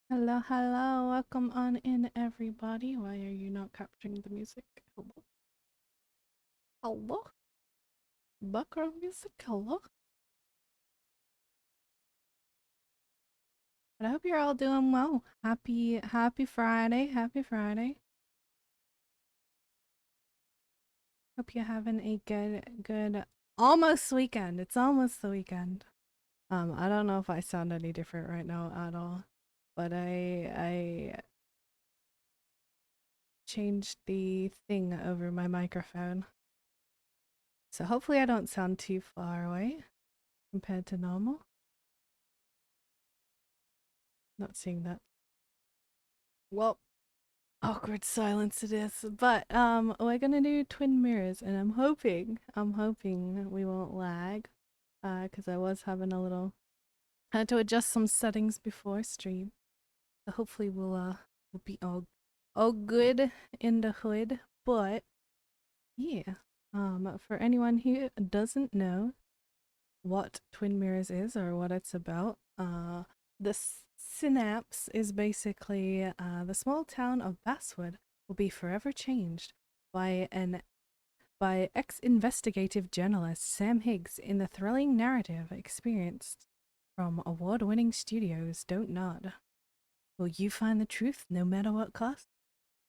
Hello, hello, welcome on in everybody. Why are you not capturing the music? Hello? Hello? Background music? Hello? But I hope you're all doing well. Happy Friday. Happy Friday. Hope you're having a good almost weekend. It's almost the weekend. I don't know if I sound any different right now at all. But I changed the thing over my microphone. So hopefully I don't sound too far away compared to normal. Not seeing that. Well, awkward silence it is. But we're gonna do twin mirrors and I'm hoping we won't lag. Cause I was having a little I had to adjust some settings before stream. So hopefully we'll be all good in the hood. But yeah. For anyone who doesn't know what Twin Mirrors is or what it's about, the synapse is basically the small town of Basswood will be forever changed by ex-investigative journalist Sam Higgs in the thrilling narrative experienced from award-winning studios Don't Nod. Will you find the truth no matter what cost?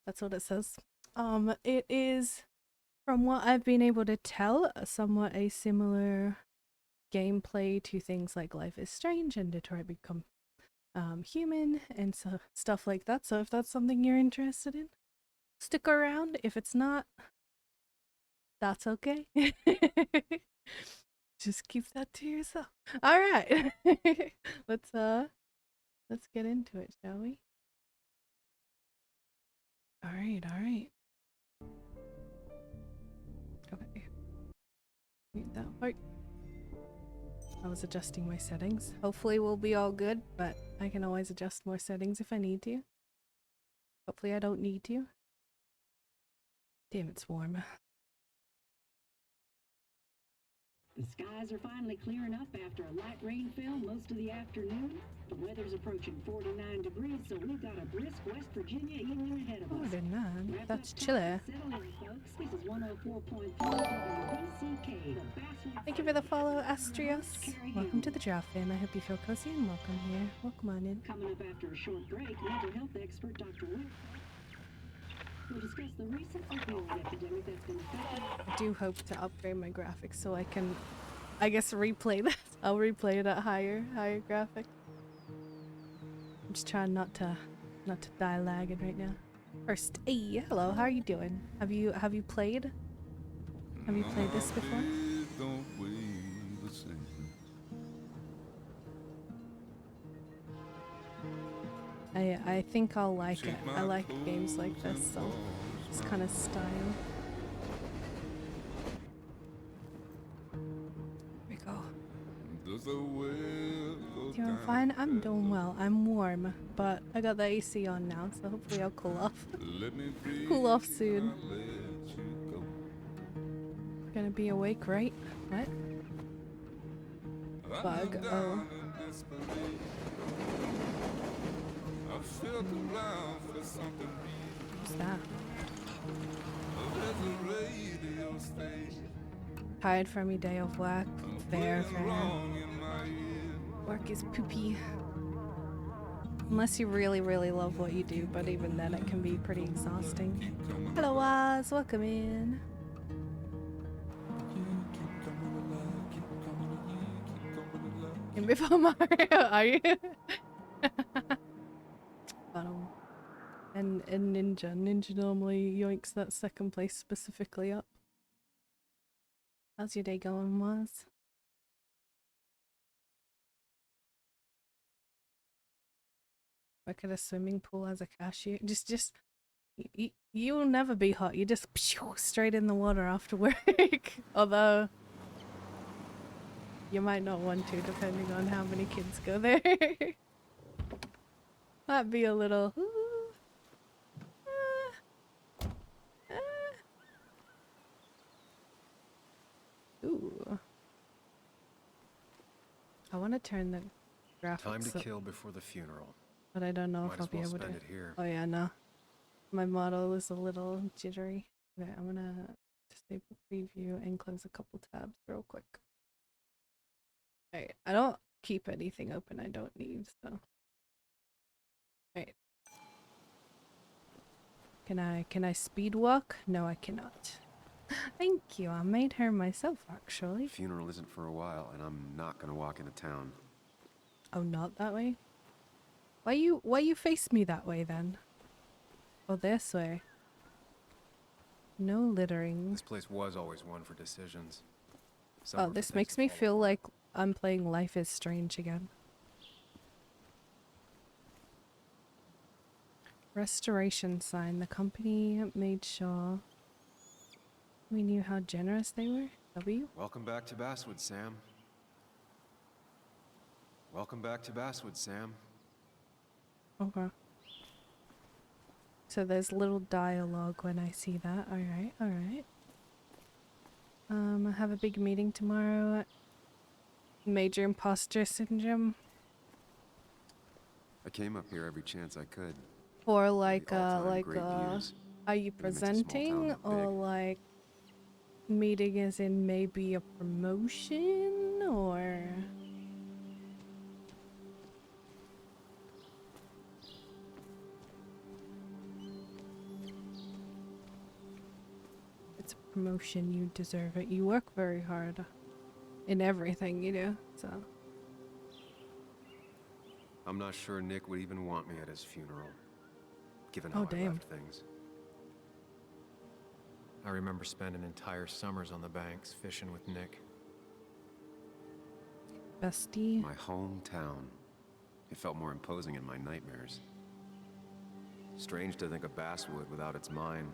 That's what it says. It is, from what I've been able to tell, somewhat a similar gameplay to things like Life is Strange and Detroit Become Human and stuff like that. So if that's something you're interested in, stick around. If it's not, that's okay. Just keep that to yourself. All right. let's let's get into it, shall we? All right, all right. Okay. Mute that part. I was adjusting my settings. Hopefully we'll be all good, but I can always adjust more settings if I need to. Hopefully I don't need to. Damn, it's warm. The skies are finally clearing up after a light rain fell most of the afternoon. The weather's approaching 49 degrees, so we've got a brisk West Virginia evening ahead of us. 49? That's chilly. Settle in, folks. This is 104.3 WBCK, the Basswood. Thank you for the follow, Astrios. Welcome to the Draft Fam. I hope you feel cozy and welcome here. Welcome on in. Coming up after a short break, mental health expert Dr. Wick will discuss the recent opioid epidemic that's been affecting. I do hope to upgrade my graphics so I can, I guess, replay this. I'll replay it at higher graphics. I'm just trying not to die lagging right now. First, hey, hello, how are you doing? Have you played? Have you played this before? I think I'll like it. I like games like this, so this kind of style. Here we go. Doing fine? I'm doing well. I'm warm, but I got the AC on now, so hopefully I'll cool off. Cool off soon. Gonna be awake, right? What? Bug. Oh. What's that? Tired from your day of work. Fair. Work is poopy. Unless you really love what you do, but even then it can be pretty exhausting. Hello, Waz. Welcome in. And before Mario, are you? And Ninja normally yoinks that second place specifically up. How's your day going, Waz? Work at a swimming pool as a cashier. Just you'll never be hot. You just straight in the water after work. Although you might not want to, depending on how many kids go there. Might be a little. Ooh. I want to turn the graphics Time to up. kill before the funeral. but I don't know Might if I'll as be well able to. spend it here. Oh yeah, no. My model is a little jittery. Okay, I'm gonna disable preview and close a couple tabs real quick. Alright, I don't keep anything open I don't need, so. Alright. Can I speed walk? No, I cannot. Thank you. I made her myself actually. Funeral isn't for a while, and I'm not gonna walk into town. Oh, not that way? Why you face me that way then? Oh, this way. No littering. This place was always one for decisions. Some Oh, were for this things makes to me fall feel apart. like I'm playing Life is Strange again. Restoration sign. The company made sure we knew how generous they were. W? Welcome back to Basswood, Sam. Welcome back to Basswood, Sam. Okay. So there's little dialogue when I see that. Alright, alright. I have a big meeting tomorrow. Major imposter syndrome. I came up here every chance I could. Or The like, all-time great views. are you Even it's a small town presenting that or big. like meeting as in maybe a promotion or it's a promotion, you deserve it. You work very hard in everything you do, so. I'm not sure Nick would even want me at his funeral, given how Oh, I damn. left things. I remember spending entire summers on the banks fishing with Nick. Bestie. My hometown. It felt more imposing in my nightmares. Strange to think of Basswood without its mine.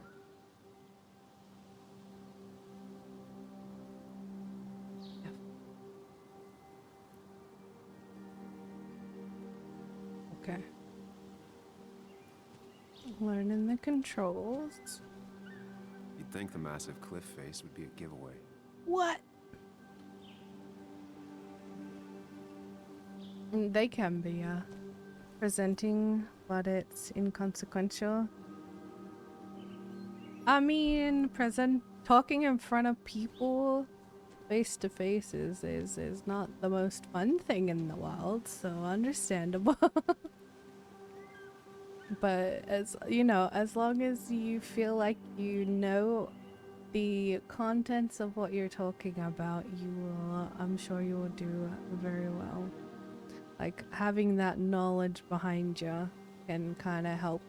Okay. Learning the controls. You'd think the massive cliff face would be a giveaway. What? They can be, presenting, but it's inconsequential. I mean, talking in front of people face to face is not the most fun thing in the world, so understandable. But as you know, as long as you feel like you know the contents of what you're talking about, you will, I'm sure you will do very well. Like having that knowledge behind you can kind of help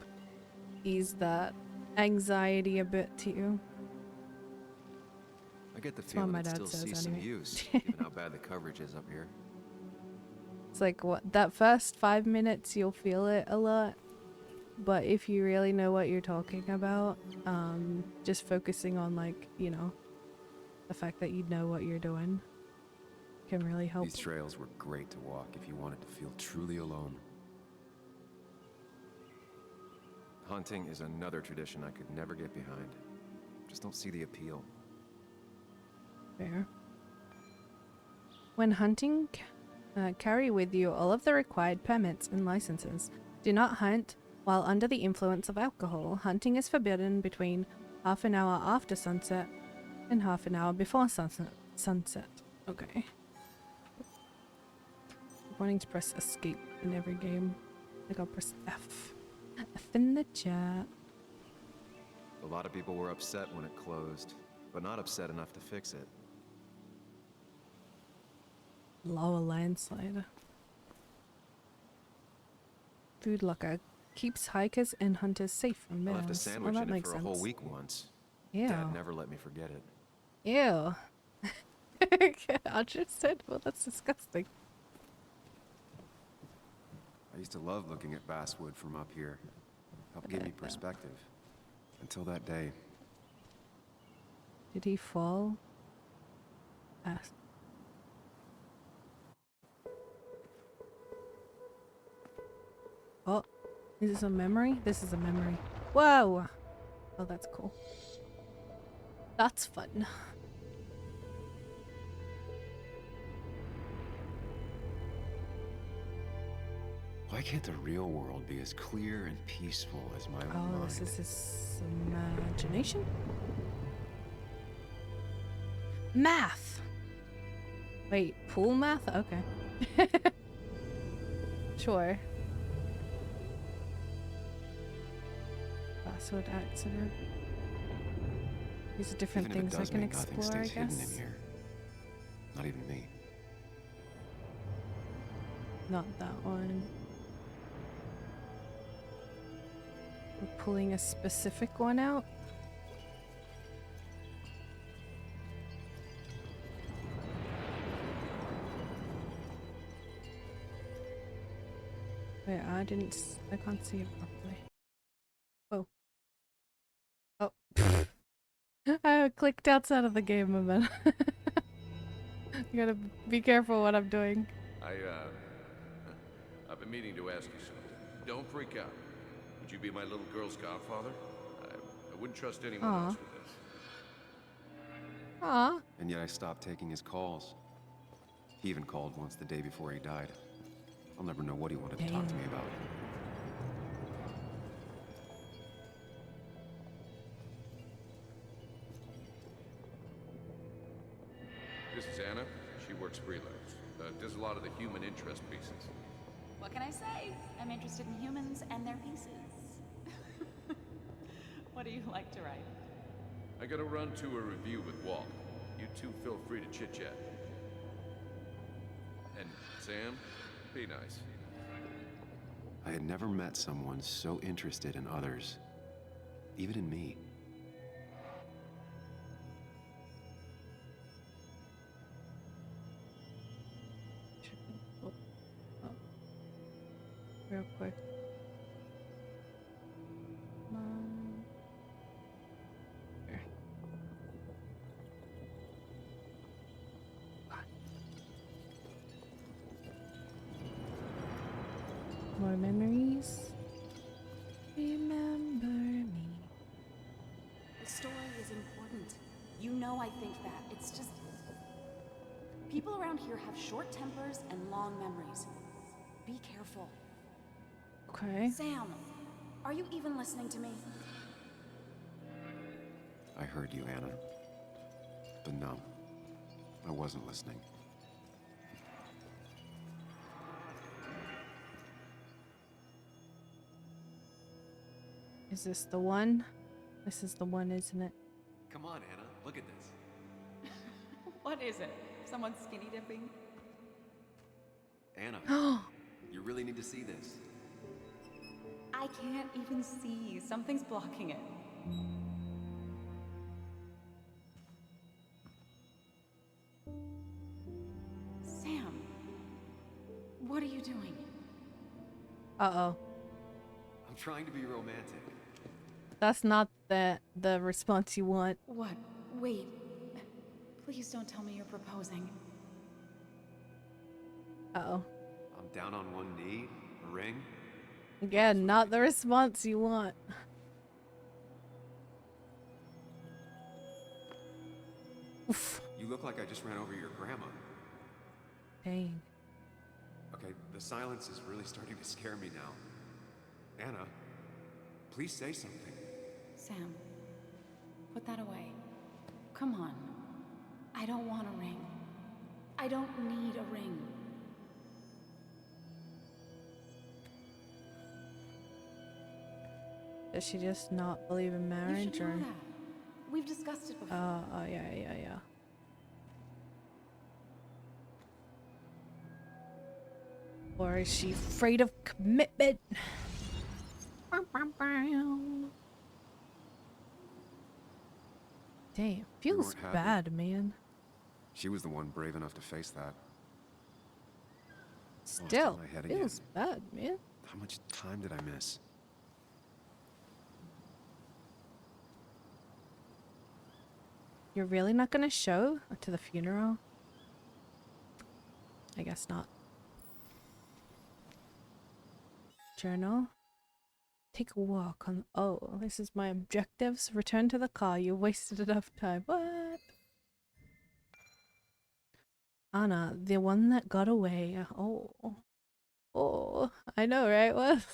ease that anxiety a bit to you. I get the what feeling my it dad still says sees some anyway. use, given how bad the coverage is up here. It's like what that first 5 minutes you'll feel it a lot, but if you really know what you're talking about, just focusing on like, you know, the fact that you know what you're doing can really help. These trails were great to walk if you wanted to feel truly alone. Hunting is another tradition I could never get behind. Just don't see the appeal. Fair. When hunting, carry with you all of the required permits and licenses. Do not hunt while under the influence of alcohol. Hunting is forbidden between half an hour after sunset and half an hour before sunset. Okay. Wanting to press escape in every game. I think I'll press F. F in the chat. A lot of people were upset when it closed, but not upset enough to fix it. Lower landslide. Food locker keeps hikers and hunters safe from I bears. left a Well, sandwich that in it makes for a whole sense. week once. Ew. Dad never let me forget it. Ew. I just said, well, that's disgusting. I used to love looking at Basswood from up here. Helped give me perspective. Until that day. Did he fall? Ask. Oh, is this a memory? This is a memory. Whoa! Oh, that's cool. That's fun. Why can't the real world be as clear and peaceful as my Oh, mind? this is his imagination? Math! Wait, pool math? Okay. Sure. Password accident. These are different Even if it things I does can mean nothing explore, I stays hidden in guess. here. Not even me. Not that one. We're pulling a specific one out. Wait, I can't see it properly. Oh. Oh. I clicked outside of the game a minute. You gotta be careful what I'm doing. I've been meaning to ask you something. Don't freak out. Would you be my little girl's godfather? I wouldn't trust anyone Aw. else with this. Aw. And yet I stopped taking his calls. He even called once the day before he died. I'll never know what he wanted to talk to me about. This is Anna. She works freelance. Does a lot of the human interest pieces. What can I say? I'm interested in humans and their pieces. What do you like to write? I gotta run to a review with Walt. You two feel free to chit-chat. And Sam, be nice. I had never met someone so interested in others. Even in me. Real quick. Here. More memories. Remember me. The story is important. You know I think that. It's just... people around here have short tempers and long memories. Be careful. Okay. Sam, are you even listening to me? I heard you, Anna. But no, I wasn't listening. Is this the one? This is the one, isn't it? Come on, Anna. Look at this. What is it? Someone skinny dipping? Anna, you really need to see this. I can't even see. Something's blocking it. Sam, what are you doing? Uh-oh. I'm trying to be romantic. That's not the response you want. What? Wait. Please don't tell me you're proposing. Uh-oh. I'm down on one knee, a ring. Again, not the response you want. Oof. You look like I just ran over your grandma. Dang. Okay, the silence is really starting to scare me now. Anna, please say something. Sam, put that away. Come on. I don't want a ring. I don't need a ring. Does she just not believe in You marriage, should know or? that. We've discussed it before. Oh, yeah. Or is she afraid of commitment? Damn, feels weren't happy. bad, man. She was the one brave enough to face that. Still, my head feels bad, man. How much time did I miss? You're really not gonna show to the funeral? I guess not. Journal. Take a walk on. Oh, this is my objectives. Return to the car. You wasted enough time. What? Anna, the one that got away. Oh. Oh, I know, right? What?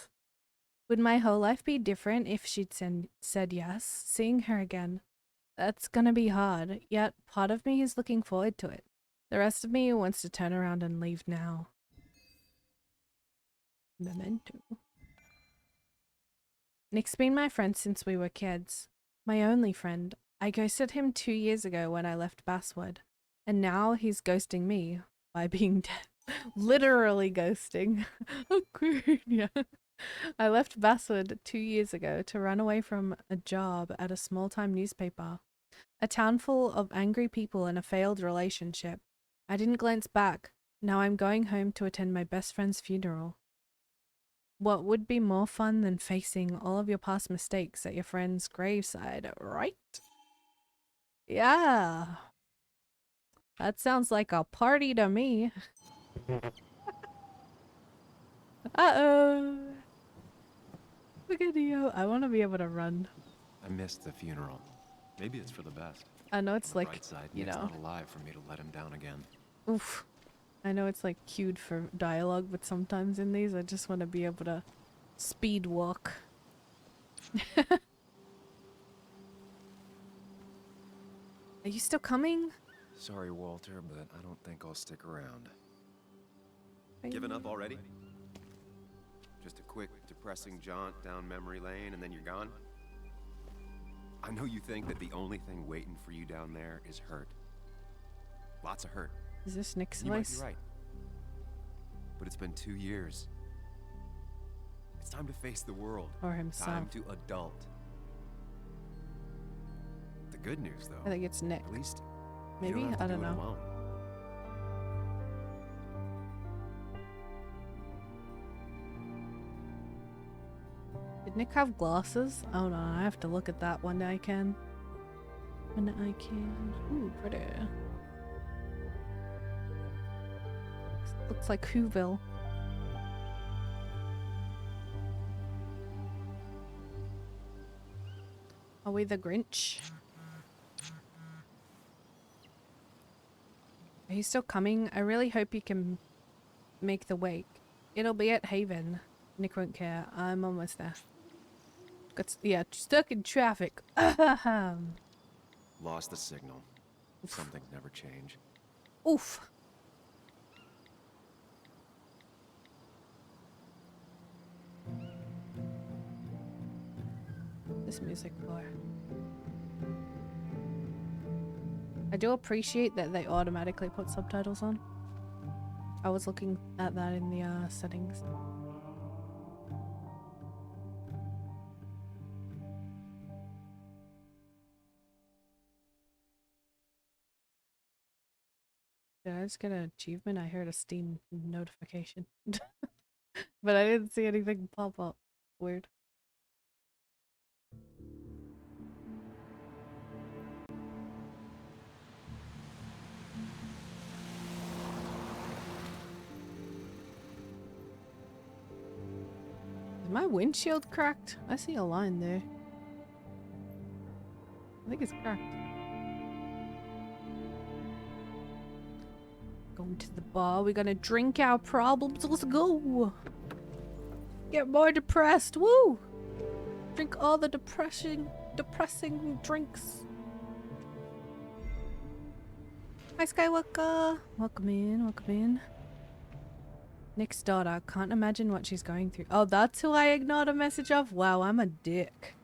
Would my whole life be different if she'd said yes? Seeing her again. That's gonna be hard, yet part of me is looking forward to it. The rest of me wants to turn around and leave now. Memento. Nick's been my friend since we were kids. My only friend. I ghosted him 2 years ago when I left Basswood. And now he's ghosting me by being dead. Literally ghosting. Awkward, yeah. I left Basswood 2 years ago to run away from a job at a small-time newspaper. A town full of angry people and a failed relationship. I didn't glance back. Now I'm going home to attend my best friend's funeral. What would be more fun than facing all of your past mistakes at your friend's graveside, right? Yeah. That sounds like a party to me. Uh-oh. Look at you. I want to be able to run. I missed the funeral. Maybe it's for the best. I know it's On the like, bright side, you Nick's know. not alive for me to let him down again. Oof. I know it's like cued for dialogue, but sometimes in these I just want to be able to speed walk. Are you still coming? Sorry, Walter, but I don't think I'll stick around. Giving up already? Just a quick, depressing jaunt down memory lane and then you're gone? I know you think that the only thing waiting for you down there is hurt. Lots of hurt. Is this Nick's You might be voice? right. But it's been 2 years. It's time to face the world. Or himself? Time to adult. The good news, though, I think it's Nick. at least Maybe? you don't have to I don't do it know. alone. Did Nick have glasses? Oh no, I have to look at that when I can. When I can. Ooh, pretty. Looks like Whoville. Are we the Grinch? Are you still coming? I really hope you can make the wake. It'll be at Haven. Nick won't care. I'm almost there. Yeah, stuck in traffic. Ahem. Lost the signal. Some things never change. Oof. This music for. I do appreciate that they automatically put subtitles on. I was looking at that in the settings. Did I just get an achievement? I heard a Steam notification. But I didn't see anything pop up. Weird. Is my windshield cracked? I see a line there. I think it's cracked. Going to the bar. We're gonna drink our problems. Let's go. Get more depressed. Woo! Drink all the depressing drinks. Hi, Skywalker. Welcome in. Welcome in. Nick's daughter. Can't imagine what she's going through. Oh, that's who I ignored a message of? Wow, I'm a dick.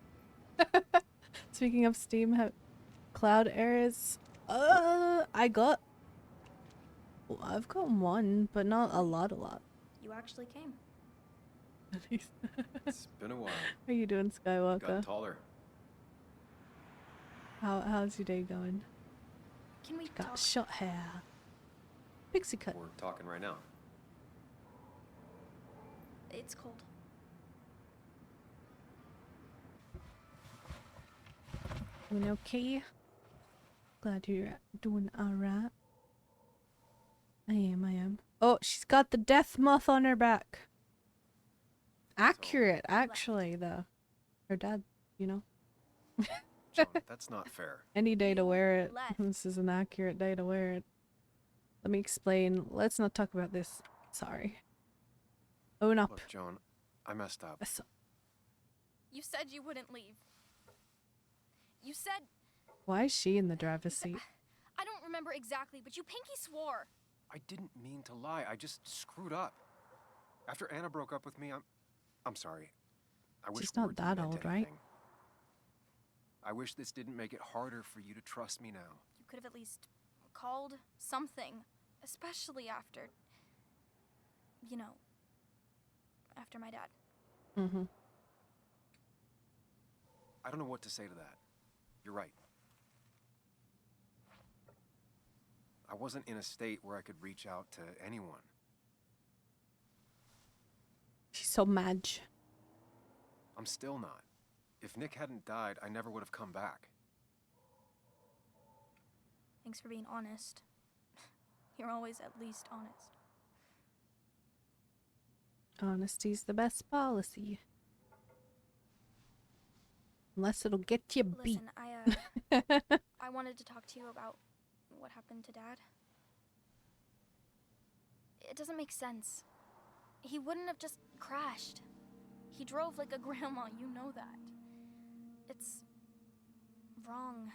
Speaking of Steam, cloud errors. I've got one, but not a lot. You actually came. It's been a while. How you doing, Gotten Skywalker? taller. How's your day going? Can we Got talk? short hair. Pixie cut. We're talking right now. It's cold. Doing okay? Glad you're doing alright. I am. Oh, she's got the death moth on her back. Accurate, actually, though. Her dad, you know. John, that's not fair. Any day to wear it. Left. This is an accurate day to wear it. Let me explain. Let's not talk about this. Sorry. Own up. Look, Joan, I messed up. Yes. You said you wouldn't leave. You said... Why is she in the driver's you said- seat? I don't remember exactly, but you pinky swore. I didn't mean to lie. I just screwed up. After Anna broke up with me, I'm sorry. I wish She's not words that meant old, right? anything. I wish this didn't make it harder for you to trust me now. You could have at least called something, especially after... You know, after my dad. Mm-hmm. I don't know what to say to that. You're right. I wasn't in a state where I could reach out to anyone. She's so mad. I'm still not. If Nick hadn't died, I never would have come back. Thanks for being honest. You're always at least honest. Honesty's the best policy. Unless it'll get you beat. Listen, I wanted to talk to you about what happened to Dad. It doesn't make sense. He wouldn't have just crashed. He drove like a grandma, you know that. It's wrong.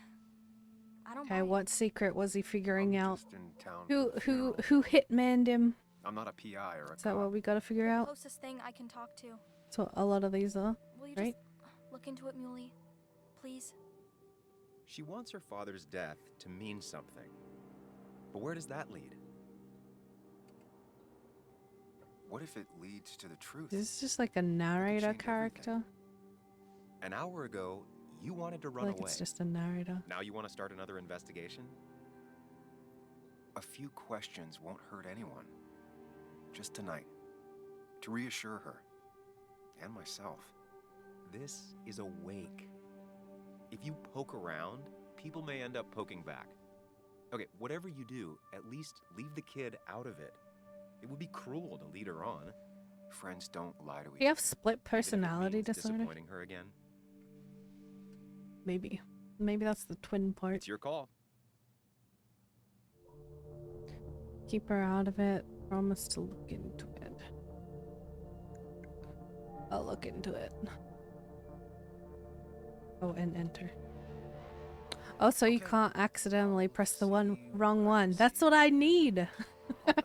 I don't buy Okay, it. what secret was he figuring I'm out? just in town Who for a who funeral. who hitmaned him? I'm not a PI or a Is that cop. what we gotta figure out? Closest thing I can talk to. That's what a lot of these are. Will you Right. just look into it, Muley? Please? She wants her father's death to mean something. But where does that lead? What if it leads to the truth? Is this just like a narrator change character? everything. An hour ago, you wanted to I run feel like away. it's just a narrator. Now you want to start another investigation? A few questions won't hurt anyone. Just tonight. To reassure her. And myself. This is a wake. If you poke around, people may end up poking back. Okay, whatever you do, at least leave the kid out of it. It would be cruel to lead her on. Friends don't lie to each Do you have other, split even if it personality means disorder? disappointing her again. Maybe. Maybe that's the twin part. It's your call. Keep her out of it. Promise to look into it. I'll look into it. Oh, and enter. Oh, so you Okay. can't accidentally press the one See wrong what I one. That's see. what I need.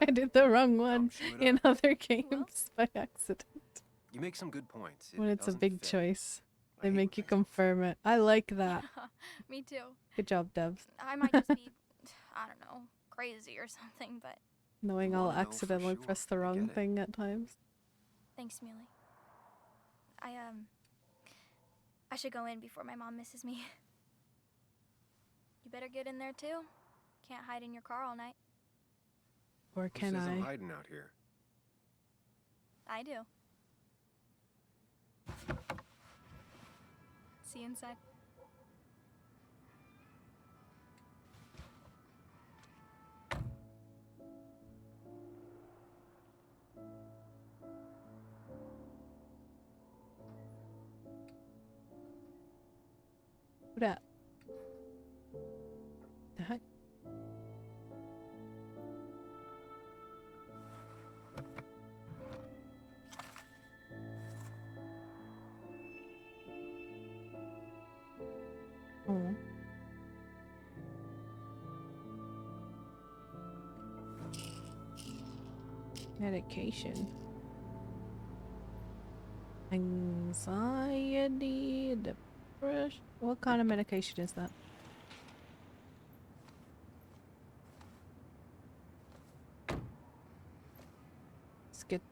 I did the wrong one chew it in up. other games by accident. You make some good points. It When it's a doesn't big fit. choice, I they hate make when you things don't fit. confirm it. I like that. Me too. Good job, Debs. I might just be, I don't know, crazy or something, but Knowing You I'll wanna know for accidentally sure. press the I wrong get it. thing at times. thanks, Muley. I should go in before my mom misses me. You better get in there too. Can't hide in your car all night. Or Who can says I'm I? hiding out here? I do. See you inside. Who dat? The heck? Oh. Medication. Anxiety, depression. What kind of medication is that?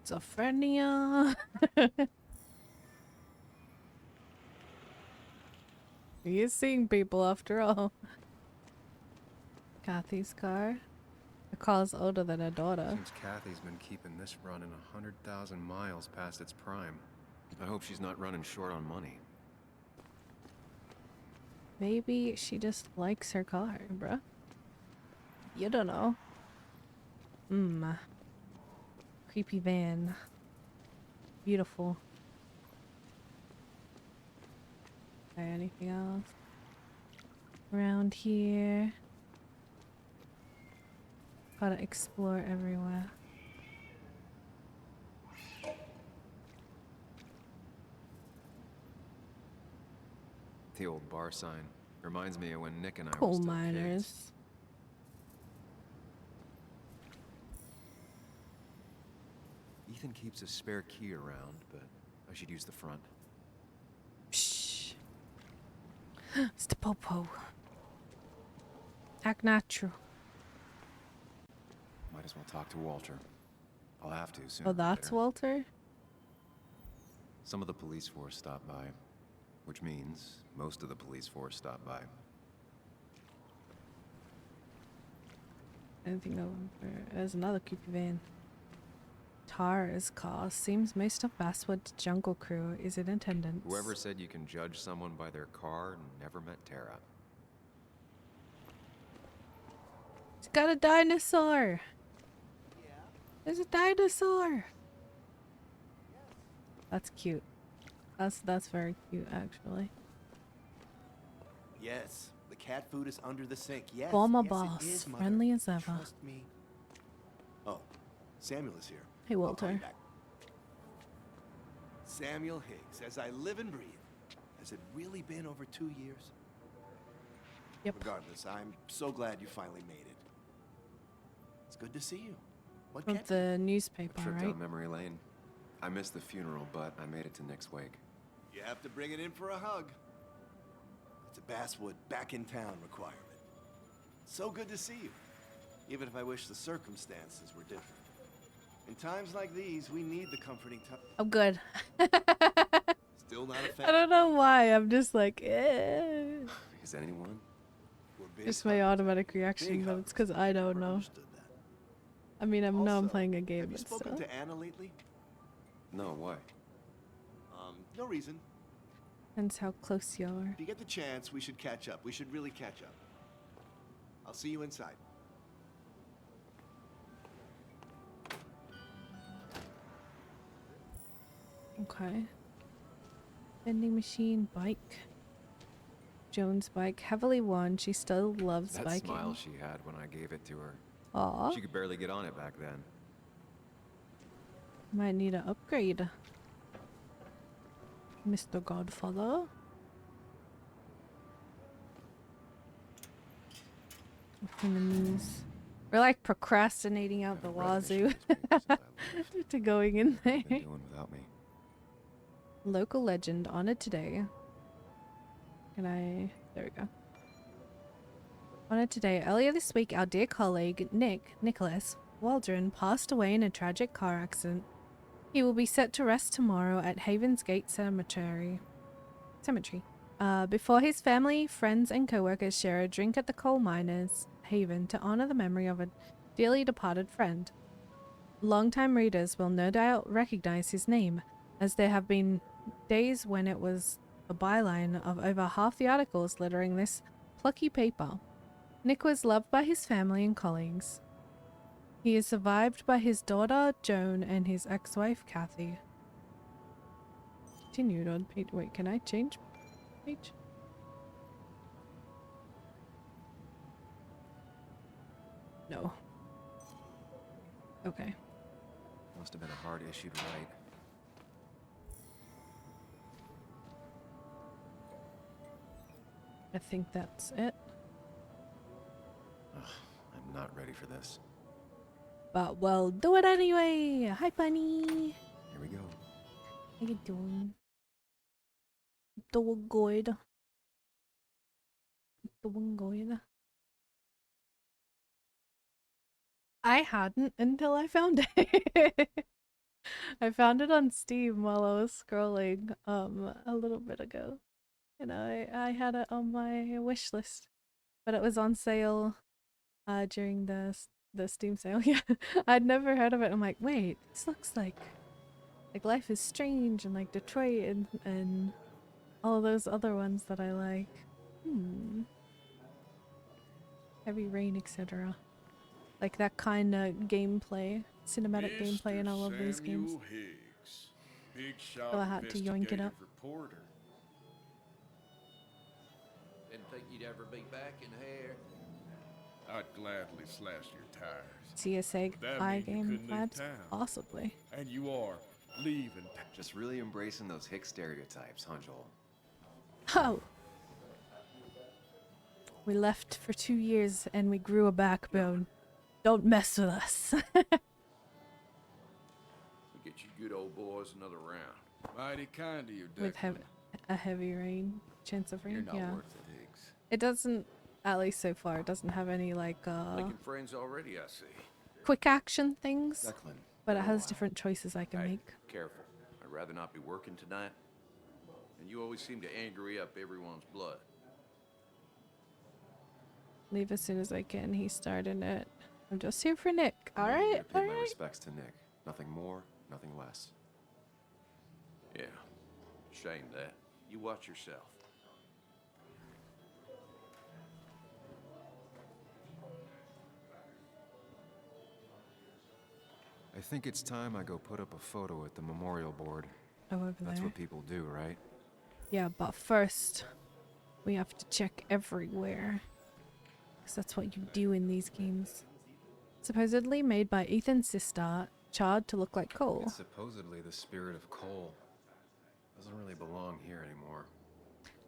Schizophrenia. He's seeing people after all. Kathy's car. The car's older than her daughter. Seems Kathy's been keeping this running 100,000 miles past its prime. I hope she's not running short on money. Maybe she just likes her car, bruh. You don't know. Creepy van. Beautiful. Okay, anything else? Around here. Gotta explore everywhere. The old bar sign. Reminds me of when Nick and I were Coal still miners. kids. Ethan keeps a spare key around, but I should use the front. Shh. Mr. Popo. Act natural. Might as well talk to Walter. I'll have to soon. Oh, that's Walter? Some of the police force stopped by, which means most of the police force stopped by. Anything over? There's another creepy van. Tara's car seems most of Basswood's jungle crew is in attendance. Whoever said you can judge someone by their car never met Tara. It's got a dinosaur. There's a dinosaur. That's cute. That's very cute, actually. Yes, the cat food is under the sink. Yes, Former yes, boss, it is, Mother. friendly as ever. Trust me. Oh, Samuel is here. Hey, I'll call Walter. you back. Samuel Higgs, as I live and breathe. Has it really been over 2 years? Yep. Regardless, I'm so glad you finally made it. It's good to see you. What From kept you? the A newspaper, trip right? down memory lane. I missed the funeral, but I made it to Nick's wake. You have to bring it in for a hug. It's a Basswood back in town requirement. So good to see you, even if I wish the circumstances were different. In times like these, we need the comforting touch. I'm good. Still not a fan. I don't know why. I'm just like, eh. Is anyone? We're big It's my huggers. automatic reaction, Big but it's huggers. because I don't Never know. understood that. I mean, I know I'm Also, playing a game, Have you but spoken still. to Anna lately? No, why? No reason. Depends how close you are. If you get the chance, we should catch up. We should really catch up. I'll see you inside. Okay. Vending machine, bike. Joan's bike, heavily worn. She still loves That biking. smile she had when I gave it to her. Aw, She could barely get on it back then. might need an upgrade. Mr. Godfather. From the news. We're like procrastinating out the Haven't read wazoo missions since I left. to going in What have there. you been doing without me? Local legend honored today. Can I? There we go. Honored today. Earlier this week, our dear colleague Nicholas Waldron passed away in a tragic car accident. He will be set to rest tomorrow at Havens Gate Cemetery. Before his family, friends, and co-workers share a drink at the coal miners' haven to honor the memory of a dearly departed friend. Longtime readers will no doubt recognize his name, as there have been days when it was a byline of over half the articles littering this plucky paper. Nick was loved by his family and colleagues. He is survived by his daughter, Joan, and his ex-wife, Kathy. Continued on page... Wait, can I change page? No. Okay. Must have been a hard issue to write. I think that's it. I'm not ready for this. But we'll do it anyway. Hi, bunny. Here we go. How you doing? Doing good. Doing good. I hadn't until I found it. I found it on Steam while I was scrolling a little bit ago. And I had it on my wish list. But it was on sale during the Steam sale. Yeah. I'd never heard of it. I'm like, wait, this looks like Life is Strange and like Detroit and all those other ones that I like. Heavy Rain, etc. Like that kind of gameplay, cinematic gameplay in all of these games. Samuel Higgs, big shot So I had to yoink it up. investigative reporter. Didn't think you'd ever be back in here. I'd gladly slash your tires. CSA That I mean you game couldn't leave vibes? town. Possibly. And you are leaving. Just really embracing those hick stereotypes, huh, Joel? Oh, We left for 2 years and we grew a backbone. Don't mess with us. We get you good old boys another round. Mighty kind of you, With Declan. a heavy rain, chance of rain. You're not Yeah. worth it, Higgs. It doesn't, at least so far, it doesn't have any like Making friends already, I see. quick action things, Declan. but it has different choices I can Hey, make. careful. I'd rather not be working tonight. And you always seem to angry up everyone's blood. Leave as soon as I can. He started it. I'm just here for Nick. All I'm here right, to pay all my right. respects to Nick. Nothing more, nothing less. Yeah. Shame that. You watch yourself. I think it's time I go put up a photo at the memorial board. Oh, over That's there. what people do, right? Yeah, but first, we have to check everywhere. Because that's what you do in these games. Supposedly made by Ethan's sister, charred to look like coal. It's supposedly the spirit of coal. Doesn't really belong here anymore.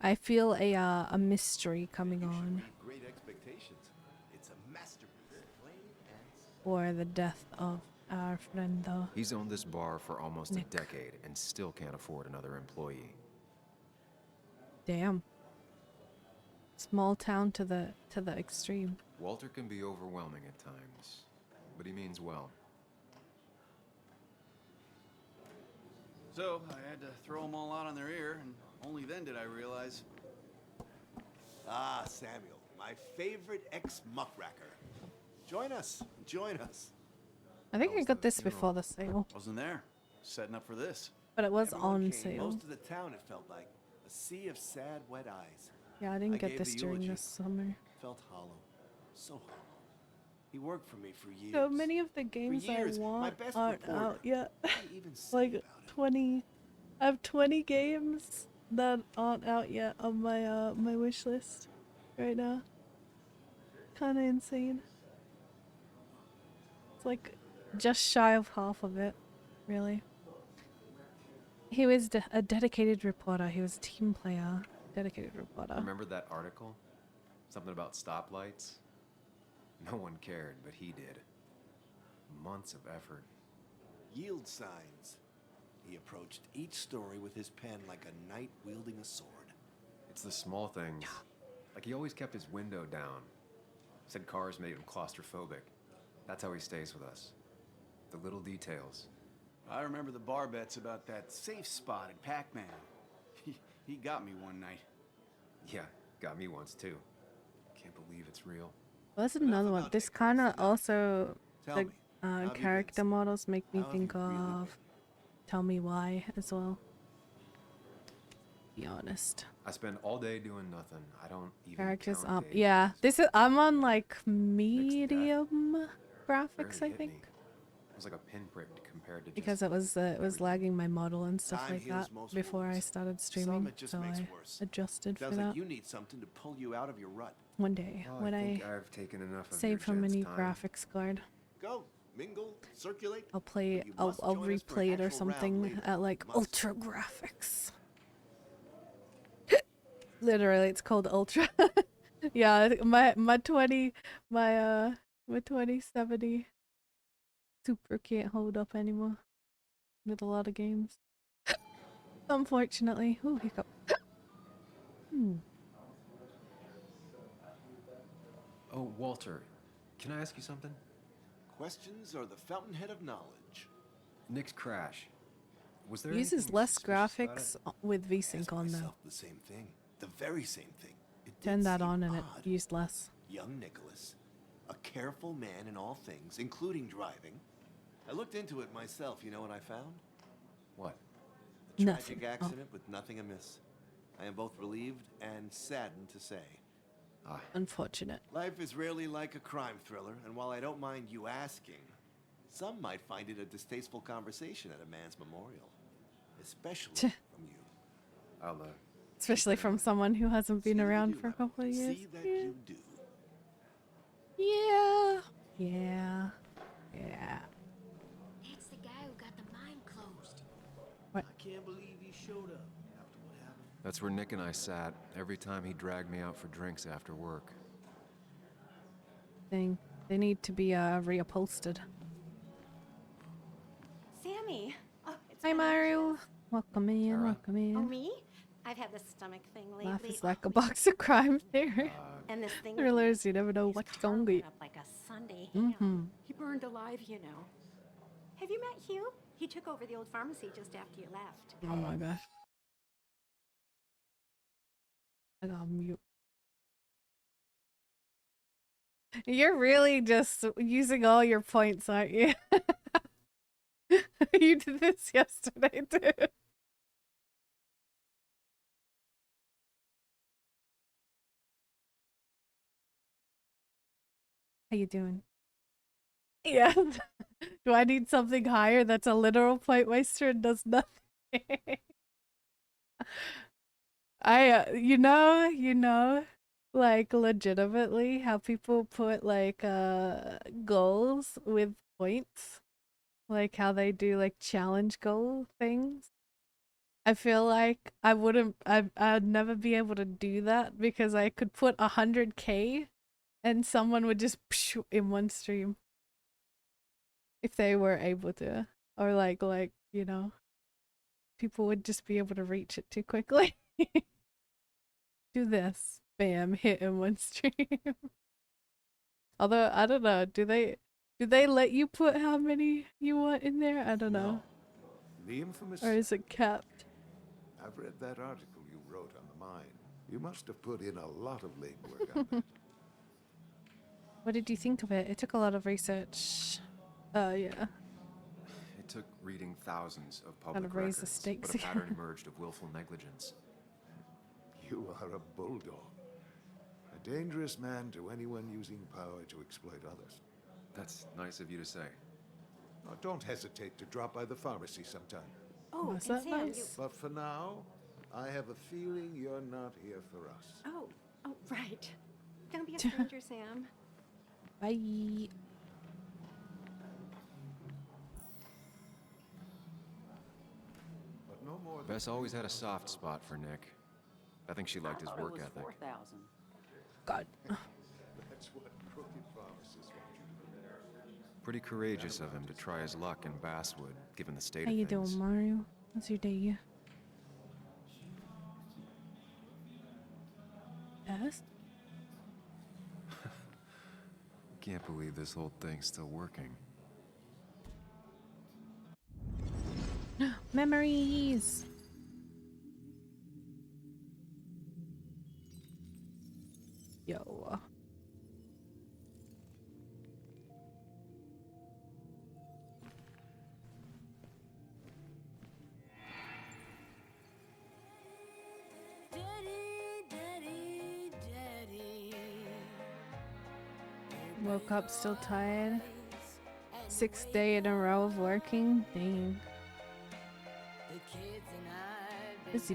I feel a mystery coming on Great expectations. It's a masterpiece. Plain and for the death of our friend, though. He's owned this bar for almost Nick. a decade and still can't afford another employee. Damn. Small town to the extreme. Walter can be overwhelming at times, but he means well. So I had to throw them all out on their ear, and only then did I realize. Ah, Samuel, my favorite ex-muckracker. Join us. Join us. I think How I was got the this funeral? before the sale, Wasn't there. Setting up for this. but it was Everyone on came. sale. Most of the town, it felt like. A sea of sad, wet eyes. Yeah, I didn't I get gave this the during eulogy. this summer. Felt hollow. So hollow. He worked for me for years. So many of the games years, I my want best aren't reporter. out yet. He even sang Like about it. 20. I have 20 games that aren't out yet on my my wish list right now. Kind of insane. It's like just shy of half of it, really. He was a dedicated reporter. He was a team player. Dedicated reporter. Remember that article? Something about stoplights? No one cared, but he did. Months of effort. Yield signs. He approached each story with his pen like a knight wielding a sword. It's the small things. Like he always kept his window down. Said cars made him claustrophobic. That's how he stays with us. The little details. I remember the bar bets about that safe spot in Pac-Man. He got me one night. Yeah, got me once too. Can't believe it's real. Well, that's another one. about This Nick. kind of Enough. also Tell the me, how have you been character since- models make me how have you think really been? of Tell Me Why as well. Be honest. I spend all day doing nothing. I don't even Characters count days. yeah. This is I'm on like death. medium graphics, Barely I hit think. me. It was like a pinprick compared to Because just it was lagging my model and stuff Time like heals that most before I wounds. started Some streaming. it just So makes I worse. adjusted for Sounds that like you need something to pull you out of your rut. one day Well, when I I think I've taken enough of save your from a gents' new time. graphics card. Go, mingle, circulate. I'll play But you I'll must I'll join us for replay an it or actual round something later. at like Must. ultra graphics. Literally, it's called ultra. Yeah, I think my 2070 super can't hold up anymore with a lot of games. Unfortunately. Ooh, hiccup. Oh, Walter, can I ask you something? Questions are the fountainhead of knowledge. Nick's crash. Was there Uses anything less suspicious about graphics it? with VSync Asked on though. myself the same thing. The very same thing. It did Turn that seem on and it odd. used less. Young Nicholas, a careful man in all things, including driving. I looked into it myself. You know what I found? What? A Nothing. tragic Oh. accident with nothing amiss. I am both relieved and saddened to say. Ah, Unfortunate. Life is rarely like a crime thriller, and while I don't mind you asking, some might find it a distasteful conversation at a man's memorial. Especially Tch. from you. I'll, Especially from someone who hasn't been See that you around do, for a my boy. couple of years. See that Yeah. you do. Yeah. Yeah. Yeah. It's the guy who got the mine closed. I can't believe you showed up after what happened. that's where Nick and I sat every time he dragged me out for drinks after work. thing. They need to be reupholstered. Sammy! Oh, it's Hi been Mario! ages. Welcome in, Sarah. welcome in. Oh, me? I've had this stomach thing lately. Life is like Oh, a box of crime theory. and this thing Thrillers, you never know he's what's gonna carving get. up like a Sunday ham. Mm-hmm. He burned alive, you know. Have you met Hugh? He took over the old pharmacy just after you left. Oh my gosh. I got mute. You're really just using all your points, aren't you? You did this yesterday too. How you doing? Yeah. Do I need something higher that's a literal point waster and does nothing? You know, like legitimately how people put like goals with points, like how they do like challenge goal things. I feel like I'd never be able to do that because I could put 100k and someone would just pshh in one stream if they were able to, or like you know, people would just be able to reach it too quickly. Do this, bam, hit in one stream. Although I don't know, do they let you put how many you want in there? I don't know. The infamous... Or is it capped? I've read that article you wrote on the mine. You must have put in a lot of legwork on that. What did you think of it? It took a lot of research. Yeah. It took reading thousands of public Gotta raise the records, stakes but a pattern again. emerged of willful negligence. You are a bulldog. A dangerous man to anyone using power to exploit others. That's nice of you to say. Now, don't hesitate to drop by the pharmacy sometime. Oh, Was and that Sam, nice? But for now, I have a feeling you're not here for us. Oh, right. Don't be a stranger, Sam. Bye. But no more than Bess always had a soft spot for Nick. I think she liked his work ethic. 4,000. God. That's what crooked pharmacists want you to do. Pretty courageous of him to try his luck in Basswood, given the state How of you things. doing, Mario? How's your day? Yes? Can't believe this whole thing's still working. Memories! Yo. Woke up still tired. 6th day in a row of working. Dang.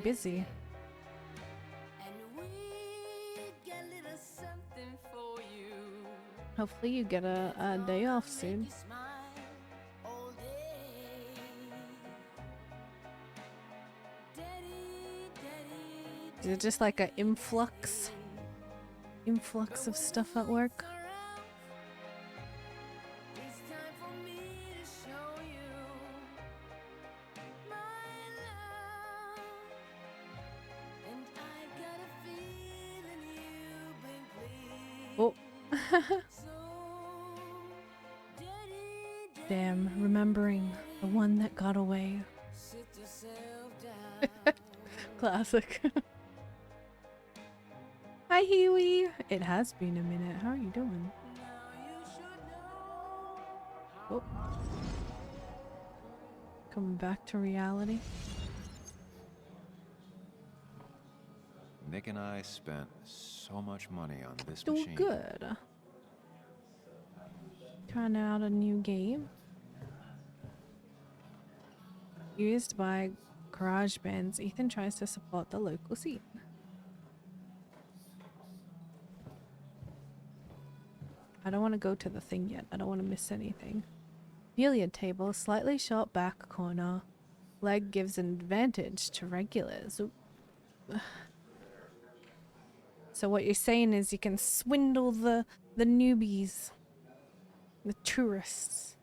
Busy. Hopefully you get a day off soon. Is it just like an influx of stuff at work? Oh. Damn, remembering the one that got away. Classic. Hi, Huey. It has been a minute. How are you doing? Oh. Coming back to reality. Nick and I spent so much money on this Doing machine. good. Trying out a new game. Used by GarageBand's Ethan tries to support the local scene. I don't want to go to the thing yet. I don't want to miss anything. Billiard table, slightly short back corner. Leg gives an advantage to regulars. Oop. So what you're saying is you can swindle the newbies, the tourists.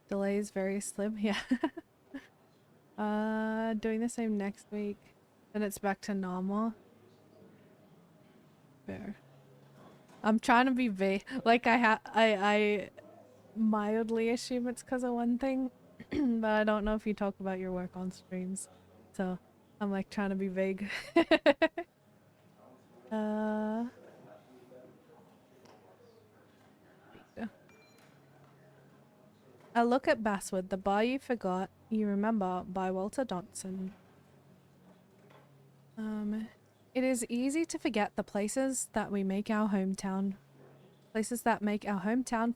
Delays very slim, yeah. Doing the same next week, then it's back to normal. Fair. I'm trying to be vague. Like I mildly assume it's because of one thing, but I don't know if you talk about your work on streams, so I'm like trying to be vague. A Look at Basswood, The Bar You Forgot You Remember by Walter Dodson. It is easy to forget the places that make our hometown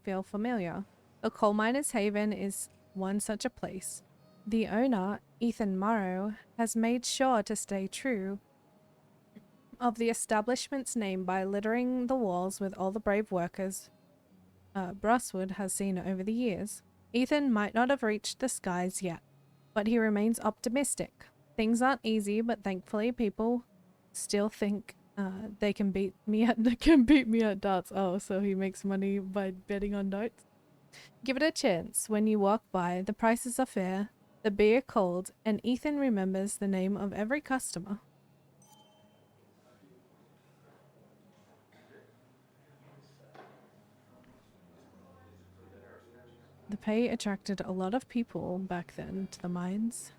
feel familiar. The Coal Miners' Haven is one such a place. The owner, Ethan Morrow, has made sure to stay true of the establishment's name by littering the walls with all the brave workers Basswood has seen over the years. Ethan might not have reached the skies yet, but he remains optimistic. Things aren't easy, but thankfully people still think they can beat me at darts. Oh, so he makes money by betting on darts. Give it a chance. When you walk by, the prices are fair, the beer cold, and Ethan remembers the name of every customer. The pay attracted a lot of people back then to the mines.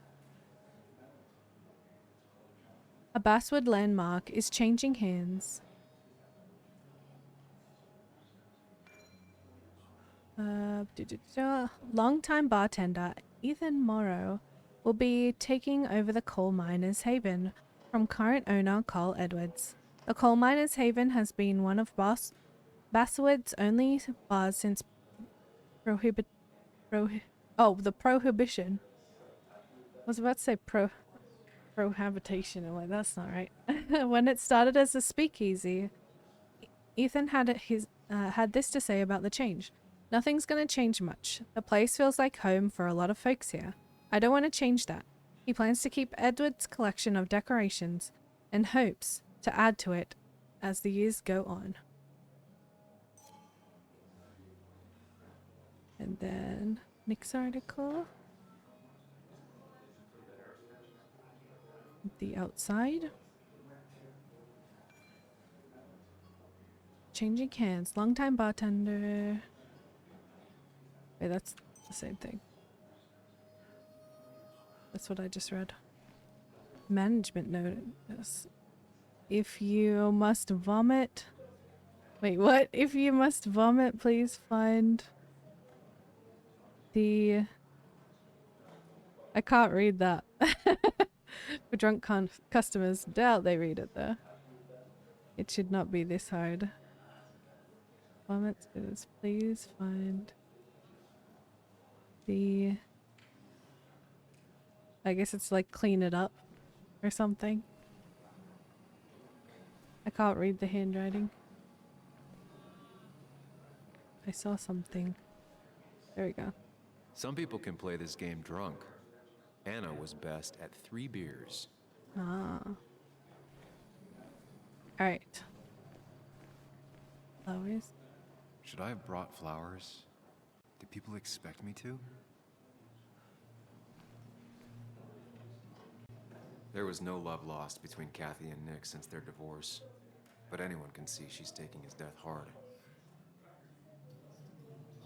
A Basswood landmark is changing hands. Longtime bartender Ethan Morrow will be taking over the Coal Miners' Haven from current owner Carl Edwards. The Coal Miners' Haven has been one of Basswood's only bars since the prohibition. I was about to say prohabitation. I'm like, that's not right. When it started as a speakeasy, Ethan had this to say about the change. Nothing's gonna change much. The place feels like home for a lot of folks here. I don't want to change that. He plans to keep Edward's collection of decorations and hopes to add to it as the years go on. And then next article. The outside. Changing hands. Longtime bartender. Wait, that's the same thing. That's what I just read. Management notice. If you must vomit. Wait, what? If you must vomit, please find the... I can't read that. For drunk customers, doubt they read it there. It should not be this hard. Vomit is please find the... I guess it's like clean it up or something. I can't read the handwriting. I saw something. There we go. Some people can play this game drunk. Anna was best at 3 beers. Ah. Alright. Flowers? Should I have brought flowers? Do people expect me to? There was no love lost between Kathy and Nick since their divorce. But anyone can see she's taking his death hard.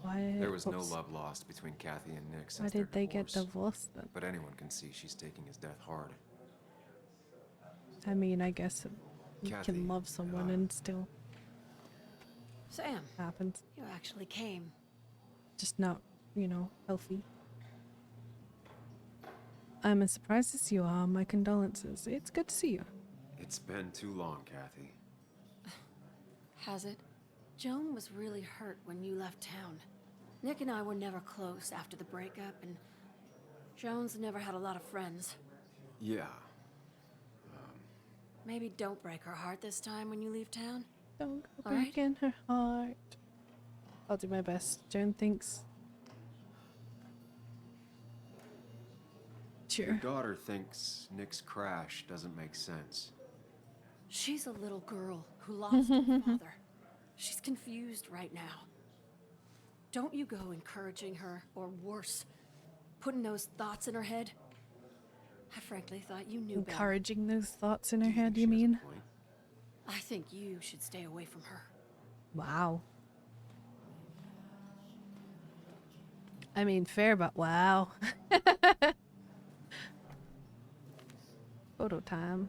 Why? There was no love lost between Kathy and Nick since Why did they get divorce. divorced then? But anyone can see she's taking his death hard. I mean, I guess you Kathy, can love someone and still Sam, happens. you actually came. Just not, you know, healthy. I'm as surprised as you are. My condolences. It's good to see you. It's been too long, Kathy. Has it? Joan was really hurt when you left town. Nick and I were never close after the breakup, and Joan's never had a lot of friends. Yeah. Maybe don't break her heart this time when you leave town. Don't go All right? breaking her heart. I'll do my best. Joan thinks. Your Sure. daughter thinks Nick's crash doesn't make sense. She's a little girl who lost her father. She's confused right now. Don't you go encouraging her, or worse, putting those thoughts in her head. I frankly thought you knew better. Encouraging those thoughts in her head, you mean? I think you should stay away from her. Wow. I mean, fair, but wow. Photo time.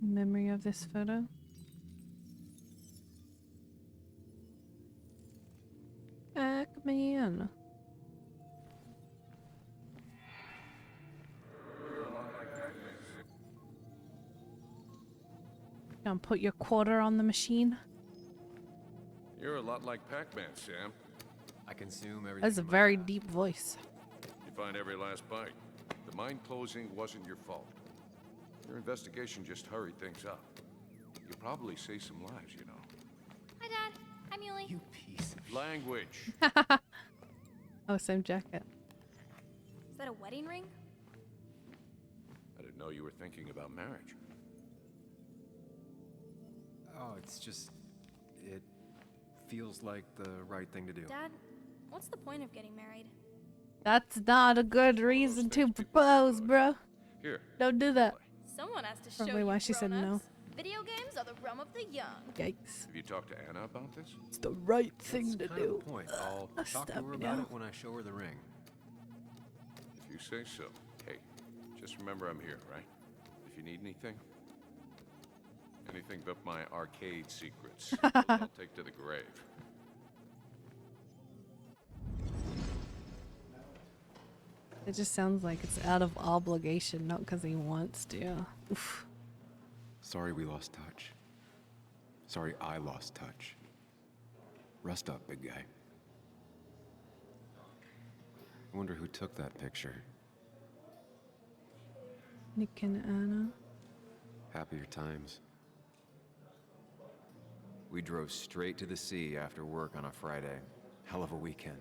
Memory of this photo. Pac-Man. Gonna put your quarter on the machine. You're a lot like Pac-Man, Sam. I consume everything. That's a very deep voice. You find every last bite. The mine closing wasn't your fault. Your investigation just hurried things up. You probably saved some lives, you know. Hi, Dad. I'm Yuli. You piece of Language. Oh, same jacket. Is that a wedding ring? I didn't know you were thinking about marriage. Oh, it's just... it feels like the right thing to do. Dad, what's the point of getting married? That's not a good reason to propose, bro. Here. Don't do that. Someone has to show Probably you why she said no. grown-ups. Video games are the realm of the young. Yikes. Have you talked to Anna about this? It's the right thing That's to kind of do. the point. I'll talk to Stop her me about now. it when I show her the ring. If you say so. Hey, just remember I'm here, right? If you need anything. Anything but my arcade secrets. I'll take to the grave. It just sounds like it's out of obligation, not because he wants to. Oof. Sorry we lost touch. Sorry I lost touch. Rest up, big guy. I wonder who took that picture. Nick and Anna. Happier times. We drove straight to the sea after work on a Friday. Hell of a weekend.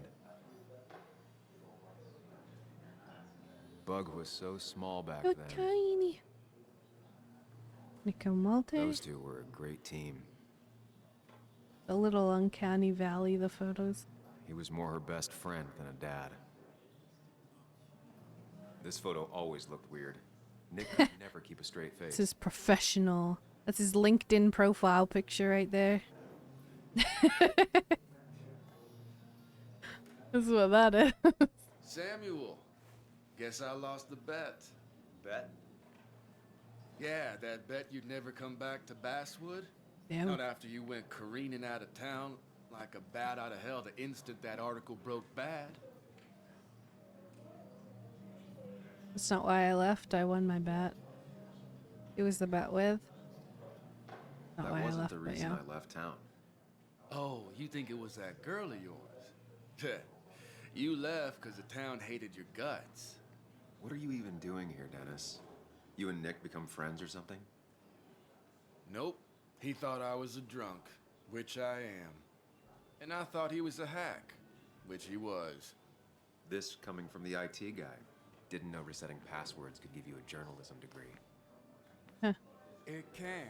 Bug was so small back So then. tiny. Nick and Malte. Those two were a great team. A little uncanny valley, the photos. He was more her best friend than a dad. This photo always looked weird. Nick could never keep a straight face. This is professional. That's his LinkedIn profile picture right there. That's what that is. Samuel, guess I lost the bet. Bet? Yeah, that bet you'd never come back to Basswood. Damn. Not after you went careening out of town like a bat out of hell the instant that article broke bad. That's not why I left. I won my bet. It was the bet with. Not That why I wasn't left, the but reason yeah. I left town. Oh, you think it was that girl of yours? You left because the town hated your guts. What are you even doing here, Dennis? You and Nick become friends or something? Nope. He thought I was a drunk, which I am. And I thought he was a hack, which he was. This coming from the IT guy. Didn't know resetting passwords could give you a journalism degree. It can.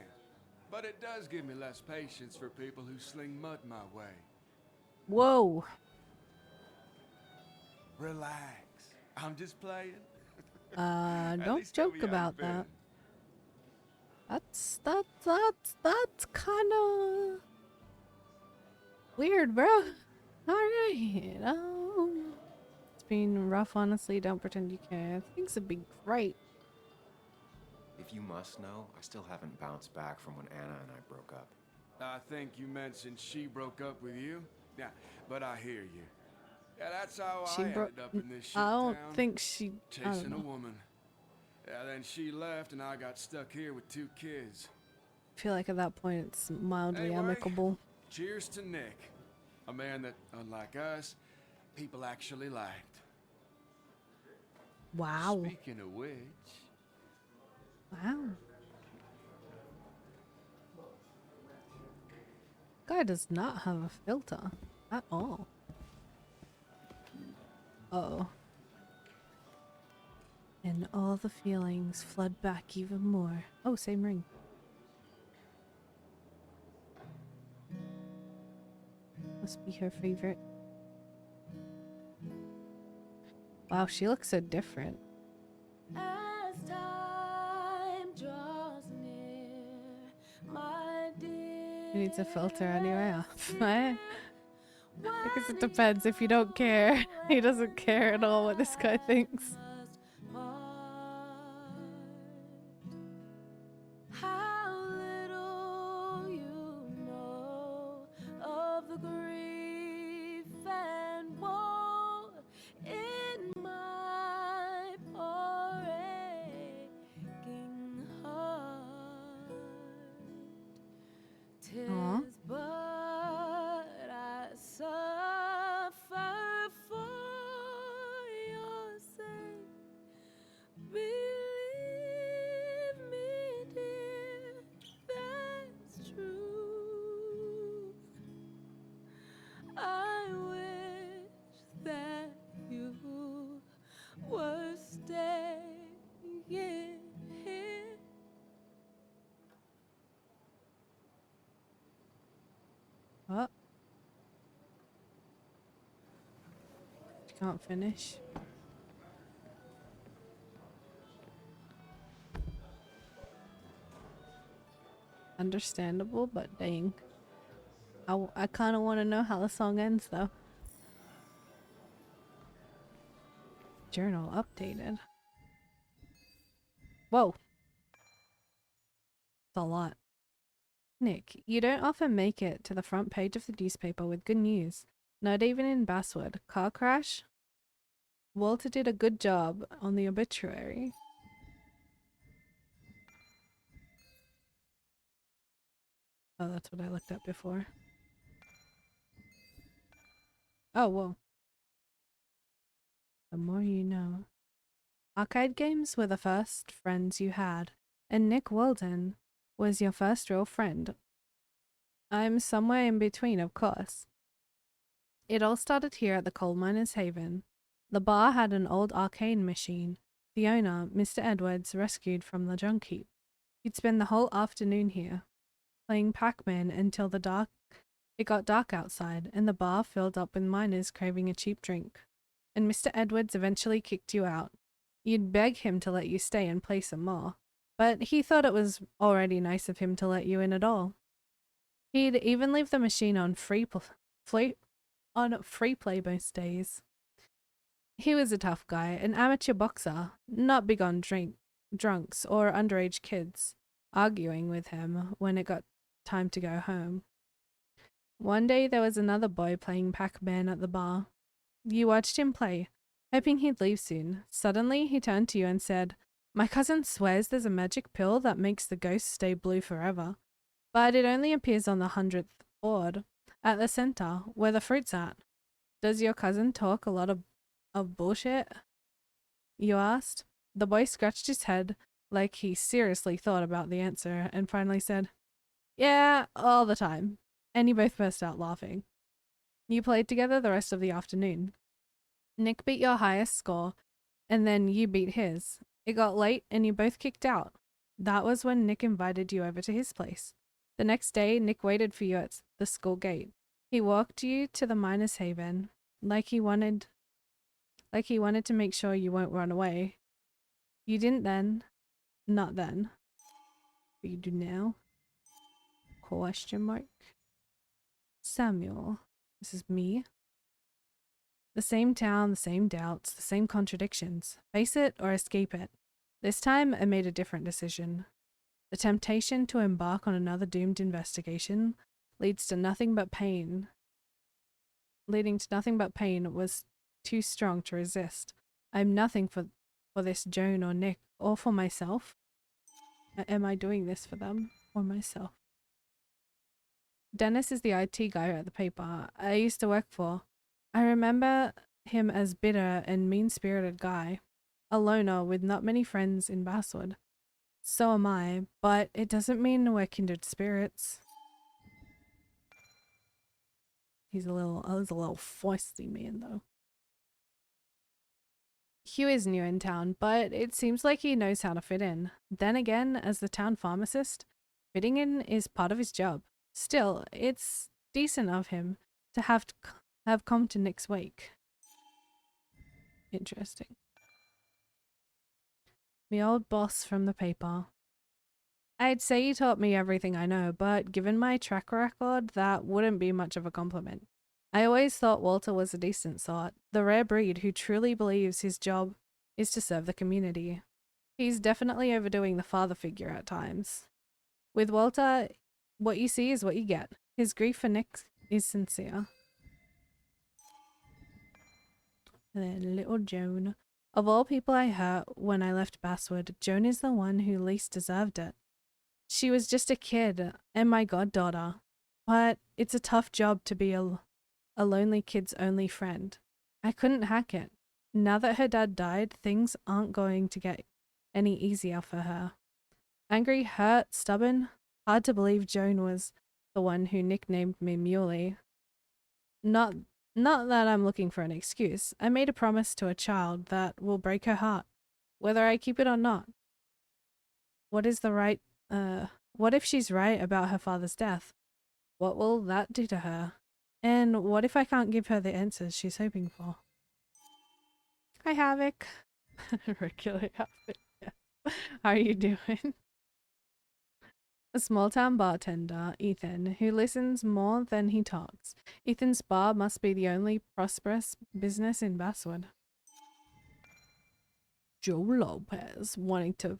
But it does give me less patience for people who sling mud my way. Whoa. Relax. I'm just playing. At Don't least tell joke me how you about been. that. That's kind of weird, bro. All right. It's been rough, honestly. Don't pretend you care. Things have been great. If you must know, I still haven't bounced back from when Anna and I broke up. I think you mentioned she broke up with you. Yeah, but I hear you. Yeah, that's how She I broke. ended up in this shit I don't town, think she. I don't chasing a know. woman. Yeah, then she left and I got stuck here with 2 kids. I feel like at that point it's mildly Anyway, amicable. Cheers to Nick. A man that, unlike us, people actually liked. Wow. Speaking of which... Wow. Guy does not have a filter. At all. Uh-oh. And all the feelings flood back even more. Oh, same ring. Must be her favorite. Wow, she looks so different. As time draws near, my dear. He needs a filter anyway. I guess it depends. If you don't care, he doesn't care at all what this guy thinks. How little you know of the grief and woe in my poor aching heart. 'Tis but I suffer for your sake. Believe me, dear, that's true. I wish that you were staying here. Oh. She can't finish. Understandable, but dang. I kind of want to know how the song ends, though. Journal updated. Whoa. It's a lot. Nick, you don't often make it to the front page of the newspaper with good news. Not even in Basswood. Car crash? Walter did a good job on the obituary. Oh, that's what I looked at before. Oh, whoa. The more you know. Arcade games were the first friends you had, and Nick Walden was your first real friend. I'm somewhere in between, of course. It all started here at the Coal Miners' Haven. The bar had an old arcade machine. The owner, Mr. Edwards, rescued from the junk heap. He'd spend the whole afternoon here, playing Pac-Man until it got dark outside, and the bar filled up with miners craving a cheap drink. And Mr. Edwards eventually kicked you out. You'd beg him to let you stay and play some more, but he thought it was already nice of him to let you in at all. He'd even leave the machine on free play most days. He was a tough guy, an amateur boxer, not big on drunks or underage kids arguing with him when it got time to go home. One day there was another boy playing Pac-Man at the bar. You watched him play, hoping he'd leave soon. Suddenly he turned to you and said, "My cousin swears there's a magic pill that makes the ghost stay blue forever, but it only appears on the 100th board, at the center, where the fruit's at. Does your cousin talk a lot of bullshit?" You asked. The boy scratched his head like he seriously thought about the answer and finally said, "Yeah, all the time." And you both burst out laughing. You played together the rest of the afternoon. Nick beat your highest score, and then you beat his. It got late and you both kicked out. That was when Nick invited you over to his place. The next day, Nick waited for you at the school gate. He walked you to the Miners' Haven, like he wanted to make sure you won't run away. You didn't then. Not then. But you do now? Question mark. Samuel. This is me. The same town, the same doubts, the same contradictions. Face it or escape it. This time I made a different decision. The temptation to embark on another doomed investigation leading to nothing but pain was too strong to resist. I'm nothing for this Joan or Nick or for myself. Am I doing this for them or myself? Dennis is the IT guy at the paper I used to work for. I remember him as bitter and mean-spirited guy, a loner with not many friends in Basswood. So am I, but it doesn't mean we're kindred spirits. He's a little feisty man though. Hugh is new in town, but it seems like he knows how to fit in. Then again, as the town pharmacist, fitting in is part of his job. Still, it's decent of him to have come to Nick's wake. Interesting. My old boss from the paper. I'd say he taught me everything I know, but given my track record, that wouldn't be much of a compliment. I always thought Walter was a decent sort, the rare breed who truly believes his job is to serve the community. He's definitely overdoing the father figure at times. With Walter, what you see is what you get. His grief for Nick is sincere. And then little Joan. Of all people I hurt when I left Basswood, Joan is the one who least deserved it. She was just a kid and my goddaughter, but it's a tough job to be a lonely kid's only friend. I couldn't hack it. Now that her dad died, things aren't going to get any easier for her. Angry, hurt, stubborn, hard to believe Joan was the one who nicknamed me Muley. Not that I'm looking for an excuse. I made a promise to a child that will break her heart, whether I keep it or not. What if she's right about her father's death? What will that do to her? And what if I can't give her the answers she's hoping for? Hi, Havoc. Regular Havoc. Yeah. How are you doing? A small-town bartender, Ethan, who listens more than he talks. Ethan's bar must be the only prosperous business in Basswood. Joe Lopez, wanting to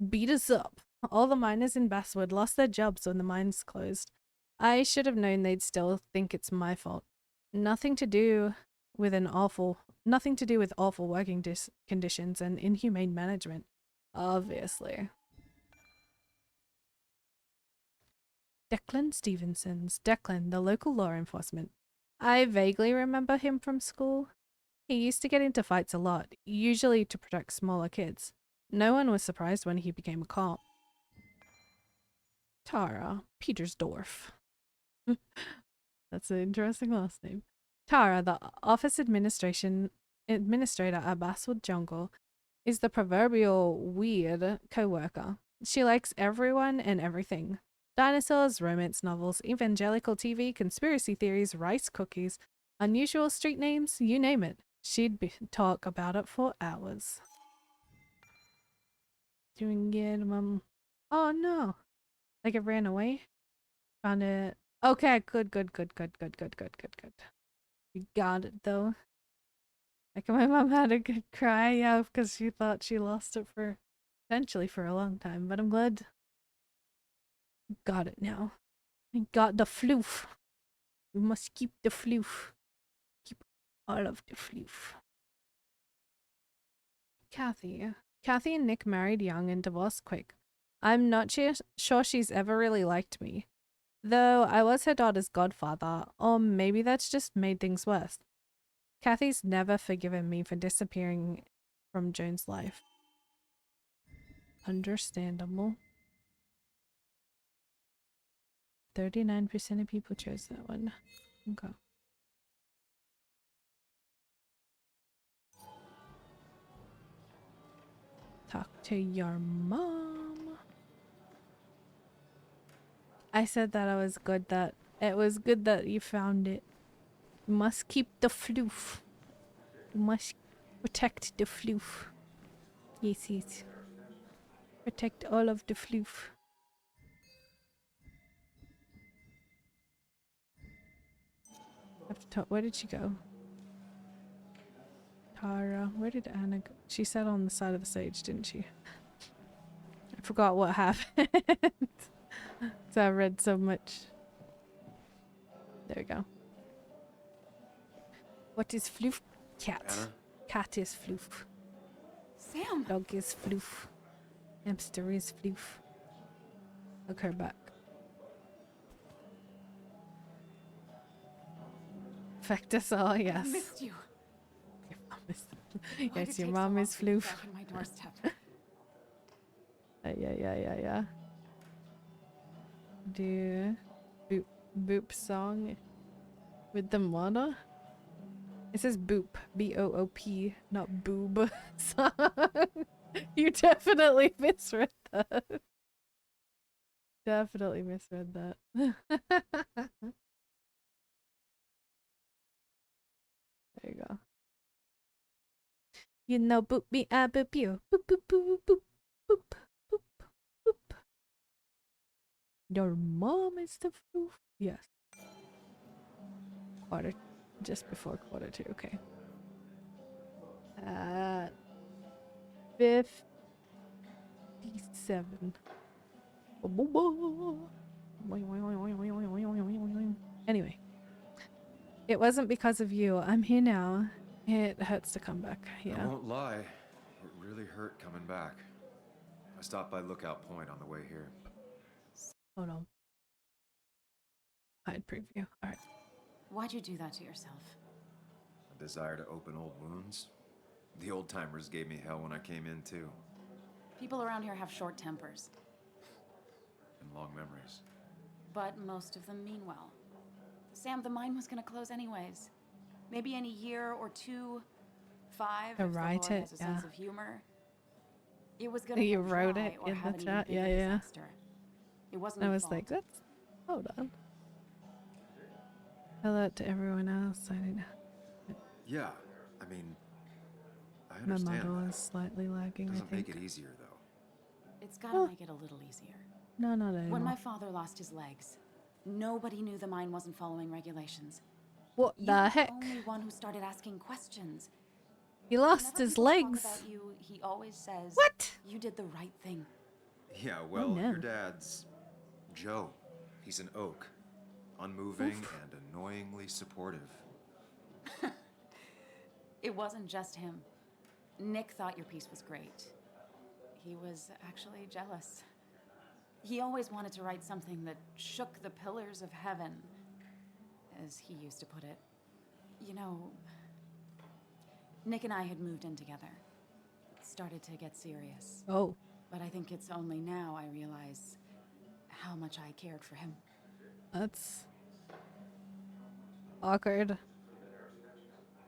beat us up. All the miners in Basswood lost their jobs when the mines closed. I should have known they'd still think it's my fault. Nothing to do with awful working conditions and inhumane management. Obviously. Declan Stevenson's. Declan, the local law enforcement. I vaguely remember him from school. He used to get into fights a lot, usually to protect smaller kids. No one was surprised when he became a cop. Tara Petersdorf. That's an interesting last name. Tara, the office administrator at Basswood Jungle, is the proverbial weird co-worker. She likes everyone and everything. Dinosaurs, romance novels, evangelical TV, conspiracy theories, rice cookies, unusual street names, you name it. She'd talk about it for hours. Doing good, Mum. Oh no. Like it ran away? Found it. Okay, good. You got it though. Like my mom had a good cry, yeah, because she thought she lost it potentially for a long time, but I'm glad you got it now. I got the floof. We must keep the floof. Keep all of the floof. Kathy and Nick married young and divorced quick. I'm not sure she's ever really liked me. Though I was her daughter's godfather, or maybe that's just made things worse. Kathy's never forgiven me for disappearing from Joan's life. Understandable. 39% of people chose that one. Okay. Talk to your mom. I said that it was good that you found it. You must keep the floof. You must protect the floof. Yes. Protect all of the floof. I have to talk. Where did she go? Tara. Where did Anna go? She sat on the side of the stage, didn't she? I forgot what happened. So I read so much. There we go. What is floof? Cat. Anna? Cat is floof. Sam! Dog is floof. Hamster is floof. Look her back. Affect us all, yes. I missed you. Your mom is yes, your mom is floof. Back on my doorstep. Yeah. Do boop song. With the water? It says boop. B-O-O-P, not boob. So you definitely misread that. Definitely misread that. There you go. You know, boop me, ah, boop you. Boop, boop, boop, boop, boop, boop, boop. Your mom is the proof. Yes. Just before 2:45. Okay. 57. Anyway, it wasn't because of you. I'm here now. It hurts to come back. I Yeah. won't lie, it really hurt coming back. I stopped by Lookout Point on the way here. Hold on. Hide preview. All right. Why'd you do that to yourself? A desire to open old wounds. The old timers gave me hell when I came in too, People around here have short tempers, and long memories. but most of them mean well. Sam, the mine was gonna close anyways. Maybe in a year or 2, 5, To if the write Lord it, has a yeah. sense of humor. It was gonna You go wrote dry it or in have the an even chat. Yeah, bigger yeah. disaster. It wasn't I your was fault. like, that's. Hold on. Tell that to everyone else. I didn't. Yeah, I mean, I My understand model that. is slightly lagging, I Doesn't think. make it easier though. It's gotta make it a little easier. No, not anymore. When my father lost his legs, nobody knew the mine wasn't following regulations. What You the were heck? the only one who started asking questions. He lost Whenever his people talk legs. about you, he always says, What? You did the right thing. Yeah, well, no. your dad's Joe. He's an oak. Unmoving and annoyingly supportive. It wasn't just him. Nick thought your piece was great. He was actually jealous. He always wanted to write something that shook the pillars of heaven, as he used to put it. You know, Nick and I had moved in together. It started to get serious. Oh. But I think it's only now I realize how much I cared for him. That's awkward.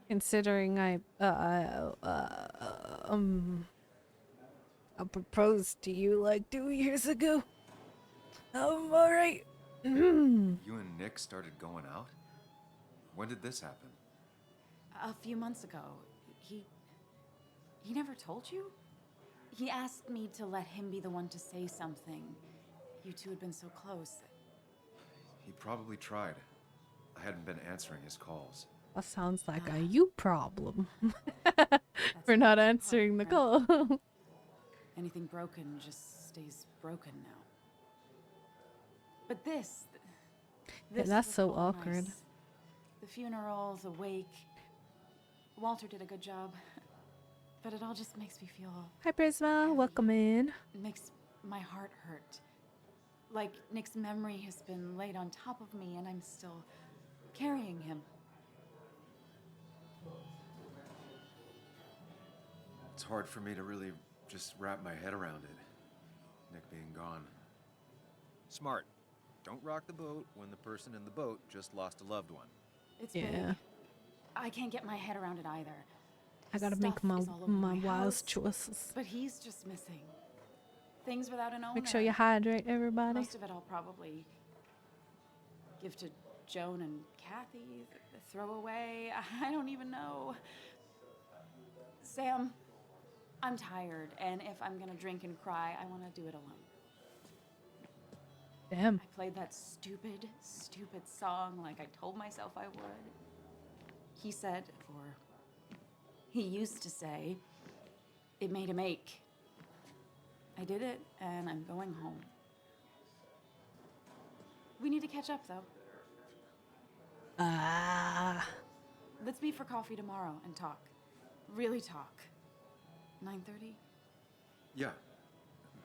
Considering I proposed to you like 2 years ago. Alright. You and Nick started going out? When did this happen? A few months ago, he never told you? He asked me to let him be the one to say something. You two had been so close. He probably tried. I hadn't been answering his calls. That sounds like a you problem. For not answering the call. Anything broken just stays broken now. But this that's was so all awkward. nice. The funeral, the wake. Walter did a good job. But it all just makes me feel... Hi Prisma, welcome in. It makes my heart hurt. Like Nick's memory has been laid on top of me and I'm still carrying him. It's hard for me to really just wrap my head around it. Nick being gone. Smart. Don't rock the boat when the person in the boat just lost a loved one. It's Yeah. big. I can't get my head around it either. I gotta Stuff make my is all over my wise house, choices. But he's just missing. Things without an owner. Make sure you hydrate everybody. Most of it I'll probably give to Joan and Kathy, throw away. I don't even know. Sam, I'm tired, and if I'm gonna drink and cry, I want to do it alone. Damn. I played that stupid, stupid song like I told myself I would. He said, or he used to say, it made him ache. I did it, and I'm going home. We need to catch up, though. Let's meet for coffee tomorrow and talk. Really talk. 9:30? Yeah,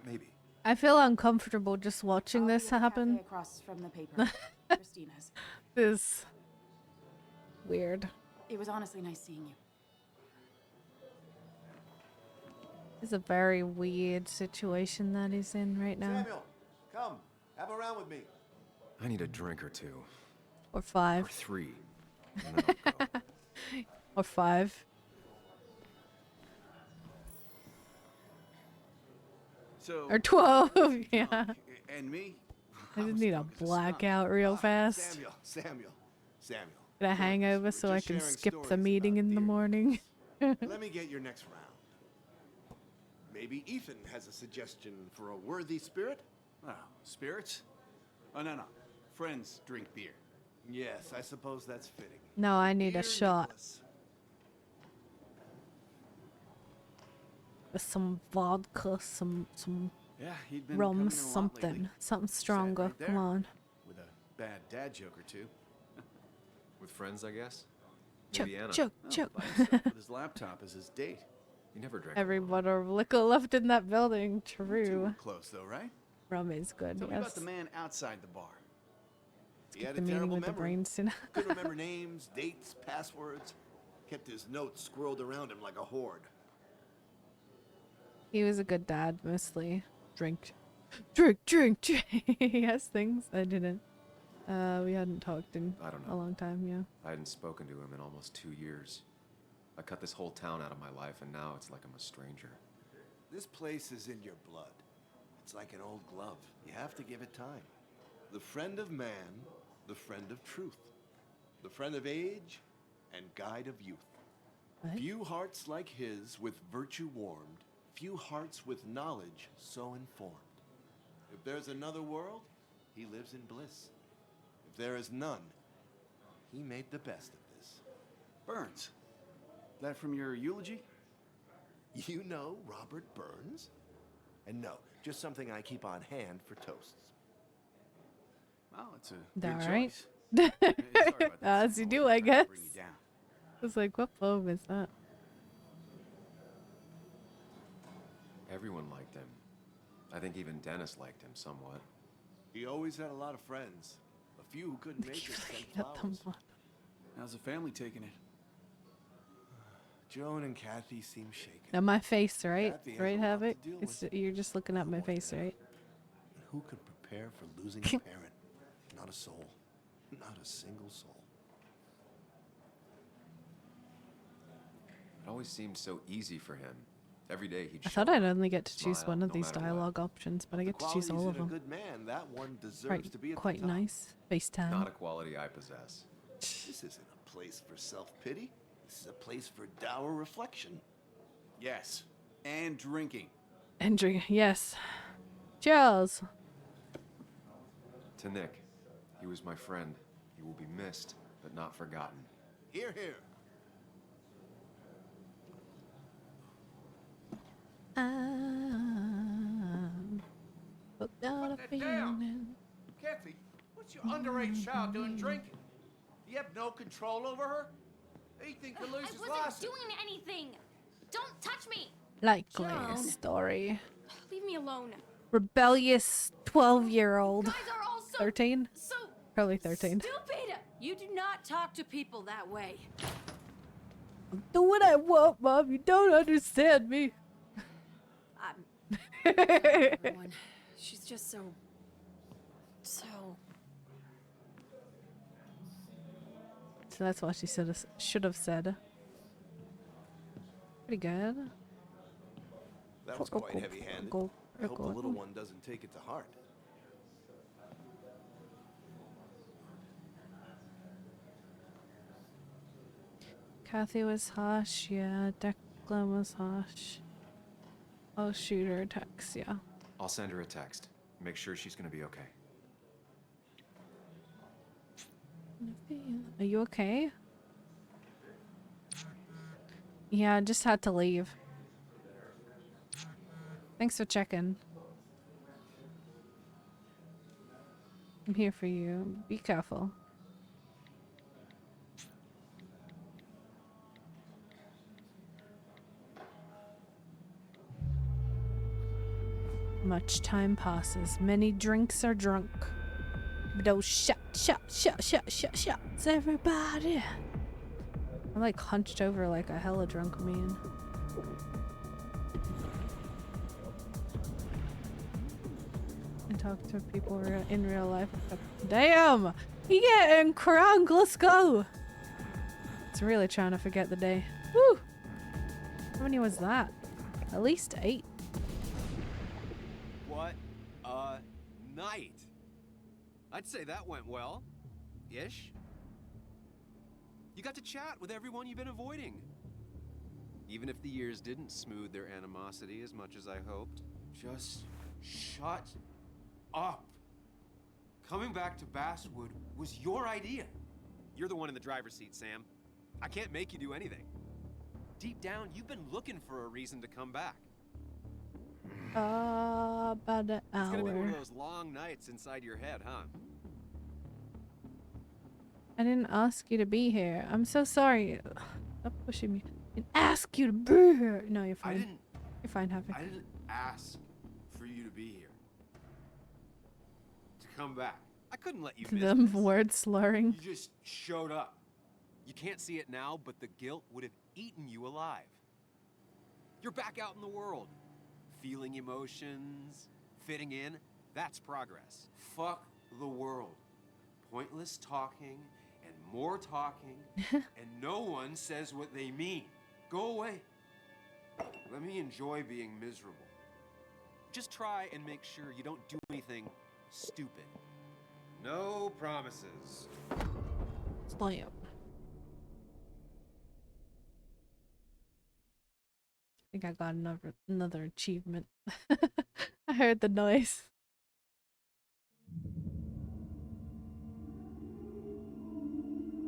maybe. I feel uncomfortable just watching this happen. Across from the paper. Christina's. This weird. It was honestly nice seeing you. It's a very weird situation that he's in right now. Samuel, come, have a round with me. I need a drink or two. Or 5. Or 3. and then I'll go. Or 5. So, Or 12. Yeah. and me? I just was need a drunk as a skunk. blackout real fast. Samuel. Get a hangover so I can skip the meeting in the morning. Let me get your next round. Maybe Ethan has a suggestion for a worthy spirit? Oh, spirits? Oh, no. Friends drink beer. Yes, I suppose that's fitting. No, I need a Dear shot. Nicholas, With some vodka, some Yeah, he'd been coming rum, in a lot something. lately. Something Sad stronger. right Come there. on. With a bad dad joke or two. With friends, I guess? Choke, Maybe Anna. choke, Oh, choke. by himself with his laptop as his date. You never drank. Every bottle of liquor left in that building. You two True. were close though, right? Rum is good, Tell me about yes. the man outside the bar. he had The a meeting terrible with the memory. brains. You know? Couldn't remember names, dates, passwords. Kept his notes squirreled around him like a hoard. He was a good dad, mostly. Drink. Drink. He has things. I didn't. We hadn't talked in I don't a know. long time, yeah. I hadn't spoken to him in almost 2 years. I cut this whole town out of my life, and now it's like I'm a stranger. This place is in your blood. It's like an old glove. You have to give it time. The friend of man, the friend of truth. The friend of age, and guide of youth. What? Few hearts like his with virtue warmed. Few hearts with knowledge so informed. If there's another world, he lives in bliss. If there is none, he made the best of this. Burns. That from your eulogy? You know Robert Burns? And no, just something I keep on hand for toasts. Well, it's a All good right. choice. Sorry about that, As Sam. you I do, I wasn't trying to guess. bring you down. I was like, what poem is that? Everyone liked him. I think even Dennis liked him somewhat. He always had a lot of friends. A few who couldn't make it sent Got them flowers. on. How's the family taking it? Joan and Kathy seem shaken. Now my face, right? Kathy has Right, a lot Havoc? to deal It's, with. you're just looking at my face, right? And who could prepare for losing a parent? Not a soul. Not a single soul. It always seemed so easy for him. Every day he'd I show thought I'd up, only get to choose smile, one of no these matter what. dialogue options, but I get to choose all of in a them. good man, that one deserves Right, to be at quite the top. nice. FaceTime. Not a quality I possess. This isn't a place for self-pity. This is a place for dour reflection. Yes. And drinking. And drink. Yes. Cheers. To Nick, he was my friend. He will be missed, but not forgotten. Hear, hear. Without a feeling. Kathy, what's your underage child doing drinking? You have no control over her? Ethan could lose I his wasn't license. doing anything. Don't touch me. Likely Joan. story. Leave me alone. Rebellious 12-year-old. You guys are all so 13? so Probably 13. Stupid! You do not talk to people that way. Do what I want, Mom. You don't understand me. Everyone, she's just so. So that's what she should have said. Pretty good. That was quite heavy-handed. I hope the little one doesn't take it to heart. Kathy was harsh, yeah. Declan was harsh. I'll shoot her a text, yeah. I'll send her a text. Make sure she's gonna be okay. Are you okay? Yeah, I just had to leave. Thanks for checking. I'm here for you. Be careful. Much time passes. Many drinks are drunk. Those shots, everybody. I'm like hunched over like a hella drunk man. And talk to people in real life. Damn! You getting crunk, let's go! It's really trying to forget the day. Woo! How many was that? At least 8. What a night! I'd say that went well. Ish. You got to chat with everyone you've been avoiding. Even if the years didn't smooth their animosity as much as I hoped. Just shut up. Coming back to Basswood was your idea. You're the one in the driver's seat, Sam. I can't make you do anything. Deep down, you've been looking for a reason to come back. About an It's gonna be one hour. of those long nights inside your head, huh? I didn't ask you to be here. I'm so sorry. Stop pushing me. I didn't ask you to be here. No, you're fine. You're fine, Happy. I didn't ask for you to be here. To come back. I couldn't let you miss Them this. word slurring. You just showed up. You can't see it now, but the guilt would have eaten you alive. You're back out in the world. Feeling emotions, fitting in, that's progress. Fuck the world. Pointless talking and more talking, and no one says what they mean. Go away. Let me enjoy being miserable. Just try and make sure you don't do anything stupid. No promises. Slam. I think I got another achievement. I heard the noise.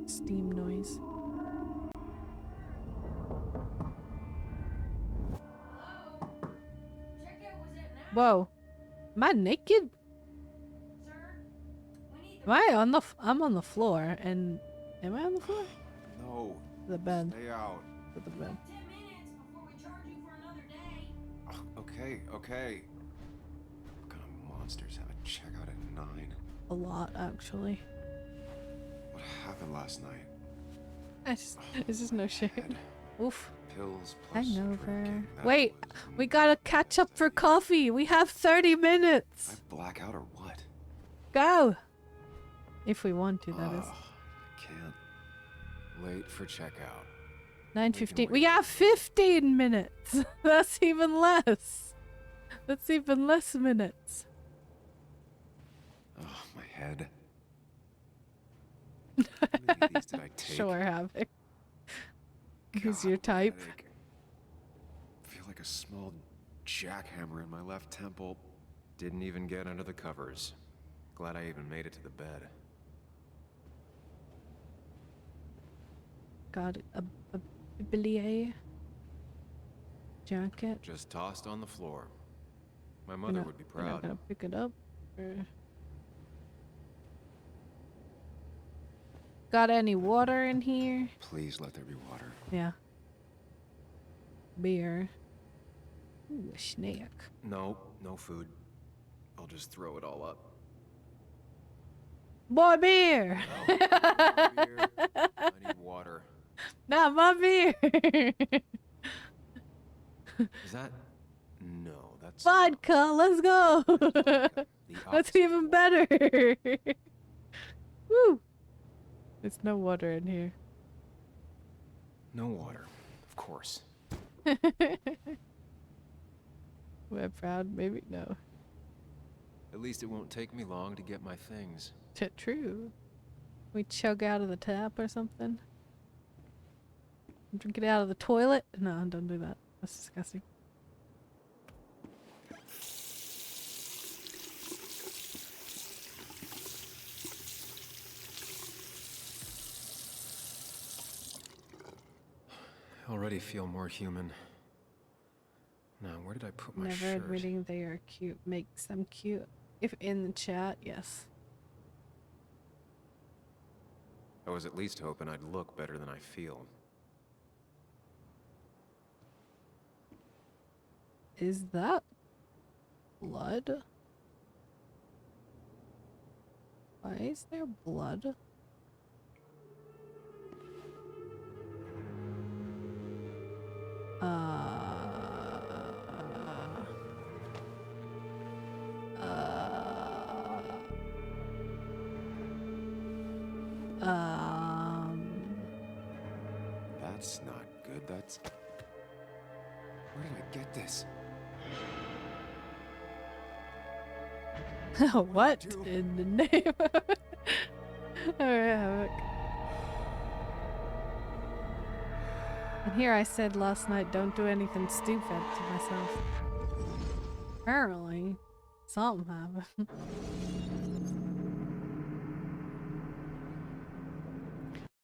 Steam noise. Whoa. Am I naked? Am I on the I'm on the floor and am I on the floor? No. The bed. Stay out. To the bed. Okay, okay. What kind of monsters have a checkout at 9? A lot actually. What happened last night? It's just no shame. Oof. Pills plus Hangover. drinking. That Wait, we gotta catch up for coffee. We have 30 minutes. I black out or what? Go. If we want to, that is. Can't. Late for checkout. 9:15. We have 15 minutes. That's even less. That's even less minutes. Oh, my head. How many of these did I take? Sure, Havoc. Who's your type? Headache. Feel like a small jackhammer in my left temple. Didn't even get under the covers. Glad I even made it to the bed. Got a billier jacket. Just tossed on the floor. My mother would be You're not proud. gonna pick it up. Or... Got any water in here? Please let there be water. Yeah. Beer. Ooh, a snack. No, no food. I'll just throw it all up. More beer! I need water. Not my beer! Is that? No, that's Vodka, let's go! That's even better! Woo! There's no water in here. no water. Of course. We're proud, maybe no. At least it won't take me long to get my things. True. We chug out of the tap or something? Drink it out of the toilet? No, don't do that. That's disgusting. I already feel more human. Now, where did I put my Never shirt? admitting they are cute makes them cute. If in the chat, yes. I was at least hoping I'd look better than I feel. Is that blood? Why is there blood? That's not good. That's... Where did I get this? What in the name of... Alright, Havoc. And here I said last night, don't do anything stupid to myself. Apparently, something happened.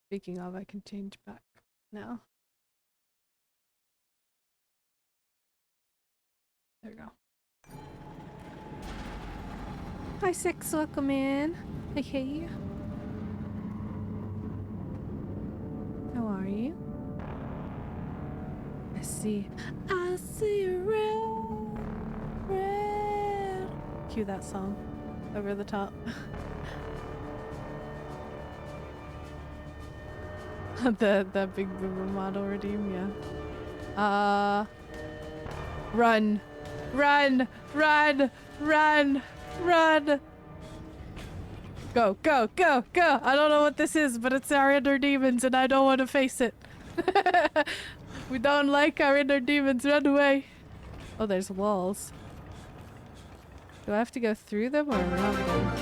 Speaking of, I can change back now. There we go. Hi, Six, welcome in. Hey. How are you? I see red. Cue that song over the top. the big boomer model redeem, yeah. Run. Go. I don't know what this is, but it's our inner demons and I don't want to face it. We don't like our inner demons. Run away. Oh, there's walls. Do I have to go through them or around them?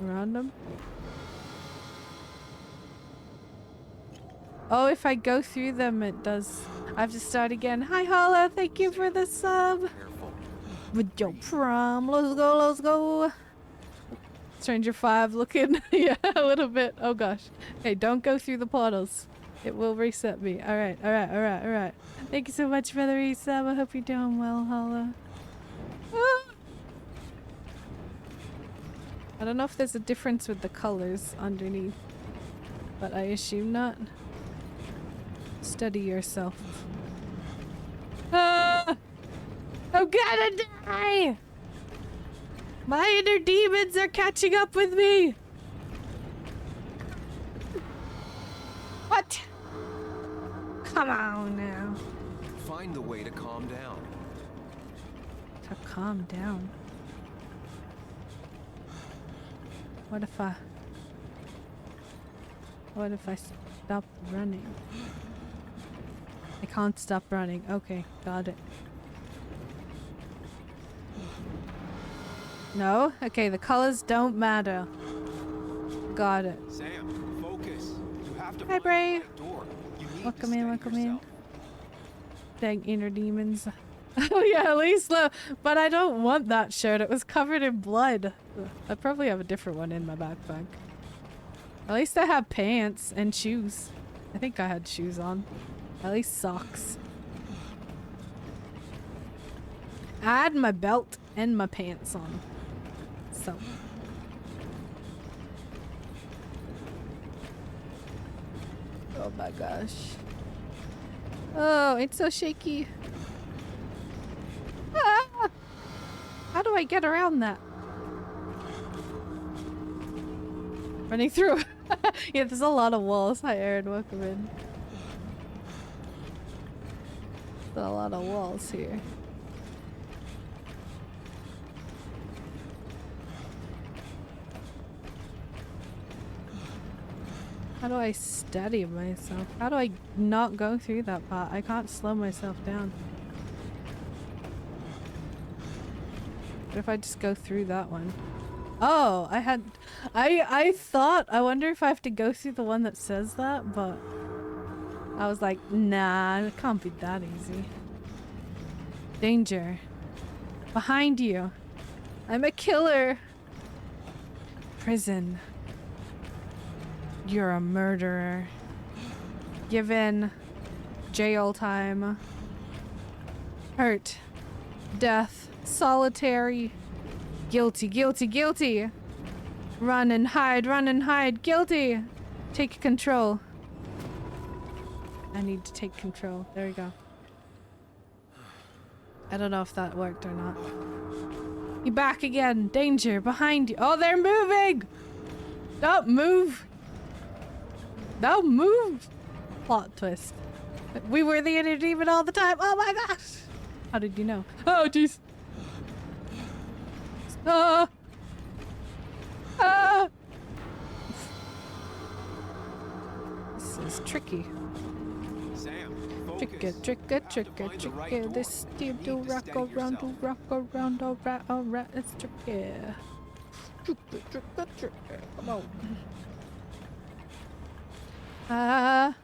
Around them? Oh, if I go through them, it does. I have to start again. Hi, Holla. Thank you for the sub. With your prom. Let's go. Stranger 5 looking. Yeah, a little bit. Oh, gosh. Hey, don't go through the portals. It will reset me. All right. Thank you so much for the resub. I hope you're doing well, Holla. I don't know if there's a difference with the colors underneath, but I assume not. Study yourself. I'm gonna die! My inner demons are catching up with me! What? Come on now. Find the way to calm down. To calm down? What if I stop running? I can't stop running. Okay, got it. No? Okay, the colors don't matter. Got it. Sam, focus. You have to Hi, Bray. door. You need Welcome to in, steady welcome in. yourself. Dang inner demons. Oh yeah, at least but I don't want that shirt. It was covered in blood. I probably have a different one in my backpack. At least I have pants and shoes. I think I had shoes on. At least socks. I had my belt and my pants on. So. Oh my gosh. Oh, it's so shaky. Ah! How do I get around that? Running through. Yeah, there's a lot of walls. Hi, Aaron. Welcome in. There's a lot of walls here. How do I steady myself? How do I not go through that part? I can't slow myself down. What if I just go through that one? Oh, I thought, I wonder if I have to go through the one that says that, but I was like, nah, it can't be that easy. Danger. Behind you. I'm a killer. Prison. You're a murderer. Given jail time. Hurt. Death. Solitary. Guilty, guilty, guilty. Run and hide, guilty. Take control. I need to take control. There we go. I don't know if that worked or not. You back again. Danger behind you. Oh, they're moving. Don't move. Don't move. Plot twist. We were the inner demon all the time. Oh my gosh. How did you know? Oh, jeez. tricky. Sam, Tricka, tricka, tricka, tricka. This steam do rock around, alright, it's tricky. Tricka, tricka, tricka. Come on. I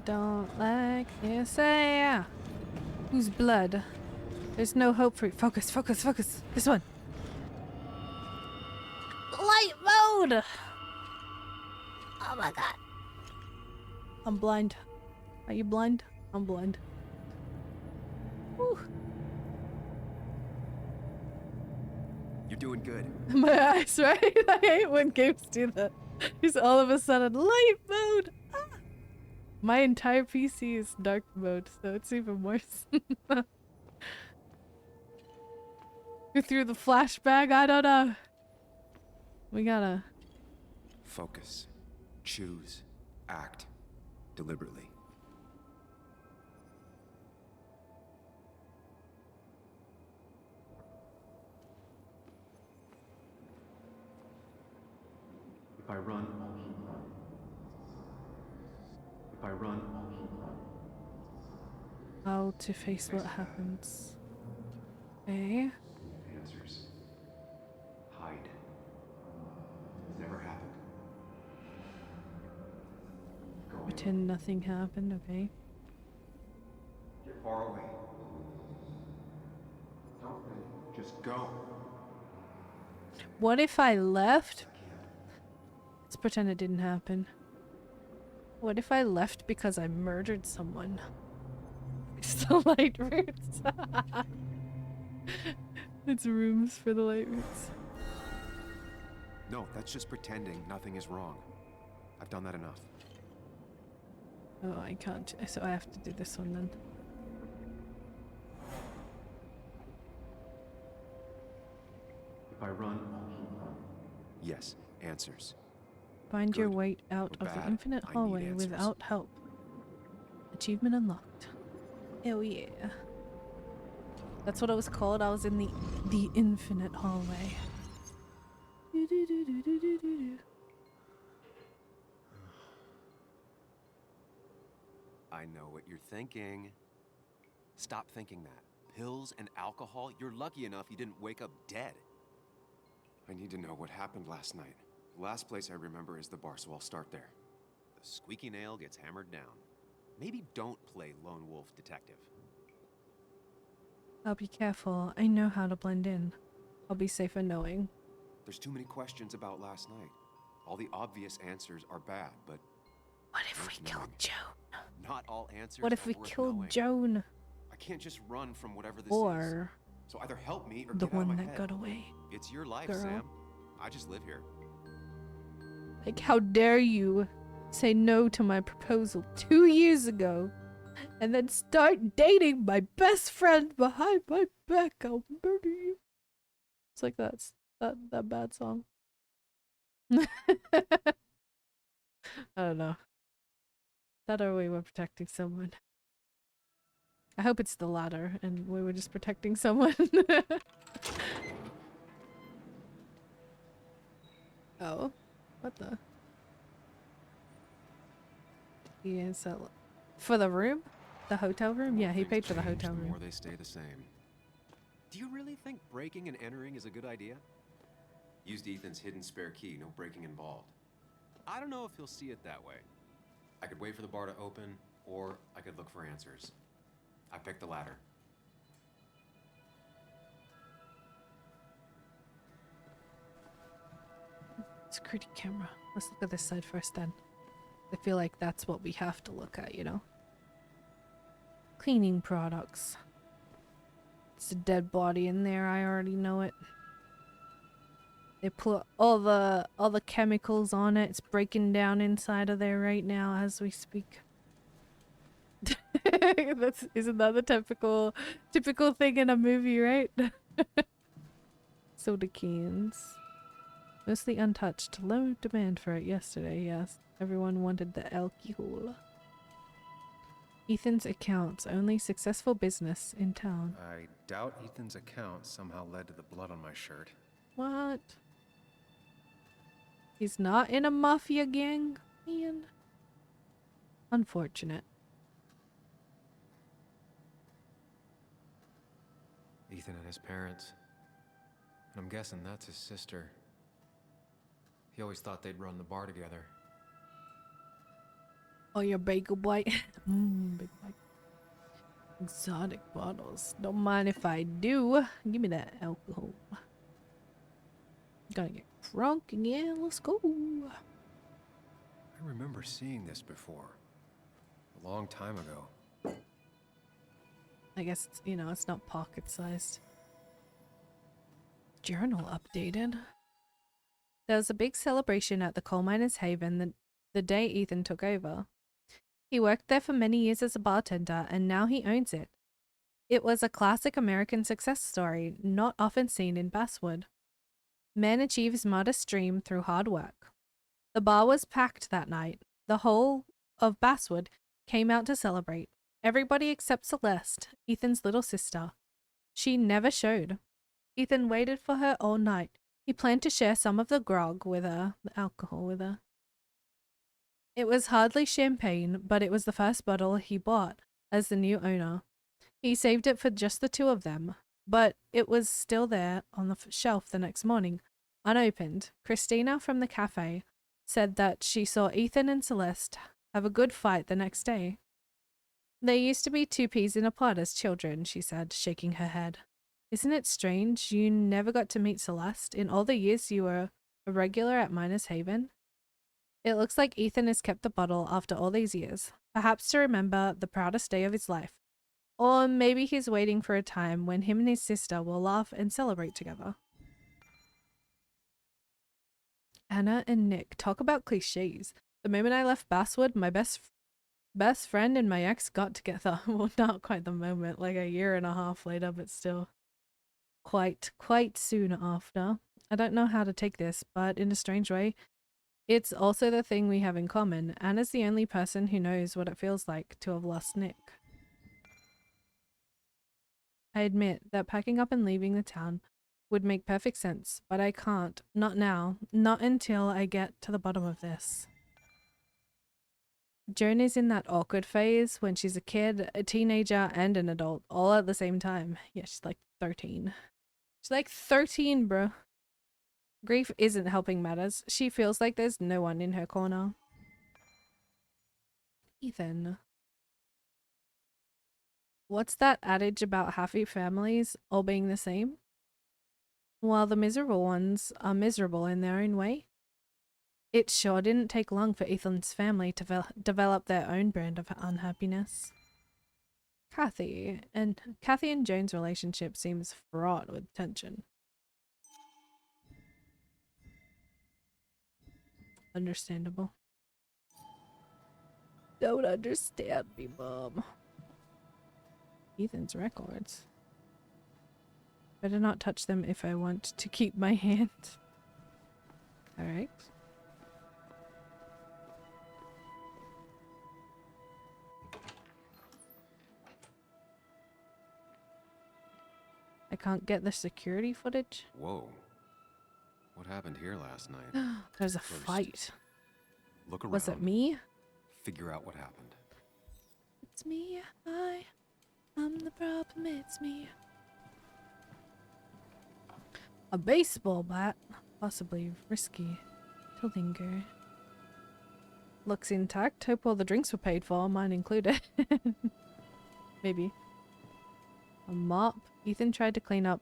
don't like this. Yeah. Whose blood? There's no hope for you. Focus, focus, focus. This one. Light mode! Oh my god. I'm blind. Are you blind? I'm blind. Whew. you're doing good. My eyes, right? I hate when games do that. Just all of a sudden, light mode! Ah! My entire PC is dark mode, so it's even worse. Who threw the flashbang? I don't know. We gotta... Focus. Choose. Act. Deliberately. If I run, I'll keep running. If I run, I'll keep running. How to face what happens. Okay. Answers. Hide. It's never happened. Pretend nothing happened, okay. Get far away. Don't think. Just go. What if I left? Let's pretend it didn't happen. What if I left because I murdered someone? It's the light roots. It's rooms for the light roots. No, that's just pretending nothing is wrong. I've done that enough. Oh, I can't. So I have to do this one then. If I run, I'll keep running. Yes, answers. Find your way out or of the bad, infinite I need hallway answers. without help. Achievement unlocked. Hell yeah. That's what it was called. I was in the infinite hallway. I know what you're thinking. Stop thinking that. Pills and alcohol? You're lucky enough you didn't wake up dead. I need to know what happened last night. The last place I remember is the bar, so I'll start there. The squeaky nail gets hammered down. Maybe don't play lone wolf detective. I'll be careful. I know how to blend in. I'll be safer knowing. There's too many questions about last night. All the obvious answers are bad, but... What if we killed Joan? Not all answers What if are we worth killed knowing. Joan? I can't just run from whatever this is. Or So either help me or the get out of one my that head. got away. It's your life, Girl. Sam. I just live here. Like, how dare you say no to my proposal 2 years ago and then start dating my best friend behind my back? I'll murder you. It's like that bad song. I don't know. That or we were protecting someone. I hope it's the latter and we were just protecting someone. Oh, what the? Yes, for the room? The hotel room? Yeah, he paid for the hotel The room. more they stay the same. Do you really think breaking and entering is a good idea? Used Ethan's hidden spare key, no breaking involved. I don't know if he'll see it that way. I could wait for the bar to open, or I could look for answers. I picked the latter. Security camera. Let's look at this side first then. I feel like that's what we have to look at, you know? Cleaning products. It's a dead body in there, I already know it. They put all the chemicals on it. It's breaking down inside of there right now as we speak. Isn't that the typical thing in a movie, right? Soda cans. Mostly untouched. Low demand for it yesterday, yes. Everyone wanted the alcohol. Ethan's accounts. Only successful business in town. I doubt Ethan's account somehow led to the blood on my shirt. What? He's not in a mafia gang, man. Unfortunate. Ethan and his parents. And I'm guessing that's his sister. He always thought they'd run the bar together. Oh, your bagel bite. Big bite. Exotic bottles. Don't mind if I do. Give me that alcohol. Gotta get drunk again. Let's go. I remember seeing this before. A long time ago. I guess it's, you know, it's not pocket sized. Journal updated. There was a big celebration at the Coal Miners' Haven the day Ethan took over. He worked there for many years as a bartender, and now he owns it. It was a classic American success story, not often seen in Basswood. Man achieves modest dream through hard work. The bar was packed that night. The whole of Basswood came out to celebrate. Everybody except Celeste, Ethan's little sister. She never showed. Ethan waited for her all night. He planned to share some of the grog with her, the alcohol with her. It was hardly champagne, but it was the first bottle he bought as the new owner. He saved it for just the two of them, but it was still there on the shelf the next morning, unopened. Christina from the cafe said that she saw Ethan and Celeste have a good fight the next day. They used to be two peas in a pod as children, she said, shaking her head. Isn't it strange you never got to meet Celeste in all the years you were a regular at Miners Haven? It looks like Ethan has kept the bottle after all these years, perhaps to remember the proudest day of his life. Or maybe he's waiting for a time when him and his sister will laugh and celebrate together. Anna and Nick, talk about cliches. The moment I left Basswood, my best friend and my ex got together. Well, not quite the moment, like a year and a half later, but still quite soon after. I don't know how to take this, but in a strange way, it's also the thing we have in common. Anna's the only person who knows what it feels like to have lost Nick. I admit that packing up and leaving the town would make perfect sense, but I can't. Not now. Not until I get to the bottom of this. Joan is in that awkward phase when she's a kid, a teenager, and an adult, all at the same time. Yeah, she's like 13. She's like 13, bro. Grief isn't helping matters. She feels like there's no one in her corner. Ethan. What's that adage about happy families all being the same? While the miserable ones are miserable in their own way. It sure didn't take long for Ethan's family to develop their own brand of unhappiness. Kathy and Joan's relationship seems fraught with tension. Understandable. Don't understand me, Mom. Ethan's records. Better not touch them if I want to keep my hand. Alright. I can't get the security footage. Whoa. What happened here last night? There's a First, fight. Look around. Was it me? Figure out what happened. It's me. I'm the problem. It's me. A baseball bat. Possibly risky to linger. Looks intact. Hope all the drinks were paid for, mine included. Maybe. A mop. Ethan tried to clean up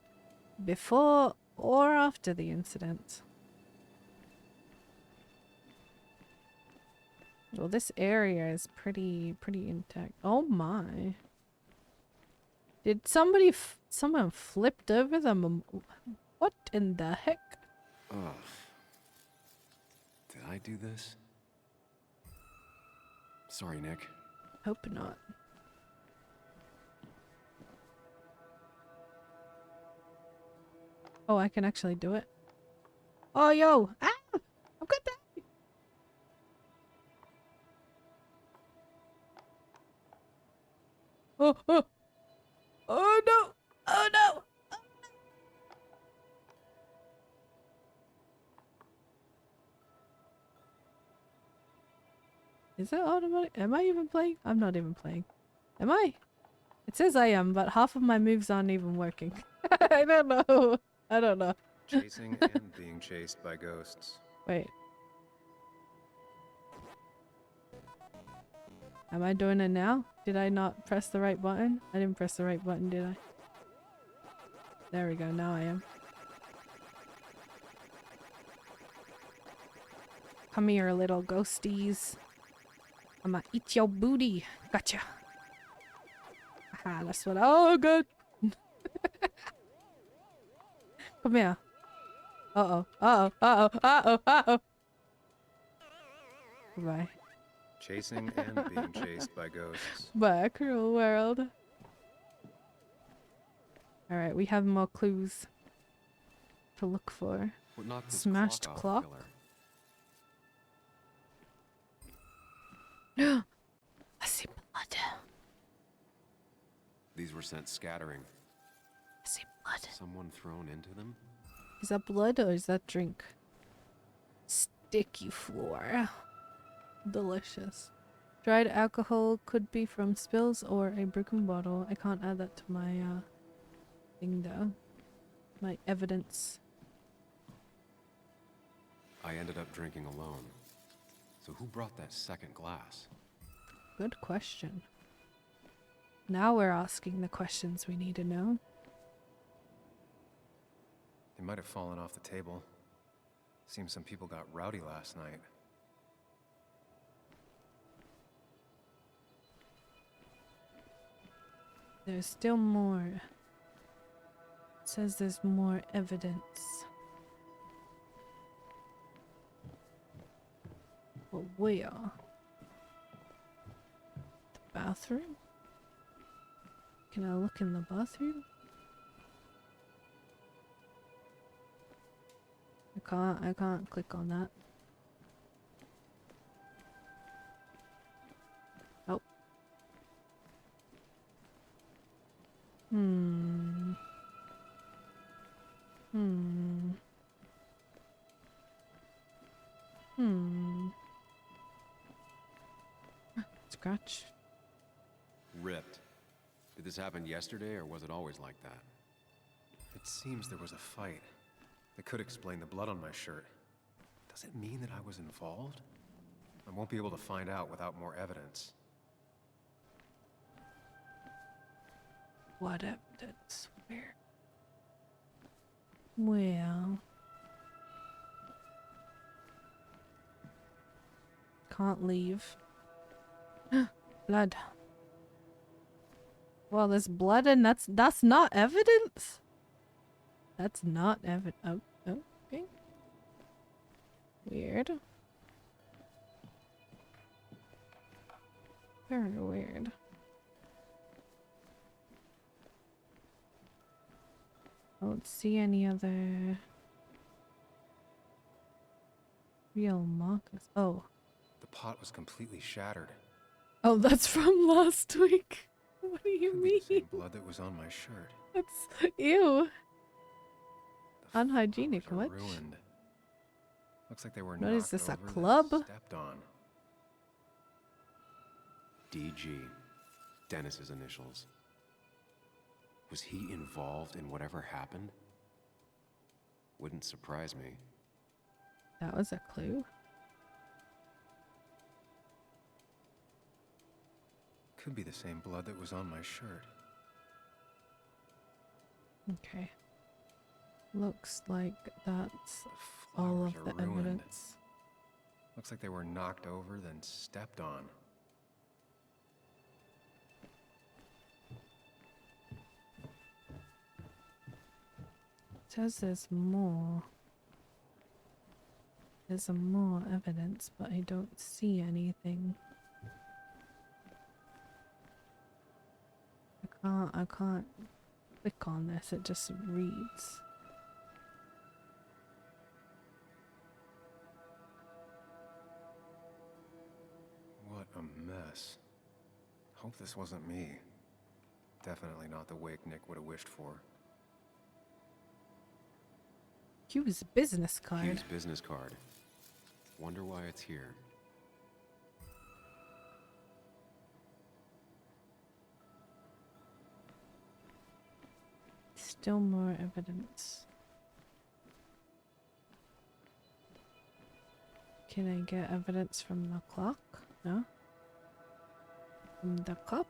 before or after the incident. Well, this area is pretty intact. Oh my. Did someone flipped over them? What in the heck? Ugh. Did I do this? Sorry, Nick. Hope not. Oh, I can actually do it. Oh, yo! Ah! I'm good there! Oh, oh! Oh, no! Oh, no! Is it automatic? Am I even playing? I'm not even playing. Am I? It says I am, but half of my moves aren't even working. I don't know. I don't know. Chasing and being chased by ghosts. Wait. Am I doing it now? Did I not press the right button? I didn't press the right button, did I? There we go, now I am. Come here, little ghosties. I'ma eat your booty. Gotcha. Aha, that's what. Oh, good. Come here. Uh-oh. Uh-oh. Uh-oh. Uh-oh. Uh-oh. Goodbye. Chasing and being chased by ghosts. Bye, cruel world. Alright, we have more clues to look for. What knocked this Smashed off clock. pillar? I see blood. These were sent scattering. I see blood. Someone thrown into them? Is that blood or is that drink? Sticky floor. Delicious. Dried alcohol could be from spills or a broken bottle. I can't add that to my thing though. My evidence. I ended up drinking alone. So who brought that second glass? Good question. Now we're asking the questions we need to know. They might have fallen off the table. Seems some people got rowdy last night. There's still more. It says there's more evidence. But where? The bathroom? Can I look in the bathroom? I can't click on that. Oh. Hmm. Scratch. Ripped. Did this happen yesterday, or was it always like that? It seems there was a fight. That could explain the blood on my shirt. Does it mean that I was involved? I won't be able to find out without more evidence. What evidence? Where? Well... Can't leave. Blood. Well, there's blood and that's not evidence? That's not evidence. Oh, okay. Weird. Very weird. I don't see any other real markers. Oh. The pot was completely shattered. Oh, that's from last week. What do you Could mean? be the same blood that was on my shirt. That's ew. Unhygienic. Flowers What? are ruined. Looks like they were What is knocked this, a over, then club? Stepped on. DG. Dennis's initials. Was he involved in whatever happened? Wouldn't surprise me. That was a clue. Could be the same blood that was on my shirt. Okay. Looks like that's all of Flowers the are ruined. evidence. Looks like they were knocked over, then stepped on. It says there's more. There's some more evidence, but I don't see anything. I can't click on this, it just reads. What a mess. Hope this wasn't me. Definitely not the wake Nick would have wished for. Q's business card. Q's business card. Wonder why it's here. Still more evidence. Can I get evidence from the clock? No? From the cup?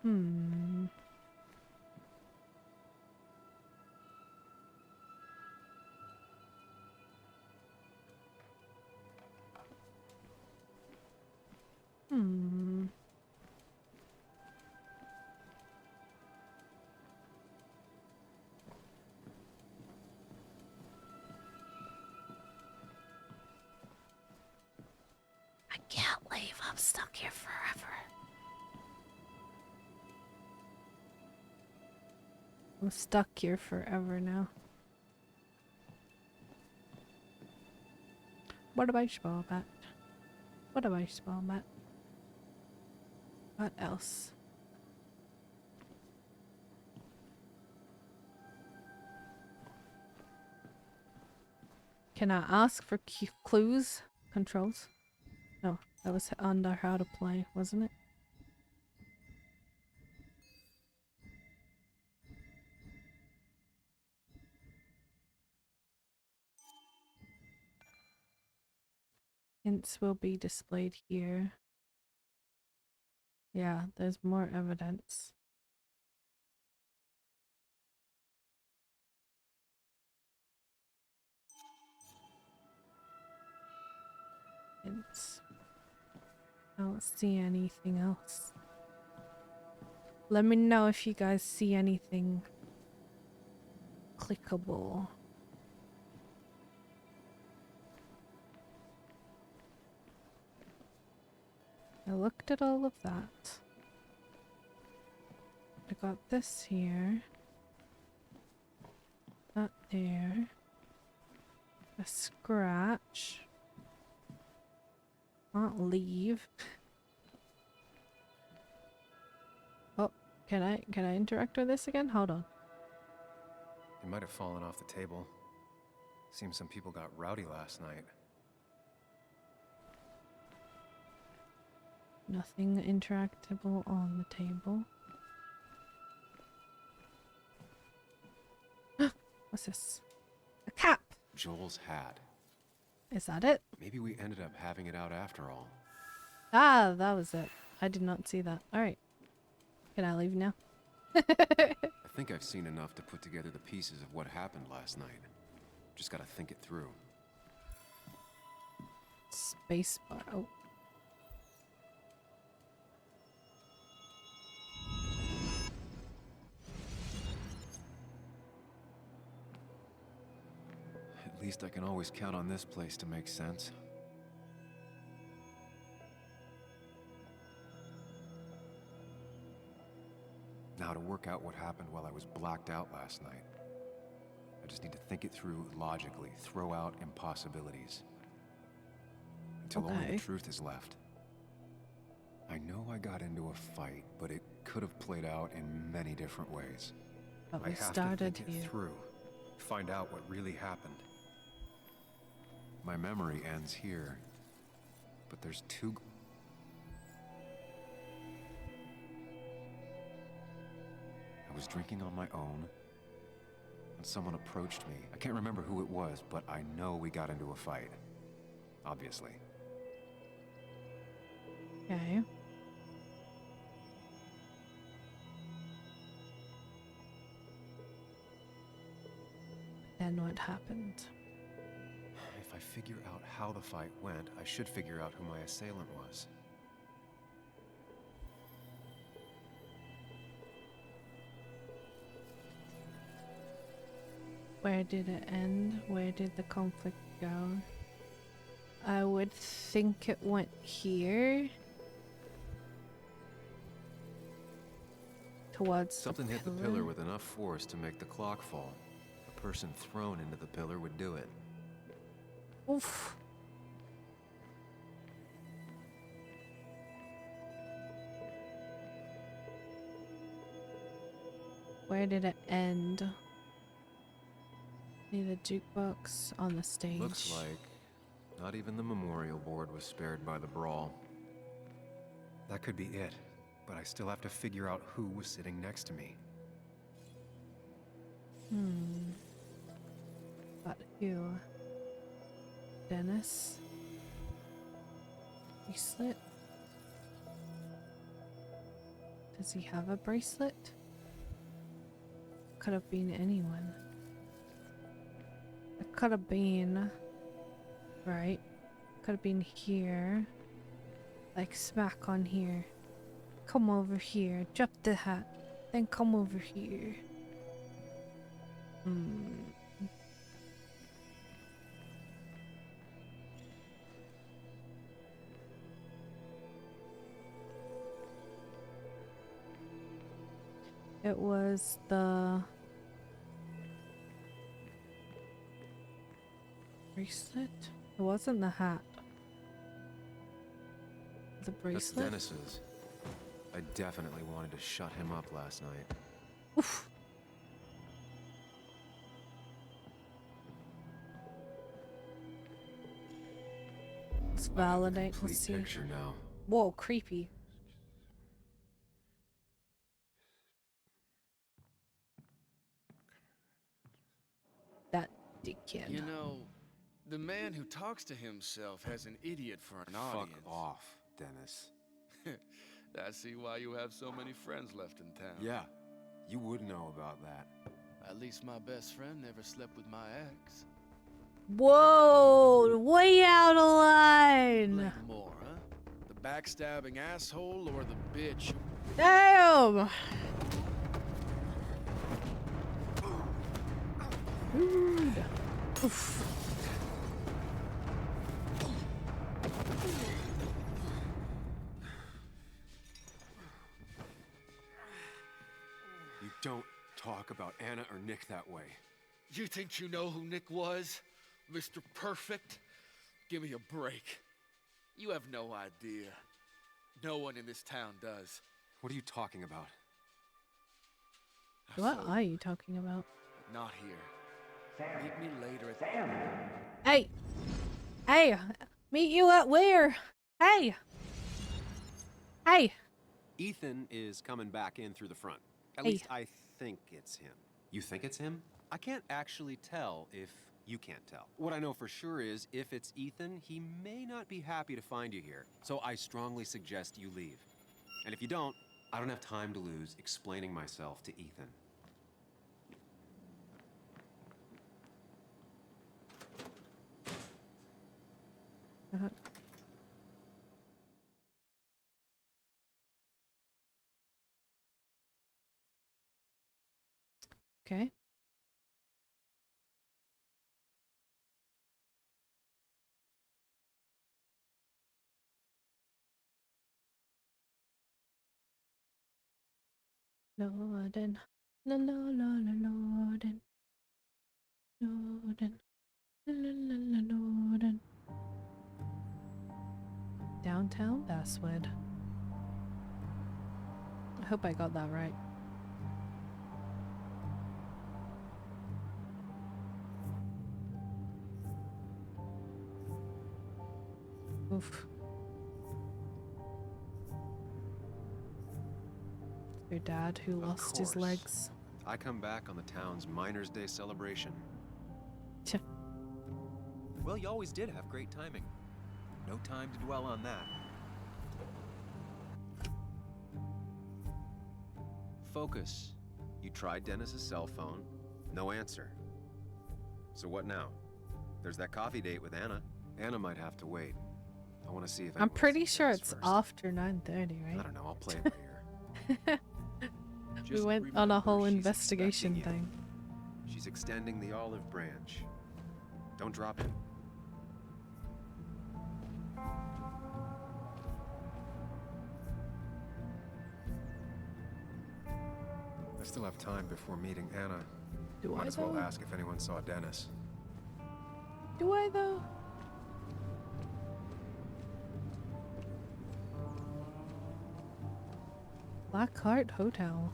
Hmm. Hmm. I can't leave. I'm stuck here forever. I'm stuck here forever now. What about that? What about that? What else? Can I ask for clues? Controls? No, that was under how to play, wasn't it? Hints will be displayed here. Yeah, there's more evidence. Hints. I don't see anything else. Let me know if you guys see anything clickable. I looked at all of that. I got this here. That there. A scratch. Can't leave. Oh, can I interact with this again? Hold on. It might have fallen off the table. Seems some people got rowdy last night. Nothing interactable on the table. What's this? A cap! Joel's hat. Is that it? Maybe we ended up having it out after all. Ah, that was it. I did not see that. Alright. Can I leave now? I think I've seen enough to put together the pieces of what happened last night. Just gotta think it through. Spacebar. Oh. At least I can always count on this place to make sense. Now to work out what happened while I was blacked out last night. I just need to think it through logically, throw out impossibilities. Until only the truth is left. I know I got into a fight, but it could have played out in many different ways. But I we have started to think here. it through, find out what really happened. My memory ends here, but there's two... I was drinking on my own, and someone approached me. I can't remember who it was, but I know we got into a fight. Obviously. Okay. Then what happened? If I figure out how the fight went, I should figure out who my assailant was. Where did it end? Where did the conflict go? I would think it went here. Towards Something the hit the pillar with enough force to make the clock fall. A person thrown into the pillar would do it. Oof. Where did it end? Near the jukebox on the stage. Looks like not even the memorial board was spared by the brawl. That could be it, but I still have to figure out who was sitting next to me. But who? Dennis? Bracelet? Does he have a bracelet? Could have been anyone. It could have been... Right. Could have been here. Like smack on here. Come over here. Drop the hat. Then come over here. It was the bracelet? It wasn't the hat. The bracelet? That's Dennis's. I definitely wanted to shut him up last night. Oof. Let's validate. Let's see. Picture now. Whoa, creepy. That dickhead. You know, the man who talks to himself has an idiot for an audience. Fuck off, Dennis. I see why you have so many friends left in town. Yeah, you would know about that. At least my best friend never slept with my ex. Whoa, way out of line. Like more, huh? The backstabbing asshole or the bitch? Damn. Rude. Oof. You don't talk about Anna or Nick that way. You think you know who Nick was? Mr. Perfect? Give me a break. You have no idea. No one in this town does. What are you talking about? What are you talking about? Not here. Meet me later at Sam. Hey! Hey! Meet you at where? Hey! Hey! Ethan is coming back in through the front. At Hey. least I think it's him. You think it's him? I can't actually tell if you can't tell. What I know for sure is if it's Ethan, he may not be happy to find you here. So I strongly suggest you leave. And if you don't, I don't have time to lose explaining myself to Ethan. Okay. Lorden, la la la la Lorden, Lorden, la la la Lorden. Downtown Basswood. I hope I got that right. Oof. Your dad who lost his legs. I come back on the town's Miners' Day celebration. Tch. Well, you always did have great timing. No time to dwell on that. Focus. You tried Dennis's cell phone. No answer. So what now? There's that coffee date with Anna. Anna might have to wait. I want to see if I'm anyone's pretty seen sure Dennis it's first. after 9:30, right? I don't know. I'll play it by ear. We Just went on a remember whole she's investigation expecting thing. you. She's extending the olive branch. Don't drop in. I still have time before meeting Anna. Do Might I as well though? ask if anyone saw Dennis. Do I though? Blackheart Hotel.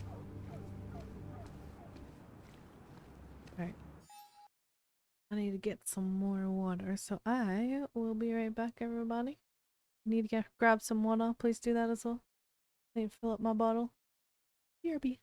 Right. I need to get some more water, so I will be right back, everybody. need to grab some water, please do that as well. I need to fill up my bottle. BRB.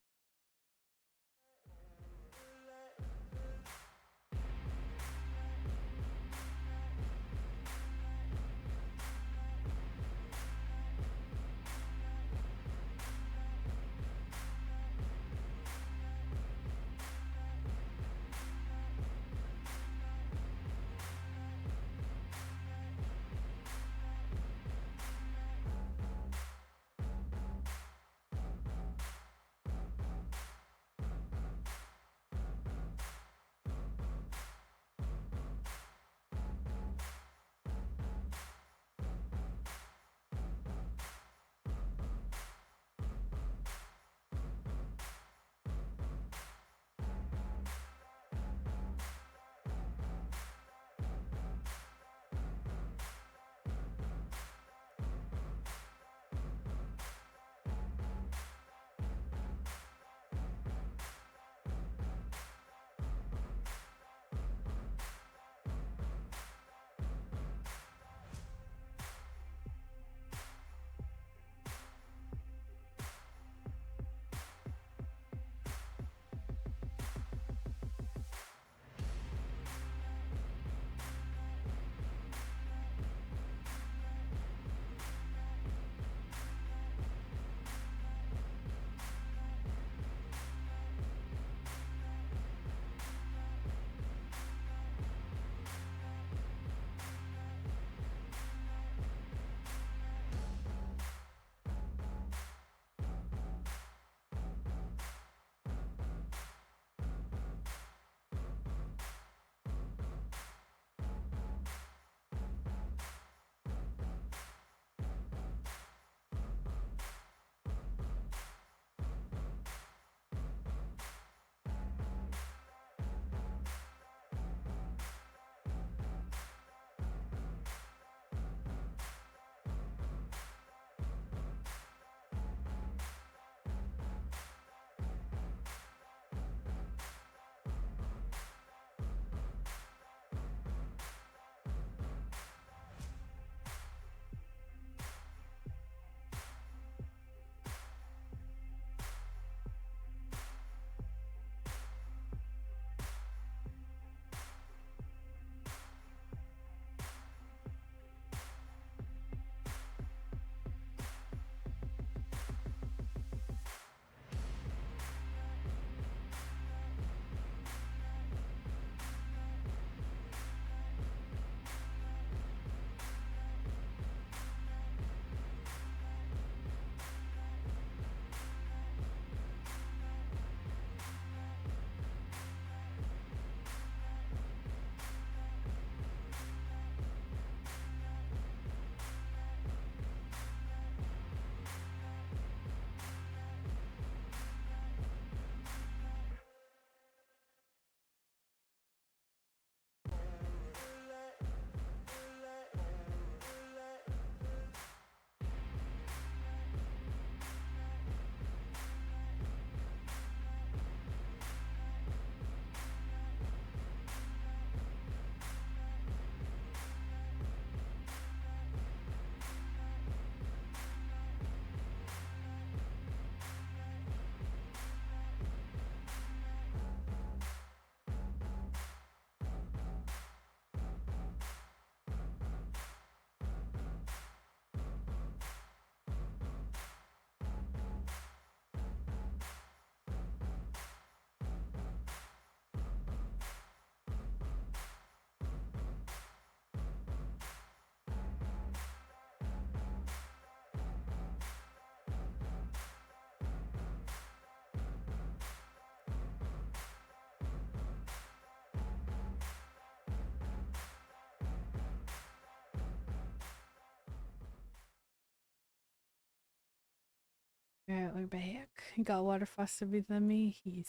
Alright, we're back. He got water faster than me. He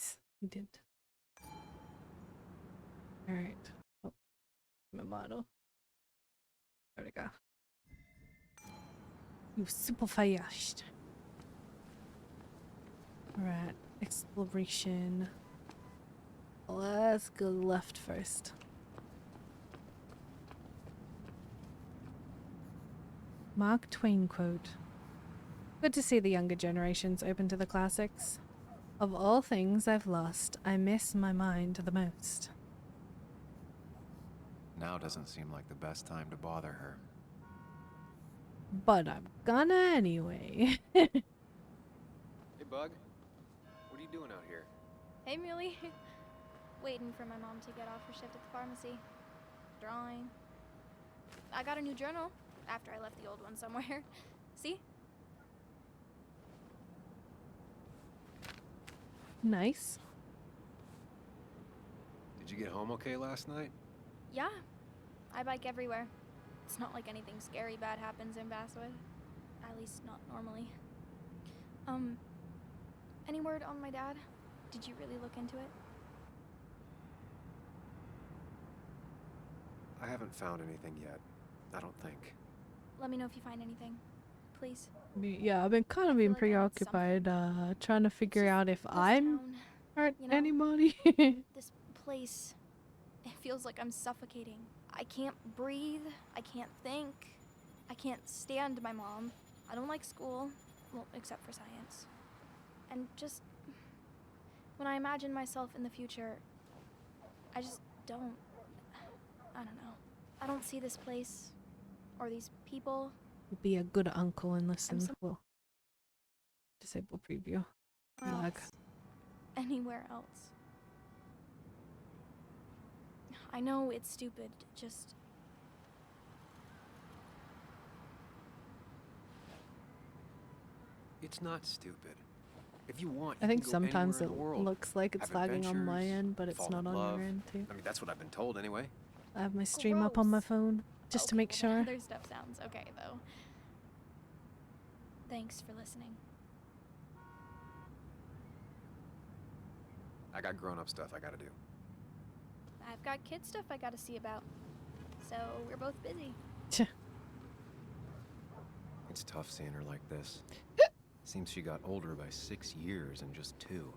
did. Alright. Oh, my bottle. There we go. You super fast. Alright, exploration. Let's go left first. Mark Twain quote. Good to see the younger generations open to the classics. Of all things I've lost, I miss my mind the most. Now doesn't seem like the best time to bother her. But I'm gonna anyway. Hey, Bug. What are you doing out here? Hey, Muley. Waiting for my mom to get off her shift at the pharmacy. Drawing. I got a new journal after I left the old one somewhere. See? Nice. Did you get home okay last night? Yeah. I bike everywhere. It's not like anything scary bad happens in Basswood. At least not normally. Any word on my dad? Did you really look into it? I haven't found anything yet. I don't think. Let me know if you find anything. Please. Yeah, I've been kind of being preoccupied, trying to figure out if I'm hurt anybody. This place, it feels like I'm suffocating. I can't breathe. I can't think. I can't stand my mom. I don't like school. Well, except for science. And just when I imagine myself in the future, I just don't. I don't know. I don't see this place or these people. Be a good uncle and listen. Well, disable preview. Lag. Anywhere else. I know it's stupid, just... It's not stupid. If you want, I you think can go sometimes anywhere it in the world. looks like it's Have lagging on my adventures, end, but it's fall not in on love. your end too. I mean, that's what I've been told anyway. I have my stream up on my phone just to make sure. Other stuff sounds okay, though. Thanks for listening. I got grown-up stuff I gotta do. I've got kid stuff I gotta see about. So we're both busy. It's tough seeing her like this. Seems she got older by 6 years in just 2.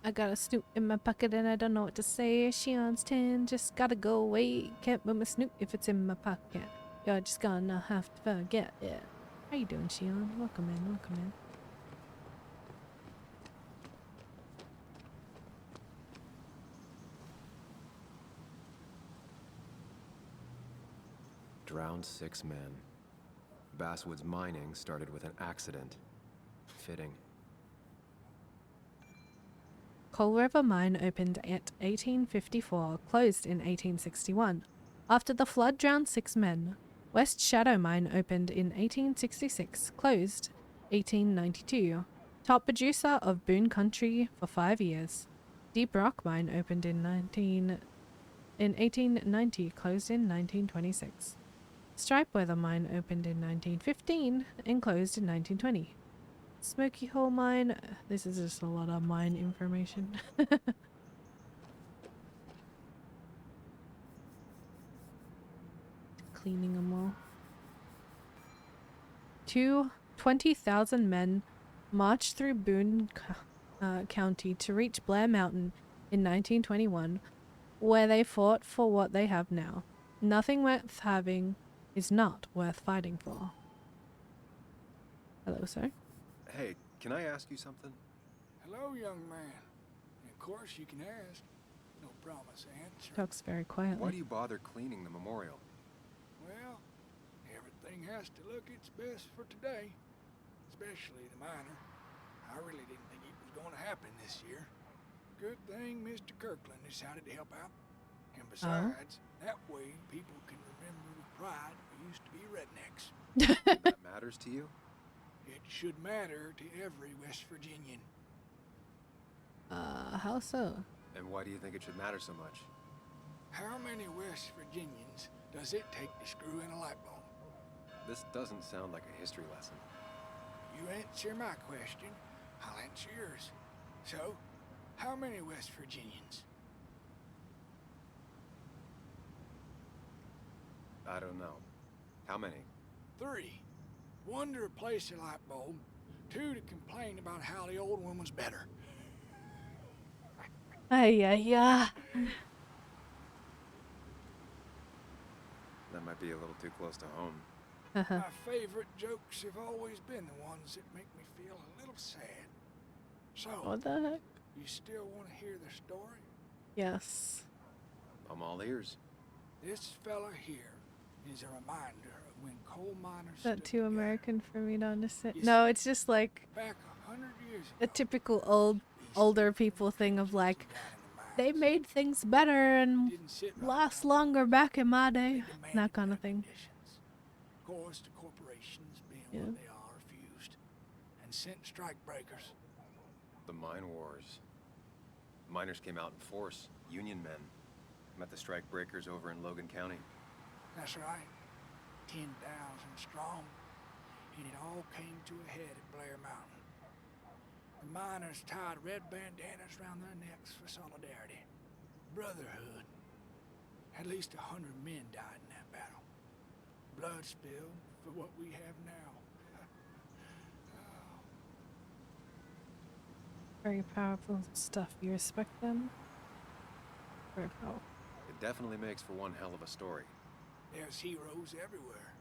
I got a snoot in my pocket and I don't know what to say. Shion's 10, just gotta go away. Can't move my snoot if it's in my pocket. You're just gonna have to forget it. How you doing, Shion? Welcome in, welcome in. Drowned 6 men. Basswood's mining started with an accident. Fitting. Coal River Mine opened at 1854, closed in 1861. After the flood drowned 6 men. West Shadow Mine opened in 1866, closed 1892. Top producer of Boone Country for 5 years. Deep Rock Mine opened in 1890, closed in 1926. Stripeweather Mine opened in 1915 and closed in 1920. Smoky Hole Mine, this is just a lot of mine information. Cleaning them all. 20,000 men marched through Boone County to reach Blair Mountain in 1921, where they fought for what they have now. Nothing worth having is not worth fighting for. Hello, sir. Hey, can I ask you something? Hello, young man. Of course you can ask. No promise answer. Talks very quietly. Why do you bother cleaning the memorial? Well, everything has to look its best for today. Especially the miner. I really didn't think it was going to happen this year. Good thing Mr. Kirkland decided to help out. And besides, that way people can remember with pride we used to be rednecks. That matters to you? It should matter to every West Virginian. How so? And why do you think it should matter so much? How many West Virginians does it take to screw in a light bulb? This doesn't sound like a history lesson. You answer my question, I'll answer yours. So, how many West Virginians? I don't know. How many? 3. 1 to replace a light bulb. 2 to complain about how the old one was better. Yeah. That might be a little too close to home. My favorite jokes have always been the ones that make me feel a little sad. So, What the heck? you still want to hear the story? Yes. I'm all ears. This fella here is a reminder of when coal miners Is that stood too American for me to understand? You No, see, it's just like back 100 years a ago. typical older people thing of like, they made things better and last longer back in my day. That kind of thing. Of course, the corporations, being Yeah. what they are, refused and sent strike breakers. The mine wars. Miners came out in force. Union men. Met the strike breakers over in Logan County. That's right, 10,000 strong, and it all came to a head at Blair Mountain. The miners tied red bandanas around their necks for solidarity, brotherhood. At least 100 men died in that battle. Blood spilled for what we have now. Very powerful stuff. You respect them? Very powerful. It definitely makes for one hell of a story. There's heroes everywhere.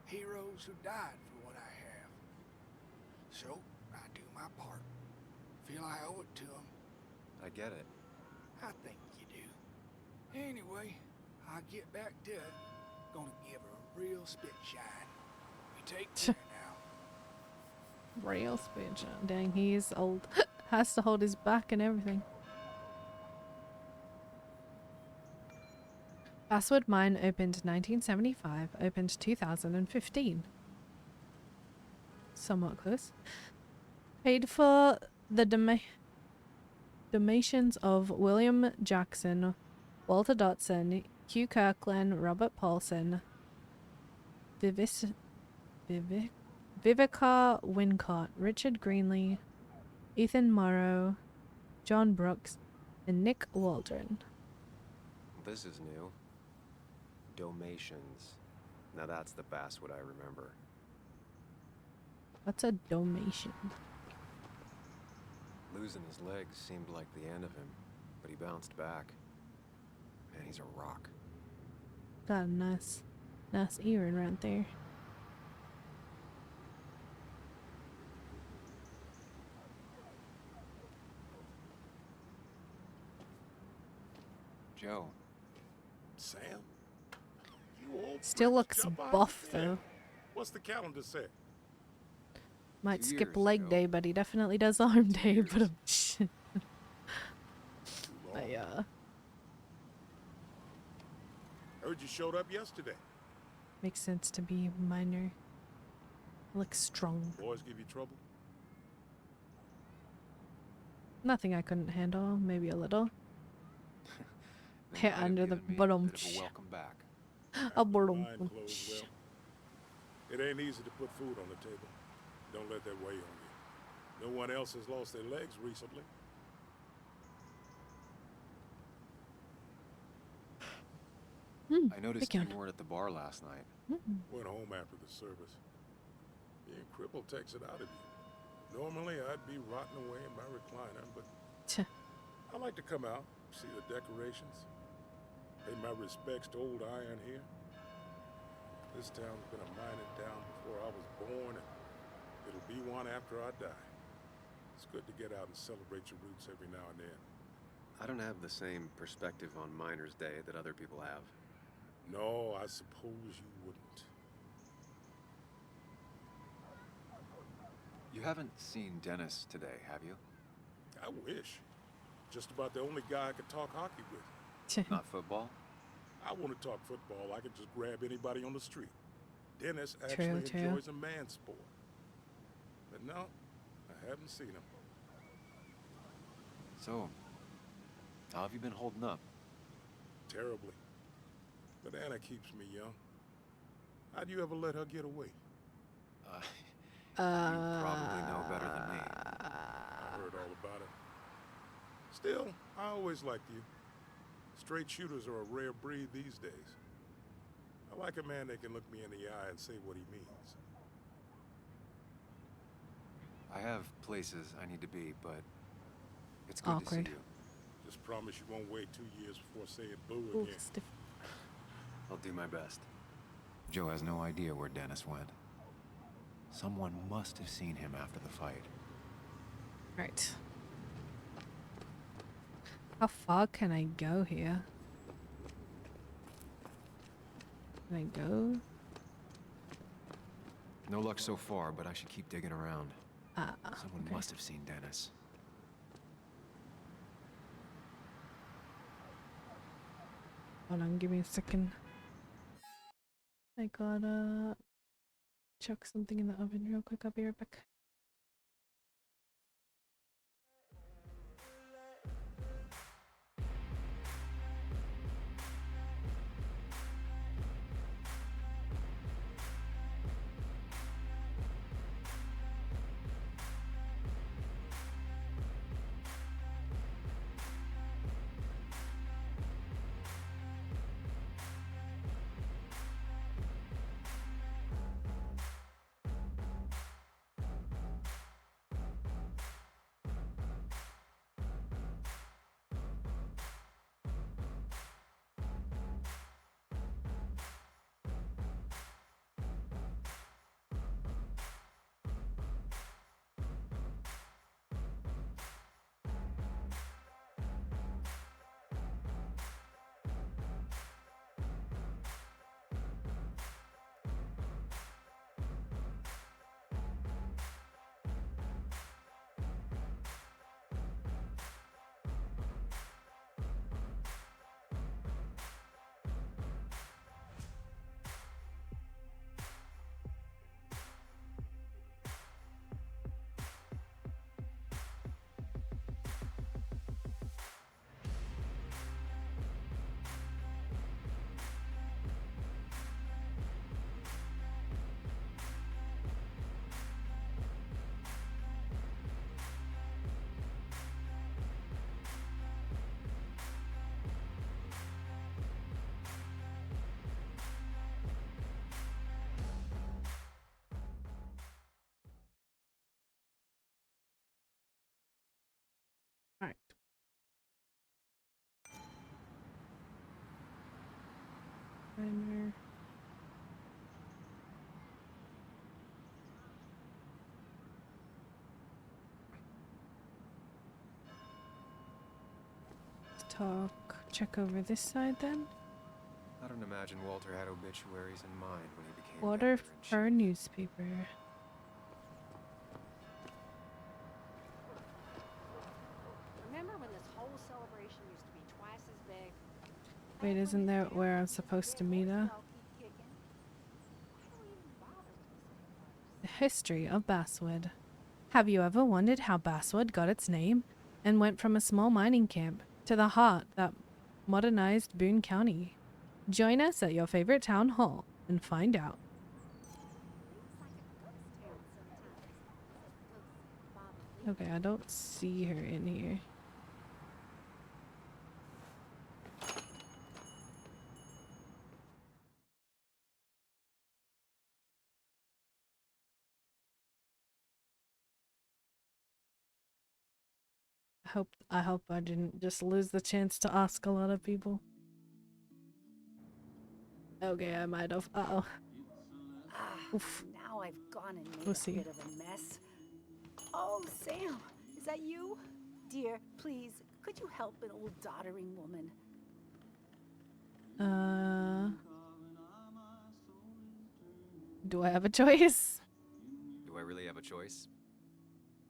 Heroes who died for what I have. So, I do my part. Feel I owe it to them. I get it. I think you do. Anyway, I'll get back to it. Gonna give her a real spit shine. You take care now. Real speech. Dang, he is old. Has to hold his back and everything. Basswood Mine opened 1975, opened 2015. Somewhat close. Paid for the donations of William Jackson, Walter Dotson, Hugh Kirkland, Robert Paulson, Vivica Wincott, Richard Greenlee, Ethan Morrow, John Brooks, and Nick Waldron. This is new. Domations. Now that's the Basswood I remember. What's a donation? Losing his legs seemed like the end of him, but he bounced back. Man, he's a rock. Got a nice earring right there. Joe. Sam? You old Still prick, looks jump out buff the bed. though. What's the calendar say? Might 2 skip years, leg Joe. day, but he definitely does arm day. But Heard you showed up yesterday. makes sense to be minor. Looks strong. Boys give you trouble? Nothing I couldn't handle. Maybe a little. They Hit might have under the given me a bottom. bit of a welcome back. A bottom. Mine closed well. It ain't easy to put food on the table. Don't let that weigh on you. No one else has lost their legs recently. I noticed you weren't at the bar last night. Went home after the service. Being crippled takes it out of you. Normally, I'd be rotting away in my recliner, but I like to come out, see the decorations, pay my respects to old Iron here. This town's been a mining town before I was born, and it'll be one after I die. It's good to get out and celebrate your roots every now and then. I don't have the same perspective on Miners' Day that other people have. No, I suppose you wouldn't. You haven't seen Dennis today, have you? I wish. Just about the only guy I could talk hockey with. Not football? I want to talk football. I can just grab anybody on the street. Dennis True, actually true. enjoys a man sport. But no, I haven't seen him. So, how have you been holding up? Terribly. But Anna keeps me young. How'd you ever let her get away? You probably know better than me. I heard all about it. Still, I always liked you. Straight shooters are a rare breed these days. I like a man that can look me in the eye and say what he means. I have places I need to be, but it's good Awkward. to see you. Just promise you won't wait 2 years before saying boo Ooh, again. stiff. I'll do my best. Joe has no idea where Dennis went. Someone must have seen him after the fight. Right. How far can I go here? Can I go? No luck so far, but I should keep digging around. Someone okay. must have seen Dennis. Hold on, give me a second. I gotta chuck something in the oven real quick. I'll be right back. Alright. Timer. Let's talk. Check over this side then. I don't imagine Walter had obituaries in mind when he became Water editor-in-chief. for newspaper. Remember when this whole celebration used to be twice as big? Wait, isn't that where I'm supposed to meet her? The history of Basswood. Have you ever wondered how Basswood got its name and went from a small mining camp to the heart that modernized Boone County? Join us at your favorite town hall and find out. Okay, I don't see her in here. I hope I didn't just lose the chance to ask a lot of people. Okay, I might have. Uh-oh. Oof. Now I've gone and made We'll a see. bit of a mess. Oh, Sam, is that you? Dear, please, could you help an old doddering woman? Do I have a choice? Do I really have a choice?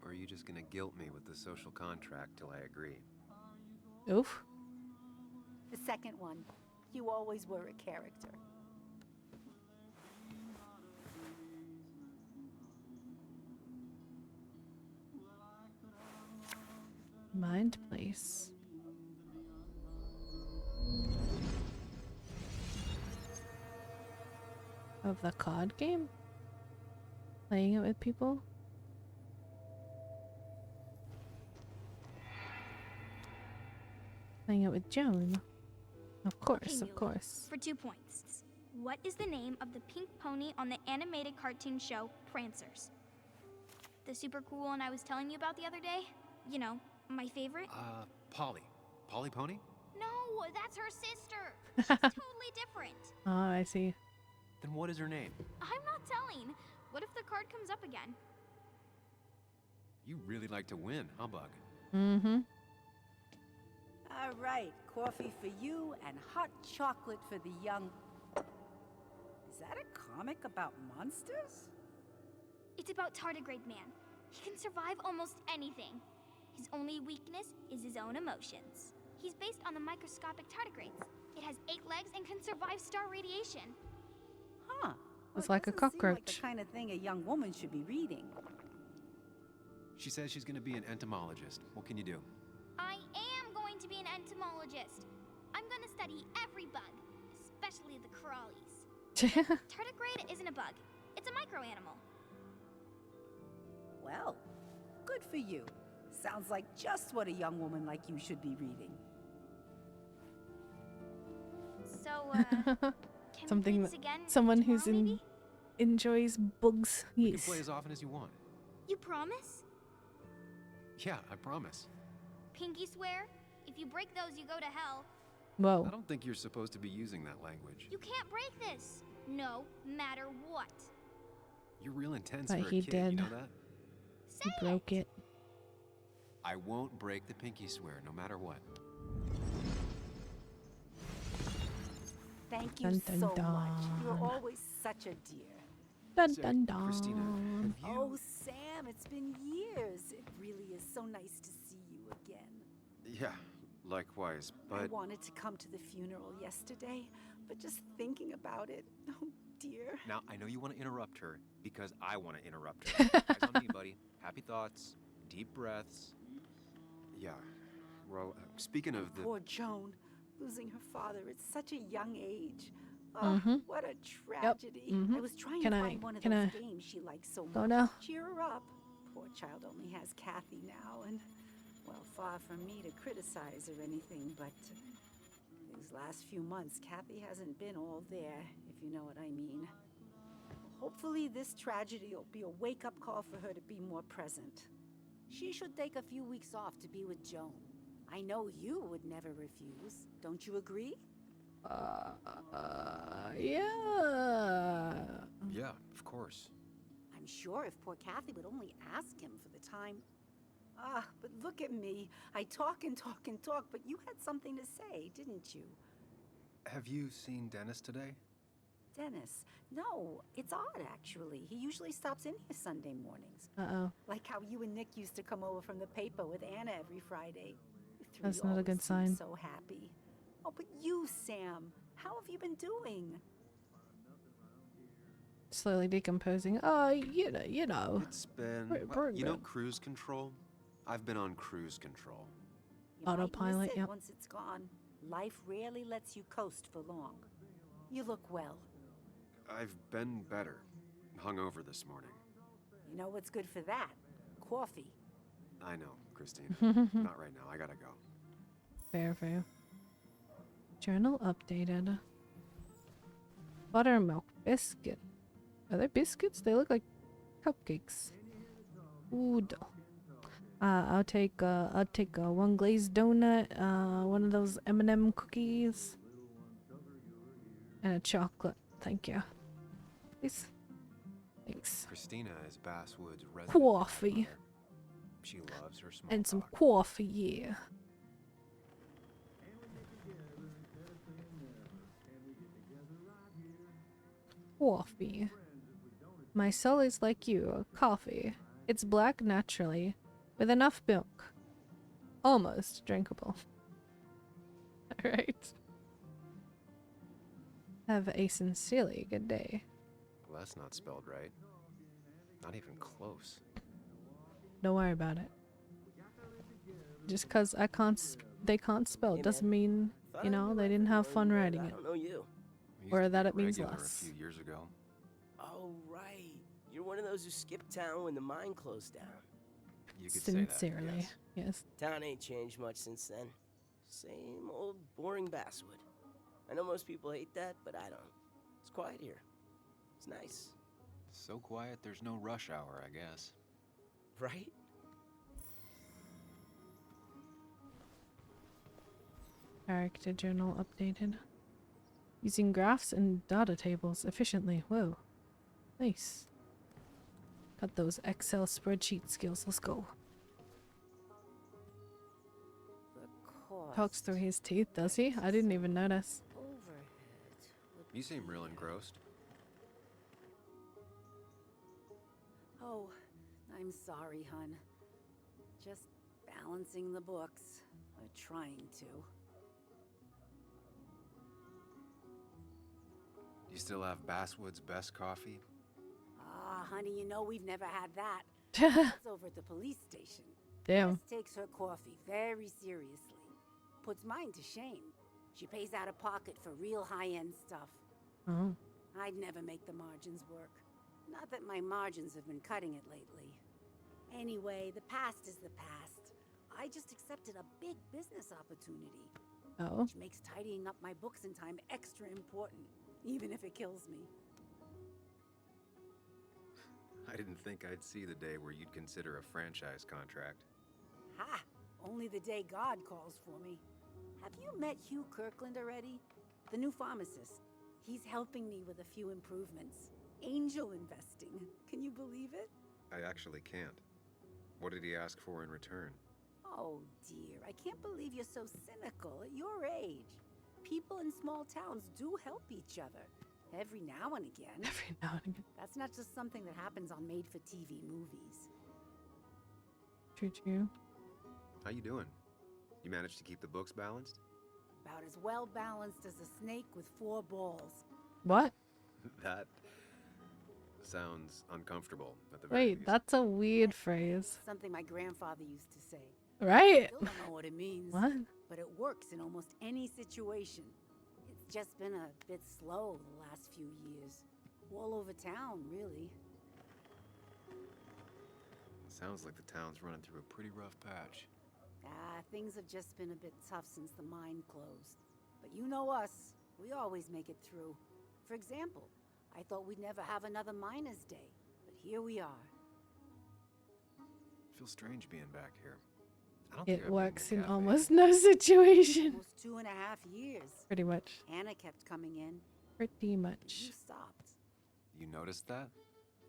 Or are you just gonna guilt me with the social contract till I agree? Oof. The second one. You always were a character. Mind place. Of the card game? Playing it with people? Playing it with Joan. Of course, of course. For 2 points. What is the name of the pink pony on the animated cartoon show Prancers? The super cool one I was telling you about the other day? You know, my favorite? Polly. Polly Pony? No, that's her sister. She's totally different. Oh, I see. Then what is her name? I'm not telling. What if the card comes up again? You really like to win, huh, Bug? Mm-hmm. All right, coffee for you and hot chocolate for the young... Is that a comic about monsters? It's about Tardigrade Man. He can survive almost anything. His only weakness is his own emotions. He's based on the microscopic tardigrades. It has 8 legs and can survive star radiation. Huh. It's like a Doesn't seem like cockroach. the kind of thing a young woman should be reading. She says she's gonna be an entomologist. What can you do? I am going to be an entomologist. I'm going to study every bug, especially the crawlies. Tardigrade isn't a bug. It's a microanimal. Well, good for you. Sounds like just what a young woman like you should be reading. So, can Something we play that this again someone tomorrow, who's maybe? enjoys bugs. You Yes. can play as often as you want. You promise? Yeah, I promise. Pinky swear? If you break those, you go to hell. Whoa. I don't think you're supposed to be using that language. You can't break this. No matter what. You're real intense But for a he kid, you did. know that? He broke it. I won't break the pinky swear, no matter what. Thank you Dun, dun, so much. dun. You're always such a dear. Dun Say, dun dun. Christina, have you... Oh, Sam, it's been years. It really is so nice to see you again. Yeah, likewise, I but... wanted to come to the funeral yesterday, but just thinking about it, oh dear. Now, I know you want to interrupt her, because I want to interrupt her. Eyes on me, buddy. Happy thoughts, deep breaths. Yeah, well, speaking of the... Poor Joan, losing her father at such a young age. Oh, Mhm. what a tragedy. Mhm. I was trying Can to I- find one of can those I games she likes so much. go now? Cheer her up. Poor child only has Kathy now, and, well, far from me to criticize or anything, but these last few months, Kathy hasn't been all there, if you know what I mean. Hopefully this tragedy will be a wake-up call for her to be more present. She should take a few weeks off to be with Joan. I know you would never refuse. Don't you agree? Yeah. Yeah, of course. I'm sure if poor Kathy would only ask him for the time. Ah, but look at me. I talk and talk and talk, but you had something to say, didn't you? Have you seen Dennis today? Dennis. No, it's odd, actually. He usually stops in here Sunday mornings. Uh-oh. Like how you and Nick used to come over from the paper with Anna every Friday. You three That's not a always good seem sign. so happy. Oh, but you, Sam, how have you been doing? Slowly decomposing. Oh, you know. It's been... Pretty- well, pretty you know good. cruise control? I've been on cruise control. You might Autopilot, miss it yep. once it's gone. Life rarely lets you coast for long. You look well. I've been better. Hungover this morning. You know what's good for that? Coffee. I know, Christine. Not right now. I gotta go. Fair, fair. Journal updated. Buttermilk biscuit. Are they biscuits? They look like cupcakes. Ooh, dull. I'll take one glazed donut, one of those M&M cookies, and a chocolate. Thank you. Please. Thanks. Christina is Basswood's resident. Coffee. grandmother. She loves her small And some talk. coffee, yeah. Coffee. My soul is like you, coffee. It's black naturally, with enough milk. Almost drinkable. Alright. Have a sincerely good day. Well, that's not spelled right. Not even close. Don't worry about it. Just cause they can't spell Hey, doesn't man. mean, Thought you I know, knew they my didn't friend have Logan, fun but writing I it. don't know you. We used Or to that be it means regular less. A few years ago. Oh, right. You're one of those who skipped town when the mine closed down. You could say that. Sincerely, yes. Town ain't changed much since then. Same old boring Basswood. I know most people hate that, but I don't. It's quiet here. It's nice. So quiet, there's no rush hour, I guess. Right? Character journal updated. Using graphs and data tables efficiently. Whoa. Nice. Got those Excel spreadsheet skills. Let's go. Talks through his teeth, does he? I didn't even notice. You seem real engrossed. Oh, I'm sorry, hun. Just balancing the books. Or trying to. You still have Basswood's best coffee? Ah, honey, you know we've never had that. That's over at the police station. Damn. Bess takes her coffee very seriously. Puts mine to shame. She pays out of pocket for real high-end stuff. Oh. I'd never make the margins work. Not that my margins have been cutting it lately. Anyway, the past is the past. I just accepted a big business opportunity. Oh. Which makes tidying up my books in time extra important, even if it kills me. I didn't think I'd see the day where you'd consider a franchise contract. Ha! Only the day God calls for me. Have you met Hugh Kirkland already? The new pharmacist. He's helping me with a few improvements. Angel investing. Can you believe it? I actually can't. What did he ask for in return? Oh dear, I can't believe you're so cynical at your age. People in small towns do help each other. Every now and again. Every now and again. That's not just something that happens on made-for-TV movies. True. How you doing? You managed to keep the books balanced? About as well balanced as a snake with 4 balls. What? That sounds uncomfortable at the very Wait, least. that's a weird phrase. Something my grandfather used to say. Right? I still don't know what it means. What? But it works in almost any situation. It's just been a bit slow the last few years. All over town, really. Sounds like the town's running through a pretty rough patch. Things have just been a bit tough since the mine closed. But you know us. We always make it through. For example, I thought we'd never have another Miners' Day. But here we are. Feels strange being back here. I don't think It I've been works the in cafe. almost no situation. Almost 2.5 years. Pretty much. Anna kept coming in. Pretty But much. you stopped. You noticed that?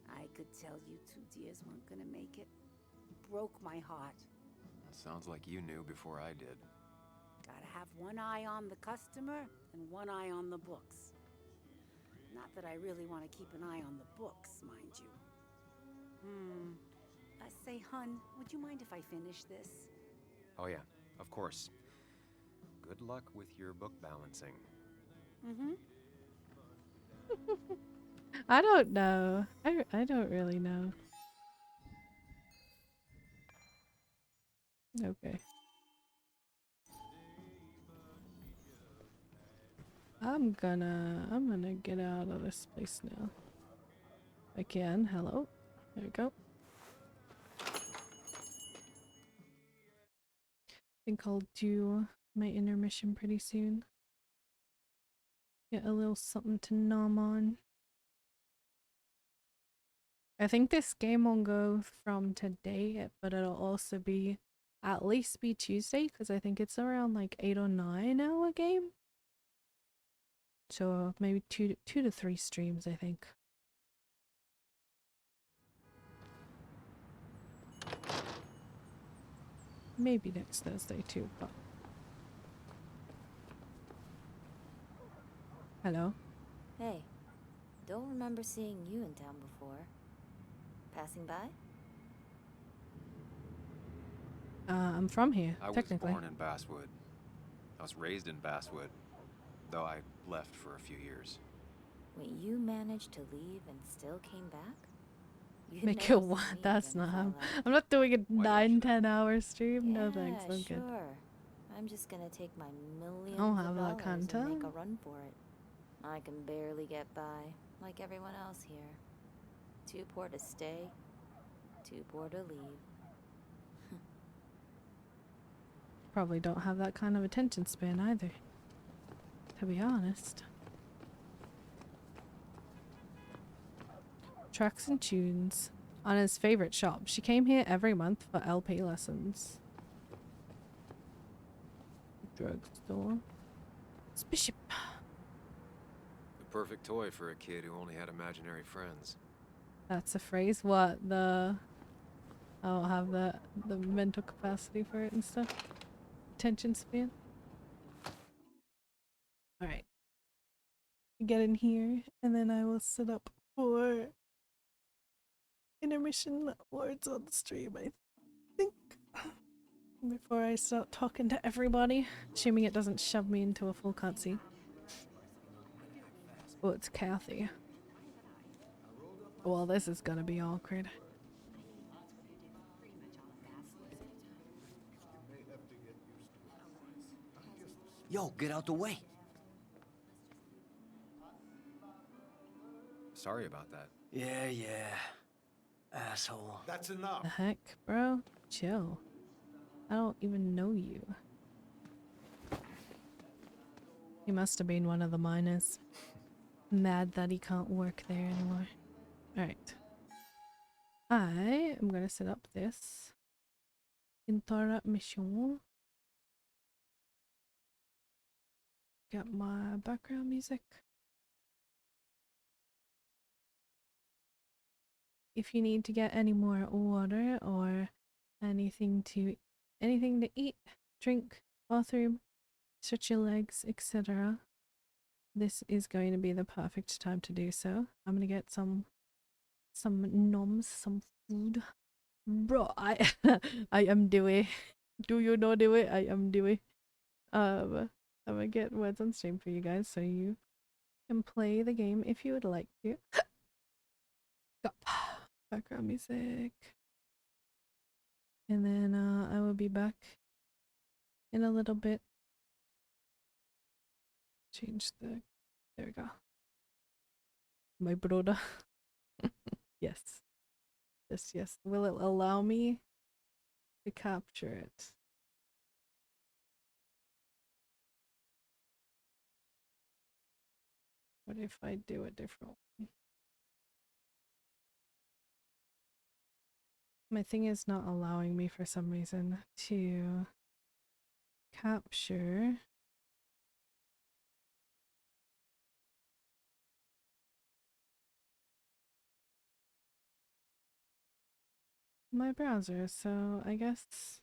I could tell you 2 dears weren't gonna make it. Broke my heart. Sounds like you knew before I did. Gotta have one eye on the customer and one eye on the books. Not that I really want to keep an eye on the books, mind you. Say, hun, would you mind if I finish this? Oh yeah, of course. Good luck with your book balancing. Mm-hmm. I don't know. I don't really know. Okay. I'm gonna get out of this place now. I can. Hello. There we go. I think I'll do my intermission pretty soon. Get a little something to nom on. I think this game will go from today, but it'll also be at least be Tuesday because I think it's around like 8 or 9 hour game. So maybe two to 3 streams, I think. Maybe next Thursday too, but hello. Hey, don't remember seeing you in town before. Passing by? I'm from here, I was technically. born in Basswood. I was raised in Basswood, though I left for a few years. Wait, you managed to leave and still came back? You Make never it seen one. me That's again not. until I'm not doing a 9-10 hour stream. No Yeah, thanks. I'm sure. good. I'm just gonna take my millions I'll of have that dollars kind of and make a time. run for it. I can barely get by, like everyone else here. Too poor to stay, too poor to leave. Probably don't have that kind of attention span either, to be honest. Tracks and tunes. Anna's favorite shop. She came here every month for LP lessons. Drugstore. Bishop. perfect toy for a kid who only had imaginary friends. That's a phrase. What? I don't have the mental capacity for it and stuff. Attention span. Alright. Get in here, and then I will set up for intermission words on the stream, I think. Before I start talking to everybody. Assuming it doesn't shove me into a full cutscene. Oh, it's Kathy. Well, this is gonna be awkward. Yo, get out the way. Sorry about that. Yeah. Asshole. That's enough. The heck, bro? Chill. I don't even know you. He must have been one of the miners. Mad that he can't work there anymore. Alright. I am gonna set up this intermission. Got my background music. If you need to get any more water or anything to eat, drink, bathroom, stretch your legs, etc., this is going to be the perfect time to do so. I'm gonna get some noms, some food. Bro, I am Dewey. Do you know Dewey? I am Dewey. I'm gonna get words on stream for you guys so you can play the game if you would like to. Background music. And then I will be back in a little bit. Change there we go. My brother. Yes. Yes. Will it allow me to capture it? What if I do it differently? My thing is not allowing me for some reason to capture my browser, so I guess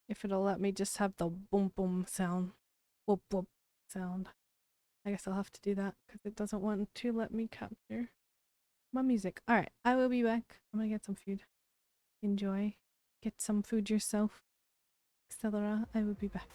if it'll let me just have the boom boom sound, whoop whoop sound, I guess I'll have to do that because it doesn't want to let me capture my music. Alright, I will be back. I'm gonna get some food. Enjoy. Get some food yourself, etc. I will be back.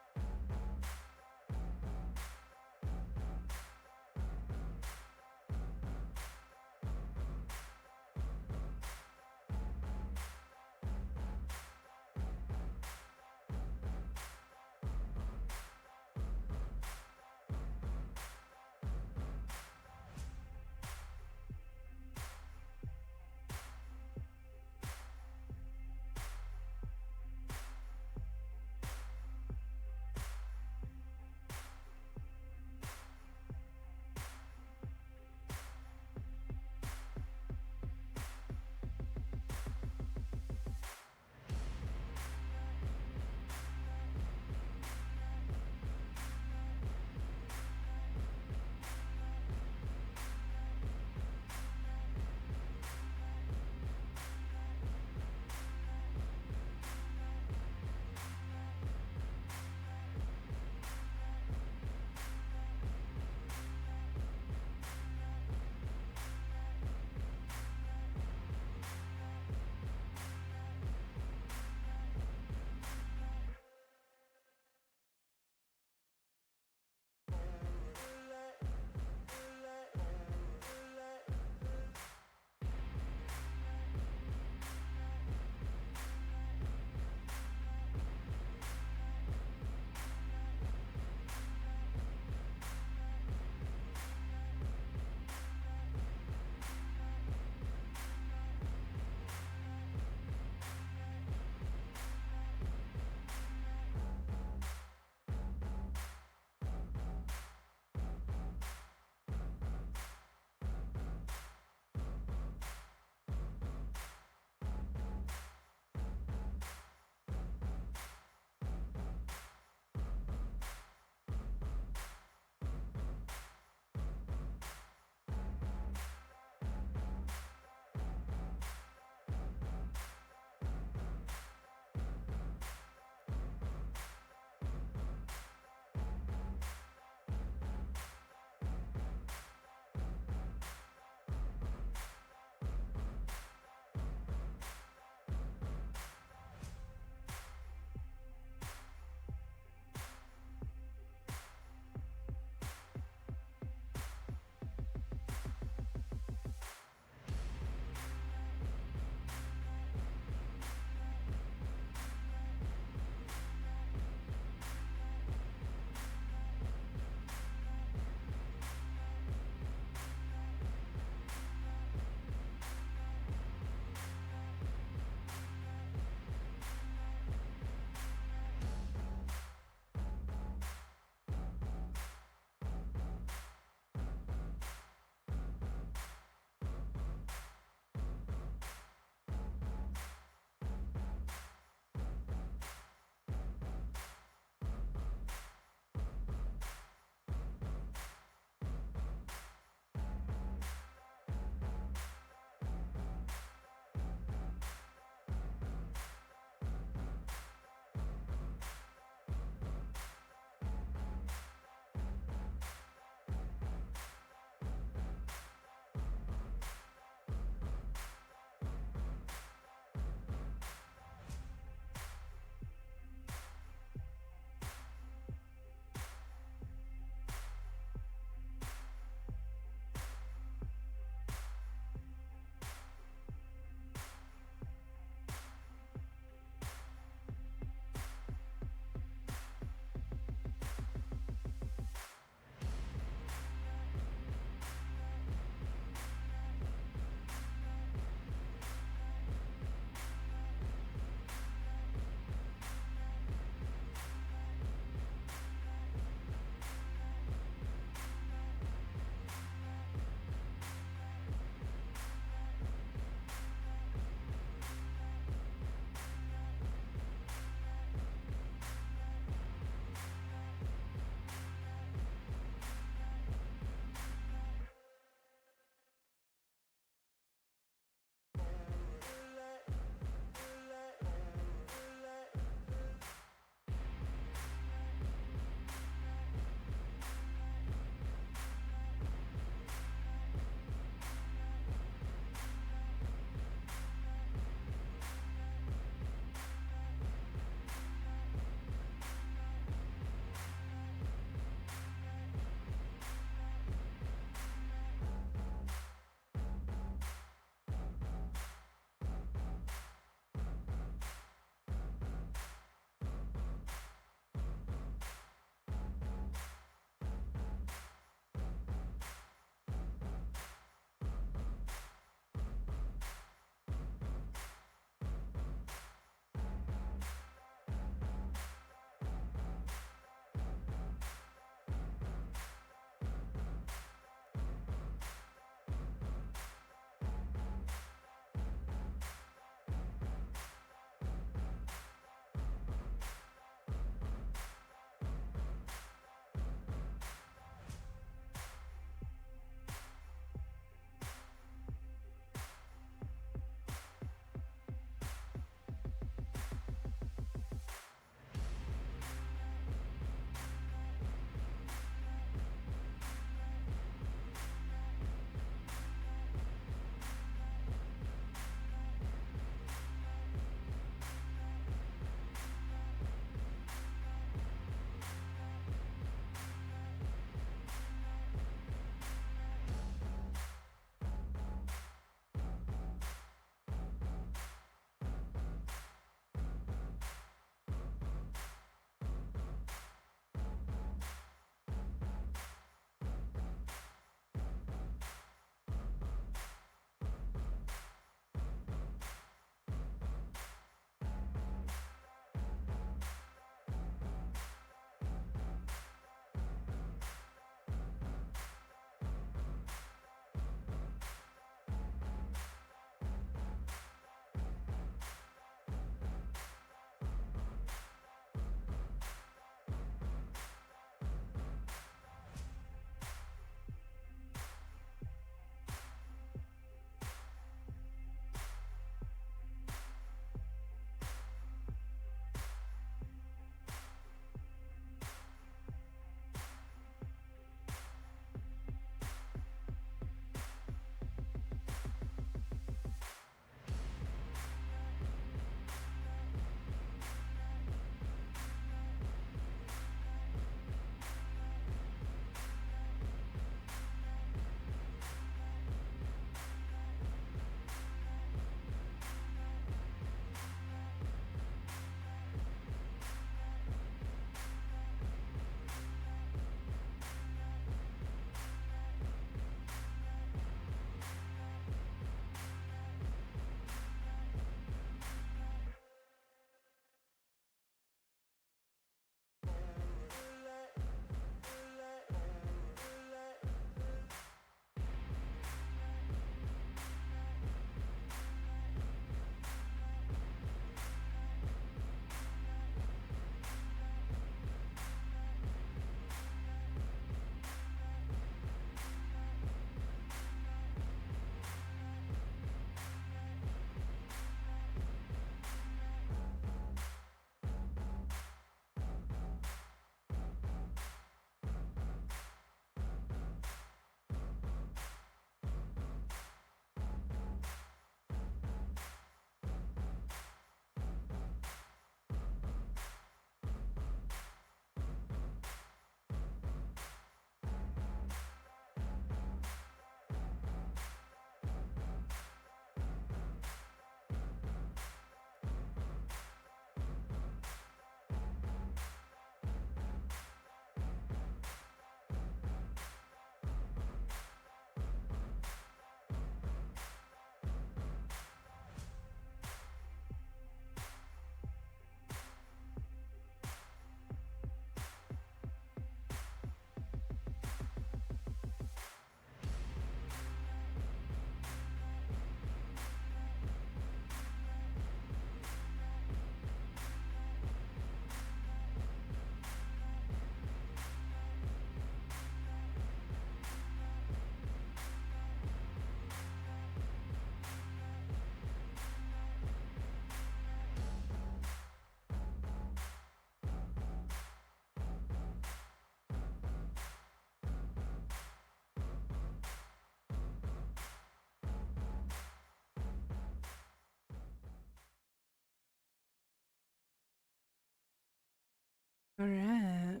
Alright.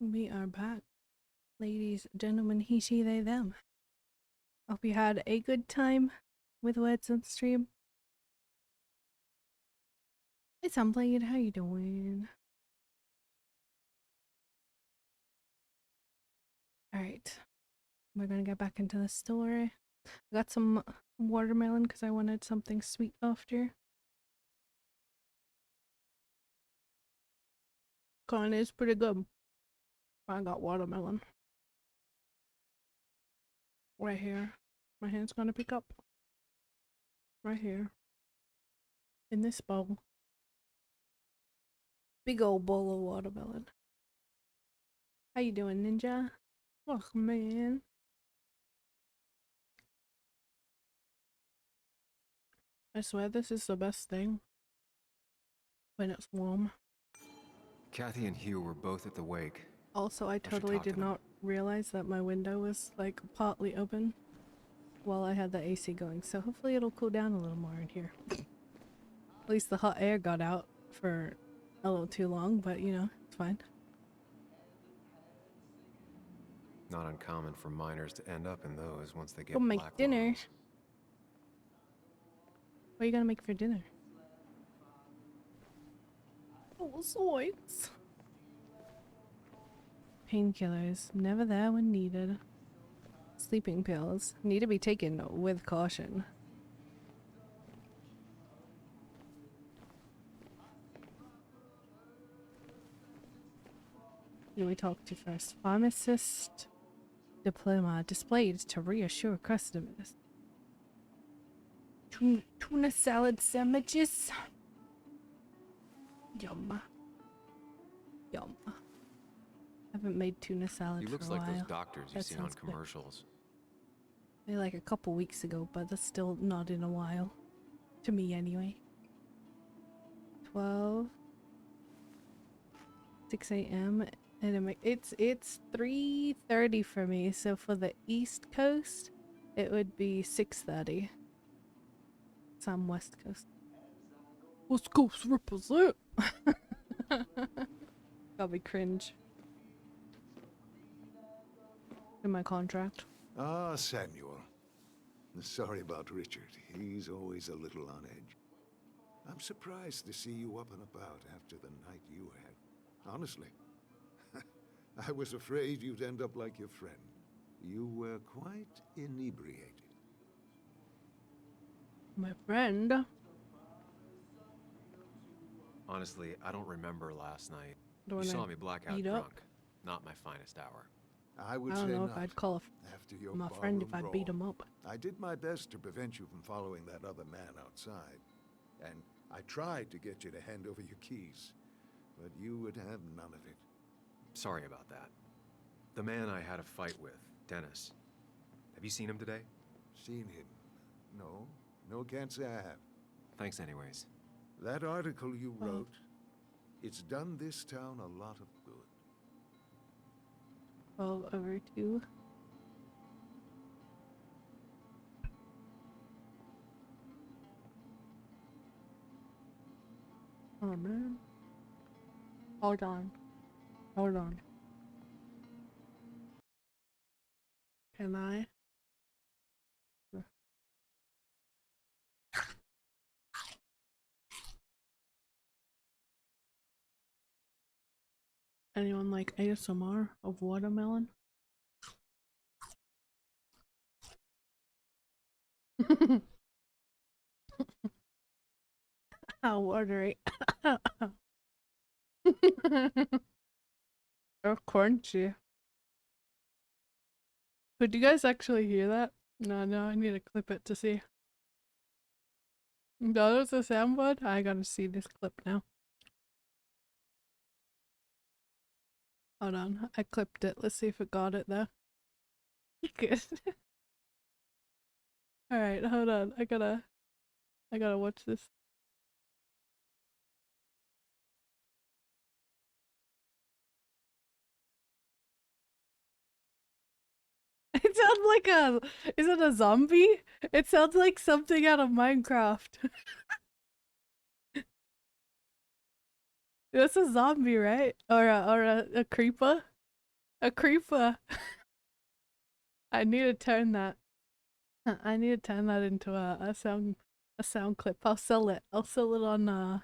We are back. Ladies, gentlemen, he, she, they, them. Hope you had a good time with Words on stream. It's Unplayed, how you doing? Alright. We're gonna get back into the store. I got some watermelon because I wanted something sweet after. Kinda is pretty good. I got watermelon. Right here. My hand's gonna pick up. Right here. In this bowl. Big old bowl of watermelon. How you doing, Ninja? Oh, man. I swear this is the best thing. When it's warm. Kathy and Hugh were both at the wake. Also, I totally did not realize that my window was like partly open while I had the AC going, so hopefully it'll cool down a little more in here. At least the hot air got out for a little too long, but you know, it's fine. Not uncommon for miners to end up in those once they get Go make black dinner. lungs. What are you gonna make for dinner? Oh, zoinks. Painkillers, never there when needed. Sleeping pills, need to be taken with caution. Who do we talk to first? Pharmacist diploma displayed to reassure customers. Tuna salad sandwiches. Yum. Yum. Haven't made tuna salad He looks for a like while. those doctors you That seen on sounds good. commercials. Maybe like a couple weeks ago, but that's still not in a while. To me, anyway. 12. 6 a.m. and it's 3:30 for me. So for the East Coast, it would be 6:30. So I'm West Coast. West Coast represent. That'll be cringe. In my contract. Ah, Samuel. Sorry about Richard. He's always a little on edge. I'm surprised to see you up and about after the night you had. Honestly. I was afraid you'd end up like your friend. You were quite inebriated. My friend. Honestly, I don't remember last night. The You one saw I me blackout beat up? drunk. Not my finest hour. I would I don't say know not. if I'd call After your my friend if I barroom beat brawl. him up. I did my best to prevent you from following that other man outside. And I tried to get you to hand over your keys. But you would have none of it. Sorry about that. The man I had a fight with, Dennis. Have you seen him today? Seen him? No. No, can't say I have. Thanks anyways. That article you wrote, it's done this town a lot of good. 12/2. Oh man. Hold on. Hold on. Can I? Anyone like ASMR of watermelon? How watery. Or crunchy. Could you guys actually hear that? No, I need to clip it to see. That was a soundboard? I gotta see this clip now. Hold on, I clipped it. Let's see if it got it though. Good. Alright, hold on. I gotta watch this. It sounds like is it a zombie? It sounds like something out of Minecraft. That's a zombie, right? Or a creeper? A creeper. I need to turn that. I need to turn that into a sound clip. I'll sell it. I'll sell it on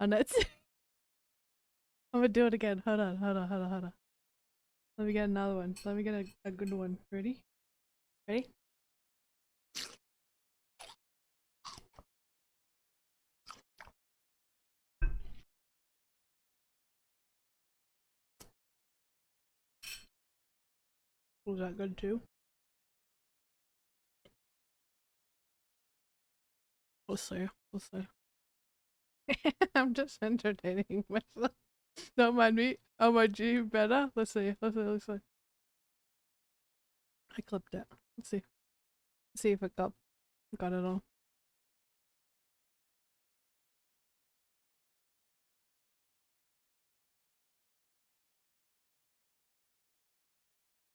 Etsy. I'm gonna do it again. Hold on. Let me get another one. Let me get a good one. Ready? Ready? Was that good too? We'll see. We'll see. I'm just entertaining myself. Don't mind me. Oh my G, better. Let's see. Let's see. I clipped it. Let's see. Let's see if it got it all.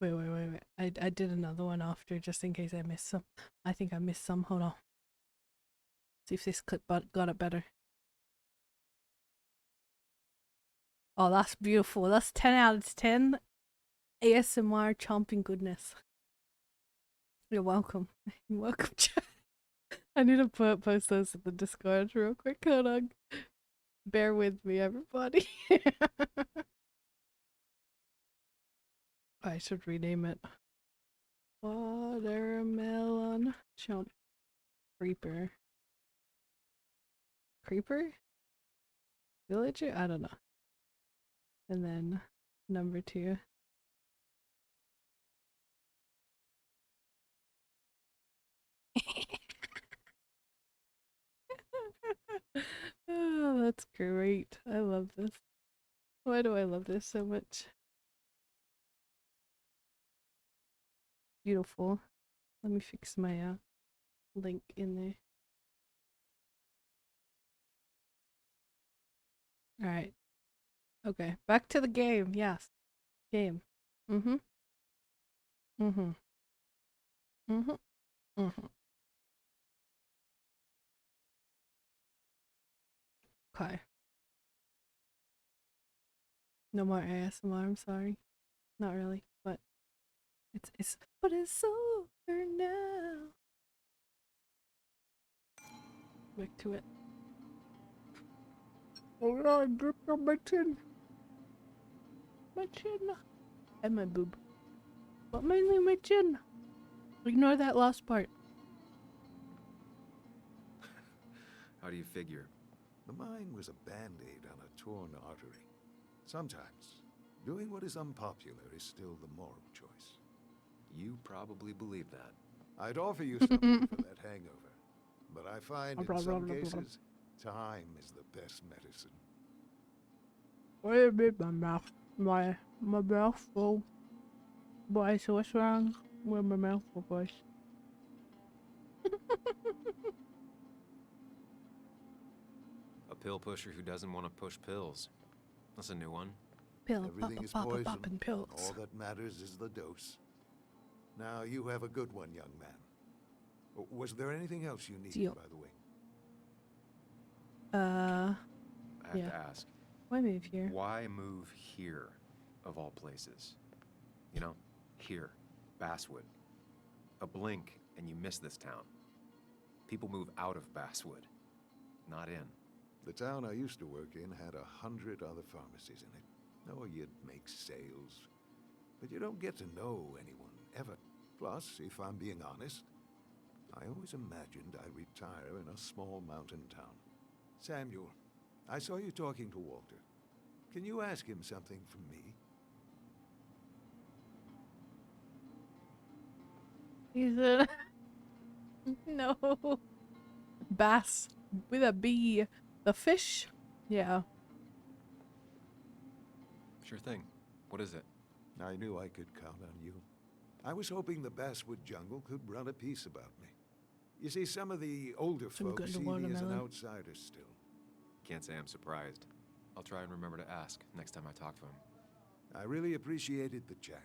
Wait. I did another one after just in case I missed some. I think I missed some. Hold on. See if this clip got it better. Oh, that's beautiful. That's 10 out of 10 ASMR chomping goodness. You're welcome. You're welcome, chat. I need to post those in the Discord real quick. Hold on. Bear with me, everybody. I should rename it. Watermelon chomp. Creeper. Creeper? Villager? I don't know. And then number 2. Oh, that's great. I love this. Why do I love this so much? Beautiful. Let me fix my link in there. Alright. Okay, back to the game. Yes. Game. Mm-hmm. Okay. No more ASMR, I'm sorry. Not really, but it's over now. Back to it. Oh no, I dripped on my chin. My chin. And my boob. But mainly my chin. Ignore that last part. How do you figure? The mine was a band-aid on a torn artery. Sometimes, doing what is unpopular is still the moral choice. You probably believe that. I'd offer you something for that hangover, but I find in some cases, time is the best medicine. What do you mean my mouth full? Boy, so what's wrong with my mouth full, boys? A pill pusher who doesn't want to push pills. That's a new one. Pill, Everything is pop, poison. poppin' pills. All that matters is the dose. Now you have a good one, young man. Was there anything else you needed, by the way? I have yeah. to ask. Why move here? Why move here, of all places? You know, here, Basswood. A blink and you miss this town. People move out of Basswood, not in. The town I used to work in had 100 other pharmacies in it. Oh, you'd make sales. But you don't get to know anyone, ever. Plus, if I'm being honest, I always imagined I'd retire in a small mountain town. Samuel, I saw you talking to Walter. Can you ask him something from me? He said, no. Bass with a B. The fish? Yeah. Sure thing. What is it? I knew I could count on you. I was hoping the Basswood jungle could run a piece about me. You see, some of the older folks see me as an outsider still. Can't say I'm surprised. I'll try and remember to ask next time I talk to him. I really appreciated the chat,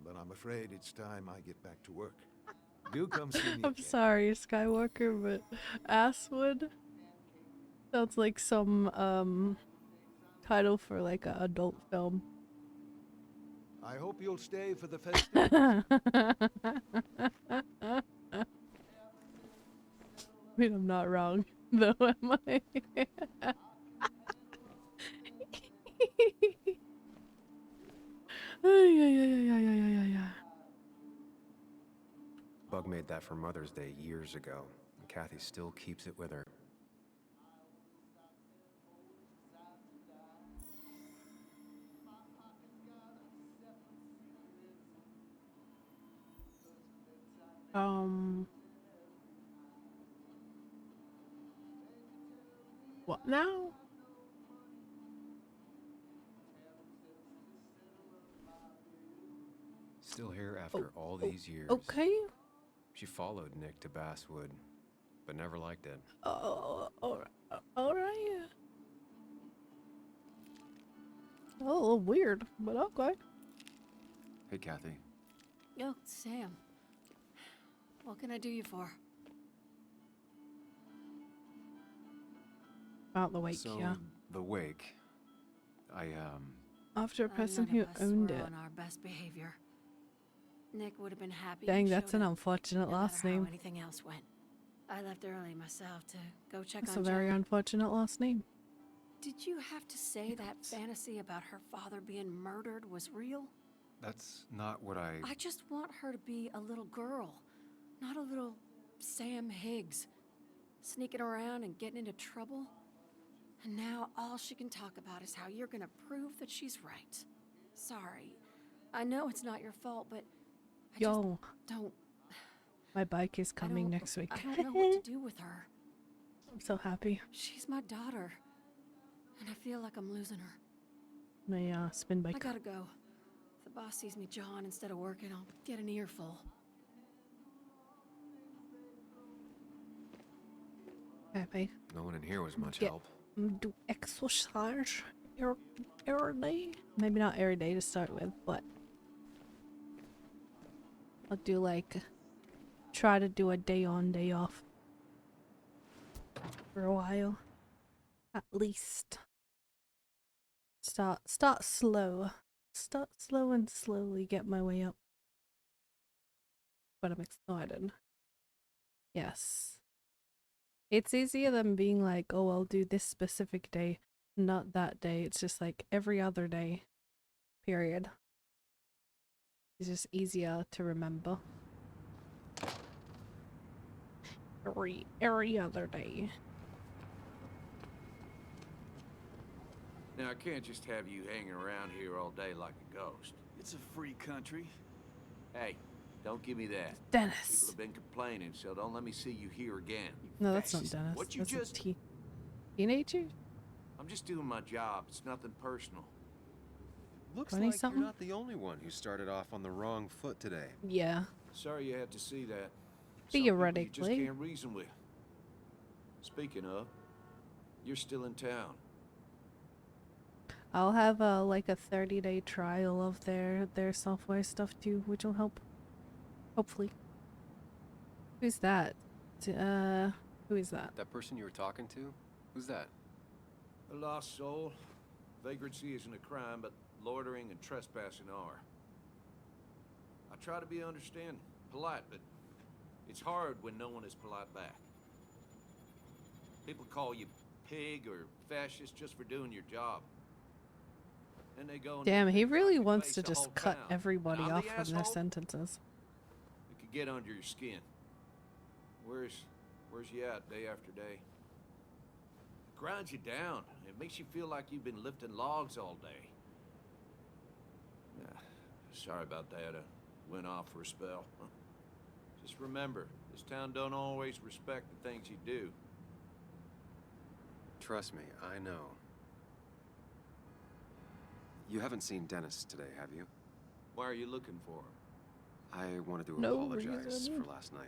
but I'm afraid it's time I get back to work. Do come see me I'm again. sorry, Skywalker, but Asswood sounds like some title for like an adult film. I hope you'll stay for the festivities. I mean, I'm not wrong, though, am I? Yeah. Bug made that for Mother's Day years ago, and Kathy still keeps it with her. What now? Still here after all these years. Okay. She followed Nick to Basswood, but never liked it. All right. A little weird, but okay. Hey, Kathy. Yo, Sam. What can I do you for? About the wake, So, yeah. the wake. After a person None who of us owned were it. on our best behavior. Nick would have been happy. Dang, you that's showed an up, unfortunate no last matter how name. anything else went. I left early myself to go check That's on a very Jen. unfortunate last name. Did you have to say that fantasy about her father being murdered was real? That's not what I just want her to be a little girl, not a little Sam Higgs, sneaking around and getting into trouble. And now all she can talk about is how you're gonna prove that she's right. Sorry. I know it's not your fault, but I Yo, just don't. my bike is coming next week. I don't know what to do with her. I'm so happy. She's my daughter, and I feel like I'm losing her. My spin bike. I gotta go. If the boss sees me jawing instead of working, I'll get an earful. Happy. No one in here was much Yeah. help. Do exercise every day. Maybe not every day to start with, but I'll do like try to do a day on, day off for a while, at least. Start slow. Start slow and slowly get my way up. But I'm excited. Yes. It's easier than being like, oh, I'll do this specific day, not that day. It's just like every other day, period. It's just easier to remember. Every other day. Now, I can't just have you hanging around here all day like a ghost. It's a free country. Hey, don't give me that. Dennis. People have been complaining, so don't let me see you here again. No, that's not Fascist. Dennis. What you That's just... a teenager? I'm just doing my job. It's nothing personal. Looks 20 like something? you're not the only one who started off on the wrong foot today. Yeah. Sorry you had to see that. Some people you just Theoretically. can't reason with. Speaking of, you're still in town. I'll have like a 30-day trial of their software stuff too, which will help. Hopefully. Who's that? Who is that? That person you were talking to? Who's that? A lost soul. Vagrancy isn't a crime, but loitering and trespassing are. I try to be understanding, polite, but it's hard when no one is polite back. People call you pig or fascist just for doing your job. Then they go and Damn, do he things really like wants face to the just whole cut town. everybody I'm off the from their asshole? sentences. It could get under your skin. Where's you at day after day? It grinds you down. It makes you feel like you've been lifting logs all day. Sorry about that. I went off for a spell. Just remember, this town don't always respect the things you do. Trust me, I know. You haven't seen Dennis today, have you? Why are you looking for him? I wanted to No apologize reason. for last night.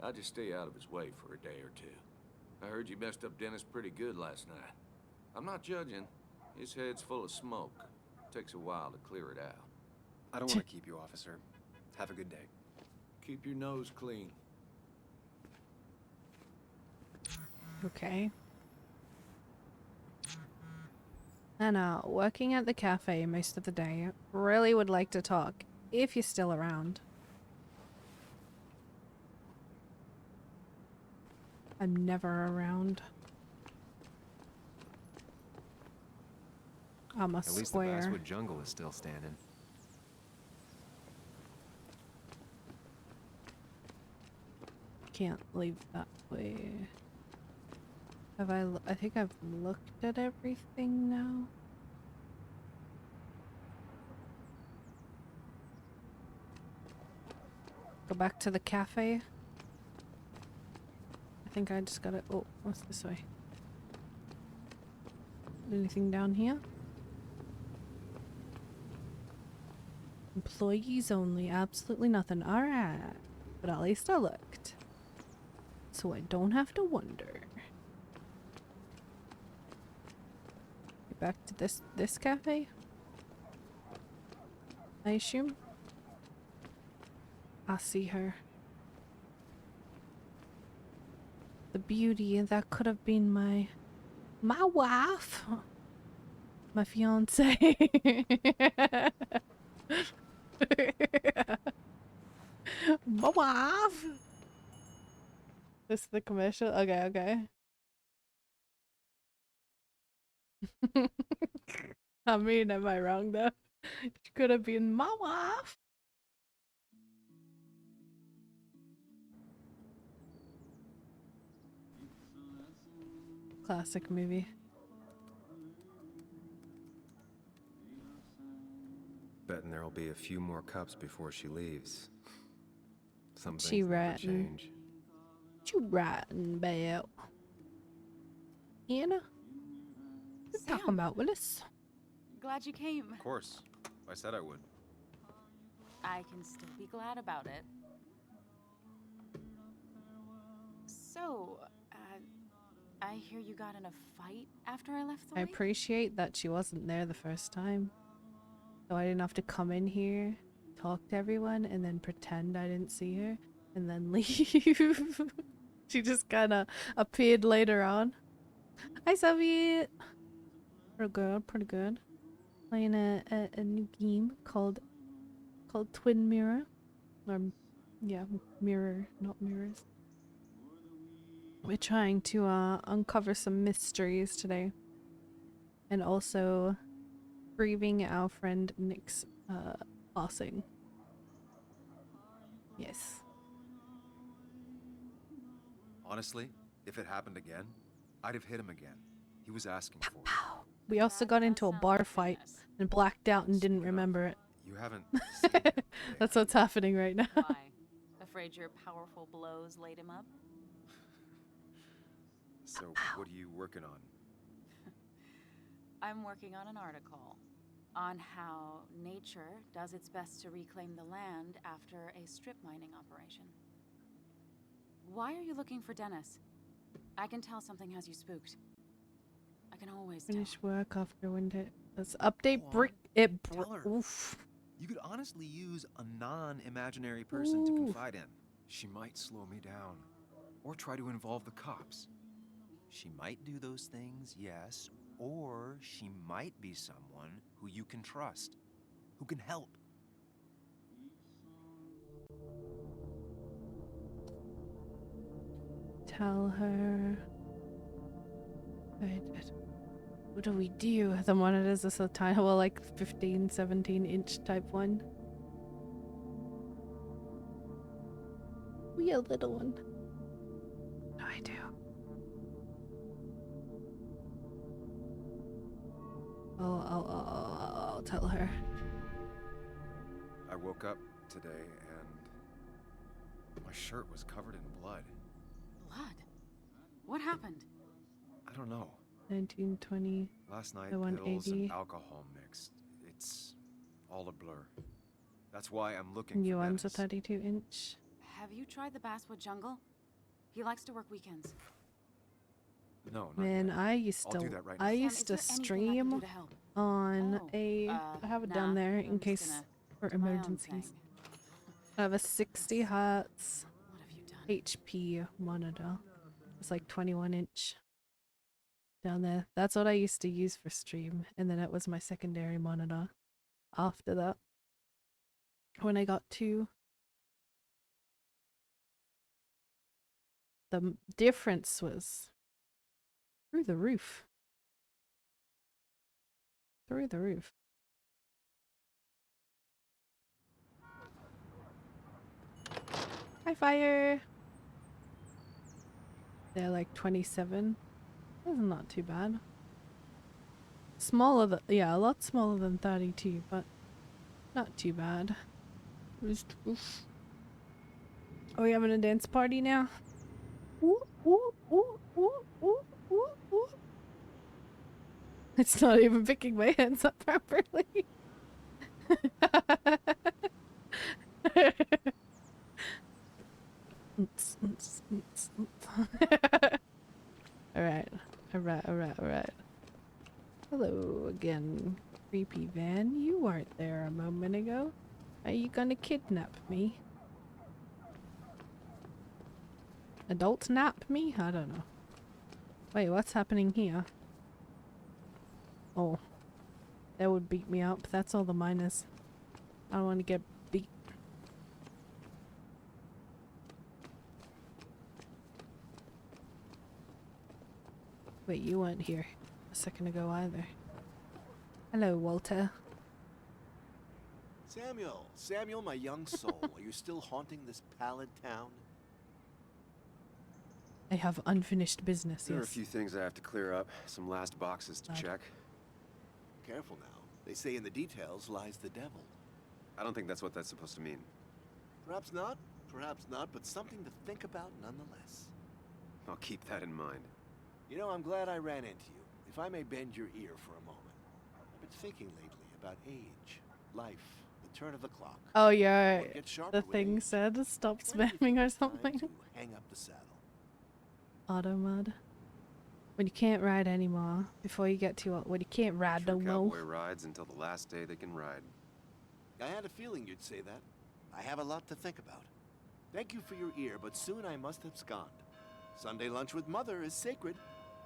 I'll just stay out of his way for a day or two. I heard you messed up Dennis pretty good last night. I'm not judging. His head's full of smoke. Takes a while to clear it out. I don't want to keep you, officer. Have a good day. Keep your nose clean. Okay. And working at the cafe most of the day. Really would like to talk, if you're still around. I'm never around. I'm a At least the square. Basswood Jungle is still standing. Can't leave that way. Have I think I've looked at everything now. Go back to the cafe. I think I just gotta, oh, what's this way? Anything down here? Employees only, absolutely nothing. Alright. But at least I looked. So I don't have to wonder. Get back to this cafe? I assume? I see her. The beauty that could have been my wife. My fiance. My wife. This is the commercial? Okay. I mean, am I wrong though? She could have been my wife. Classic movie. Betting there'll be a few more cups before she leaves. Some She things never ratting. change. What you writing about? Anna? What you talking about, Willis? Glad you came. Of course. I said I would. I can still be glad about it. So, I hear you got in a fight after I left the I lake? appreciate that she wasn't there the first time. So I didn't have to come in here, talk to everyone, and then pretend I didn't see her, and then leave. She just kind of appeared later on. Hi, Soviet! Pretty good. Playing a new game called Twin Mirror. Or, yeah, Mirror, not Mirrors. We're trying to uncover some mysteries today. And also grieving our friend Nick's passing. Yes. Honestly, if it happened again, I'd have hit him again. He was asking for it. We also got into a bar fight and blacked out and didn't remember it. You haven't. That's what's happening right now. Why? Afraid your powerful blows laid him up? So, what are you working on? I'm working on an article on how nature does its best to reclaim the land after a strip mining operation. Why are you looking for Dennis? I can tell something has you spooked. I can always tell. Finish work after winter. Let's update Go on. brick. Tell her. Oof. You could honestly use a non-imaginary person to Ooh. confide in. She might slow me down, or try to involve the cops. She might do those things, yes, or she might be someone who you can trust, who can help. Tell her. What do we do? The monitor is this a tiny, well, like 15, 17 inch type one? We a little one. What do I do? I'll tell her. I woke up today and my shirt was covered in blood. Blood? What happened? I don't know. 1920. Last night, The pills 180. and alcohol mixed. It's all a blur. That's why I'm looking New for one's a Dennis. 32 inch. Have you tried the Basswood Jungle? He likes to work weekends. No, not Man, yet. I used I'll to do that right I now. used to Sam, is there anything I can stream do to help? on Oh, I have it down nah, there I'm in just case gonna for do my own emergencies. thing. I have a 60 hertz What have you done? HP monitor. It's like 21 inch. down there. That's what I used to use for stream, and then it was my secondary monitor after that. When I got two. The difference was through the roof. Through the roof. Hi, fire. They're like 27. That's not too bad. Smaller than, yeah, a lot smaller than 32, but not too bad. Oof. Are we having a dance party now? Ooh, ooh, ooh, ooh, ooh, ooh, ooh. It's not even picking my hands up properly. Alright. Alright. Hello again, creepy van. You weren't there a moment ago. Are you gonna kidnap me? Adult nap me? I don't know. Wait, what's happening here? Oh. That would beat me up. That's all the miners. I don't want to get beat. Wait, you weren't here a second ago either. Hello, Walter. Samuel, my young soul, are you still haunting this pallid town? I have unfinished business, There are a yes. few things I have to clear up. Some last boxes to check. Careful now. They say in the details lies the devil. I don't think that's what that's supposed to mean. Perhaps not, but something to think about nonetheless. I'll keep that in mind. You know, I'm glad I ran into you. If I may bend your ear for a moment. I've been thinking lately about age, life, the turn of the clock. Oh yeah, What gets sharper the with thing age? said stop When do you spamming think or it's time something. to hang up the saddle. Automod. When you can't ride anymore, before you get too old, when you can't ride no Sure more. cowboy rides until the last day they can ride. I had a feeling you'd say that. I have a lot to think about. Thank you for your ear, but soon I must abscond. Sunday lunch with Mother is sacred.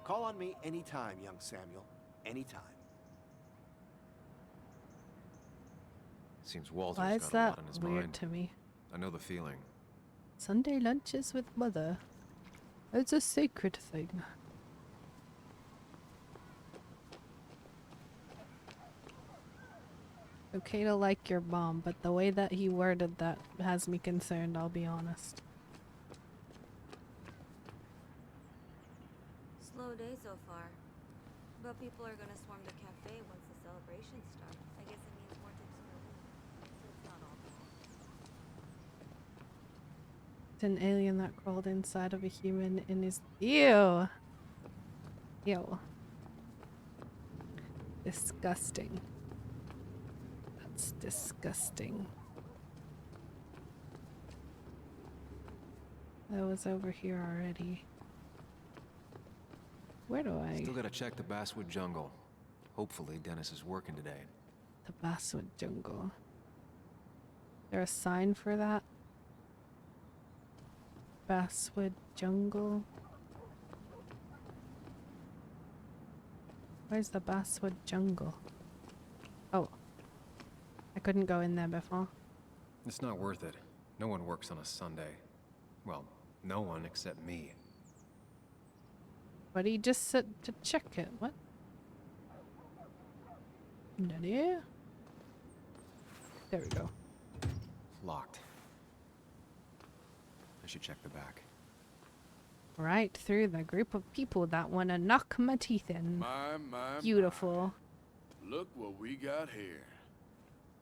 Call on me anytime, young Samuel. Anytime. Seems Walter's Why is got a that lot on his weird mind. to me? I know the feeling. Sunday lunches with Mother. It's a sacred thing. Okay to like your mom, but the way that he worded that has me concerned, I'll be honest. Slow day so far. But people are gonna swarm the cafe once the celebrations start. I guess it means more tips for me. So it's not all bad. It's an alien that crawled inside of a human in his— Ew! Ew. Disgusting. That's disgusting. That was over here already. Where do I— Still gotta check the Basswood Jungle. Hopefully Dennis is working today. The Basswood Jungle. Is there a sign for that? Basswood Jungle. Where's the Basswood Jungle? Oh. I couldn't go in there before. It's not worth it. No one works on a Sunday. Well, no one except me. But he just said to check it. What? There we go. Locked. I should check the back. Right through the group of people that want to knock my teeth in. My. Beautiful. Look what we got here.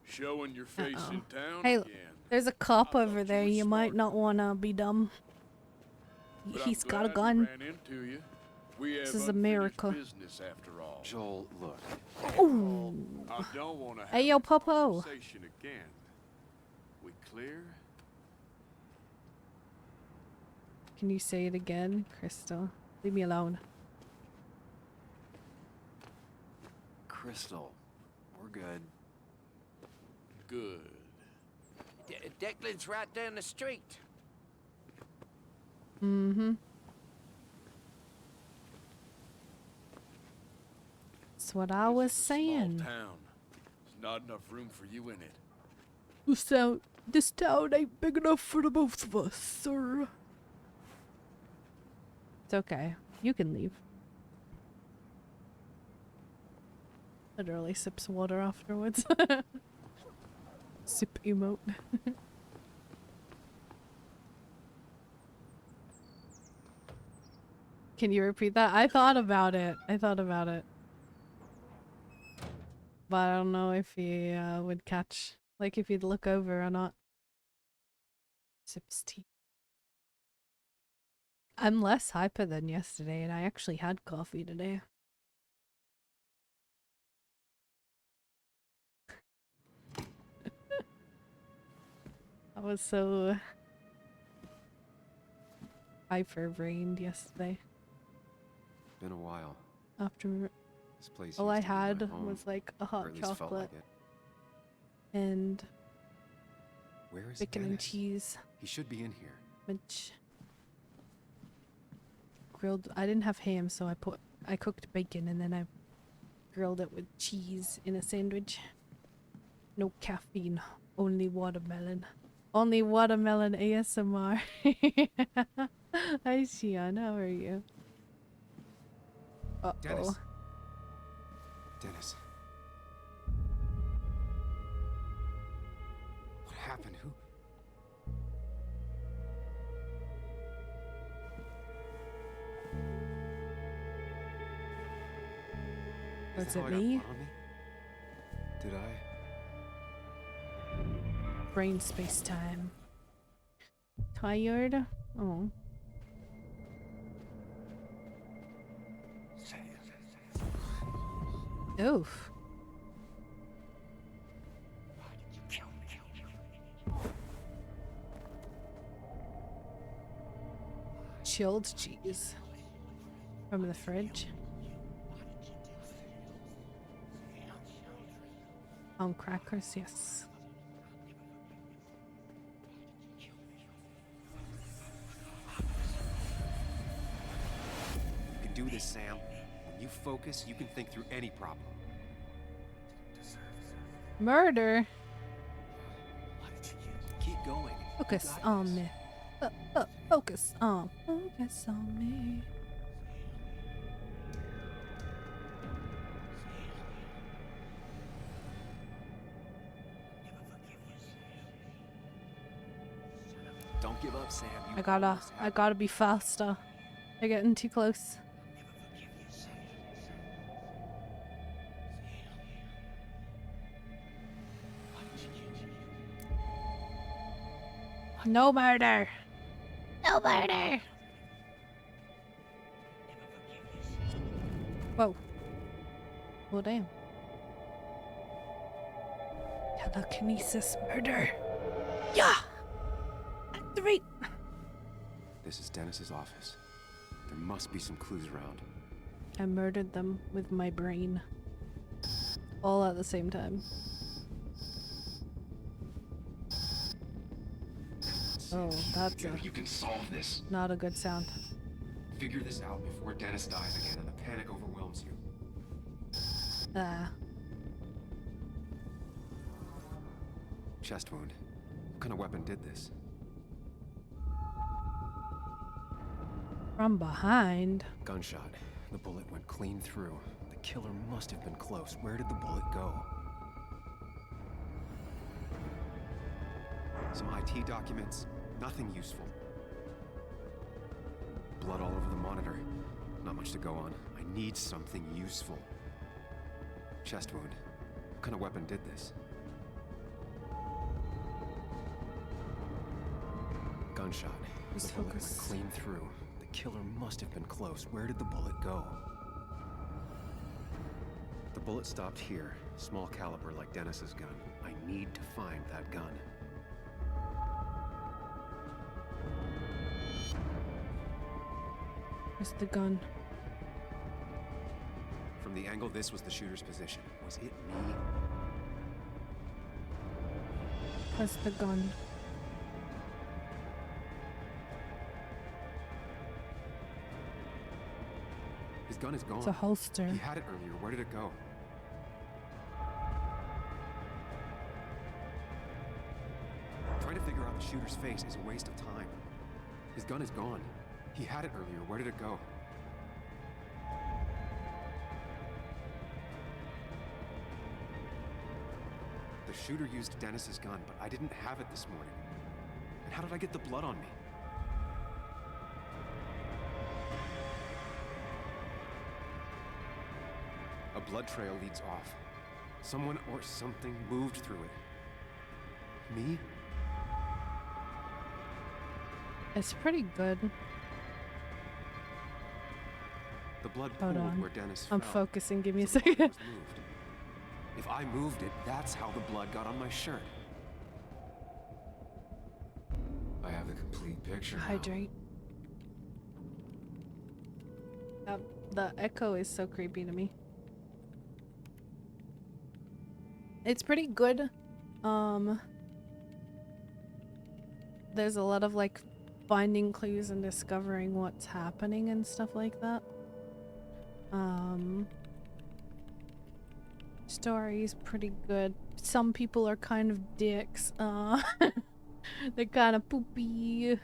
Showing your face in town Hey, again. there's a cop over there. You might not want to be dumb. But He's I'm got a glad gun. we ran into you. We have This is unfinished America. business after all. Joel, look. Ooh. I don't want to have Hey, yo, this Popo. conversation again. We clear? Can you say it again, Crystal? Leave me alone. Crystal, we're good. Good. Declan's right down the street. Mm-hmm. That's what I was saying. Small town. There's not enough room for you in it. This town ain't big enough for the both of us, sir. It's okay. You can leave. Literally sips water afterwards. Sip emote. Can you repeat that? I thought about it. But I don't know if he would catch, like if he'd look over or not. Sips tea. I'm less hyper than yesterday, and I actually had coffee today. I was so hyper-brained yesterday. Been a while. After This place all I used to be my had home, was like a or hot at least felt chocolate like it. and Where is bacon and Dennis? cheese, He should be in here. which grilled. I didn't have ham, so I cooked bacon and then I grilled it with cheese in a sandwich. No caffeine, only watermelon. Only watermelon ASMR. Hi Shion, how are you? Uh-oh. Dennis. Dennis. What happened? Who? Is Was that how it I got me? blood on me? Did I? Brain space time. Tired? Oh. Oof. Chilled cheese from the fridge. On crackers, yes. You can do this, Sam. When you focus, you can think through any problem. Murder. Keep going. Focus on me. Focus on me. Don't give up, Sam. You I gotta be faster. They're getting too close. No murder. No murder. Whoa. Well, damn. Telekinesis murder. Yeah. Activate. This is Dennis's office. There must be some clues around. I murdered them with my brain. All at the same time. Oh, that's Together you can solve this. not a good sound. Figure this out before Dennis dies again and the panic overwhelms you. Chest wound. What kind of weapon did this? From behind. Gunshot. The bullet went clean through. The killer must have been close. Where did the bullet go? Some IT documents. Nothing useful. Blood all over the monitor. Not much to go on. I need something useful. Chest wound. What kind of weapon did this? Gunshot. Just The bullet went focus. clean through. The killer must have been close. Where did the bullet go? The bullet stopped here. Small caliber like Dennis's gun. I need to find that gun. Where's the gun? From the angle this was the shooter's position. Was it me? Where's the gun? His gun is gone. It's a holster. He had it earlier. Where did it go? Trying to figure out the shooter's face is a waste of time. His gun is gone. He had it earlier. Where did it go? The shooter used Dennis's gun, but I didn't have it this morning. And how did I get the blood on me? A blood trail leads off. Someone or something moved through it. Me? It's pretty good. The blood Hold pooled on. where Dennis I'm fell. focusing. Give me a So the blood second. was moved. If I moved it, that's how the blood got on my shirt. I have the complete picture now. Hydrate. The echo is so creepy to me. It's pretty good. There's a lot of like finding clues and discovering what's happening and stuff like that. Story's pretty good. Some people are kind of dicks. They're kind of poopy.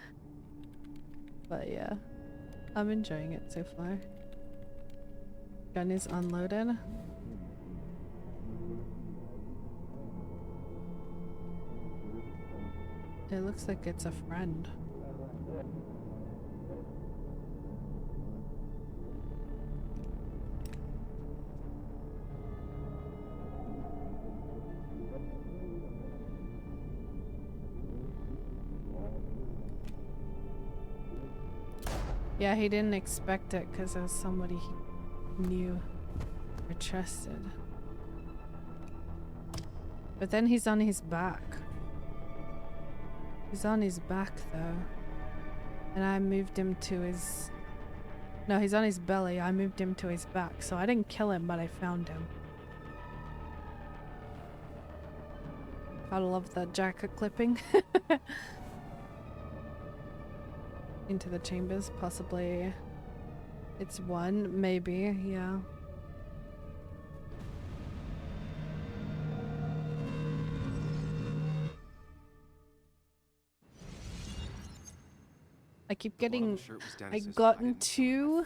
But yeah, I'm enjoying it so far. Gun is unloaded. It looks like it's a friend. Yeah, he didn't expect it because it was somebody he knew or trusted. But then he's on his back. He's on his back though. And I moved him to his... No, he's on his belly. I moved him to his back. So I didn't kill him, but I found him. I love that jacket clipping. Into the chambers, possibly. It's one, maybe, yeah. I keep getting, I gotten two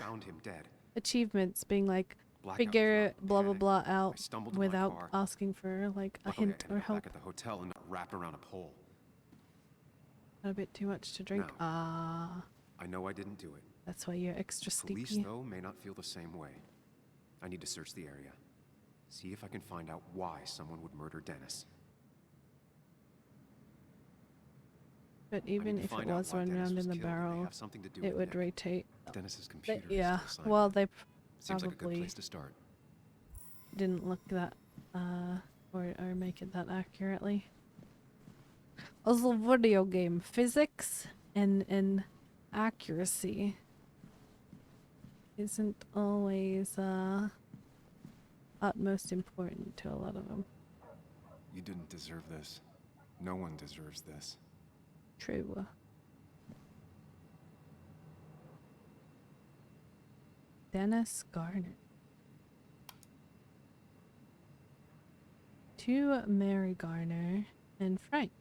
achievements being like, figure blah blah blah out without asking for like a hint or help. Back at the hotel and got wrapped around a pole. Had a bit too much to drink. Ah. I know I didn't do it. That's why you're extra Police, sleepy. though, may not feel the same way. I need to search the area. See if I can find out why someone would murder Dennis. But even if it was run around in the barrel, it would rotate. Dennis's computer. Yeah, well, they Seems like a good probably place to start. didn't look that, or make it that accurately. Also, video game physics and accuracy isn't always utmost important to a lot of them. You didn't deserve this. No one deserves this. True. Dennis Garner. To Mary Garner and Frank.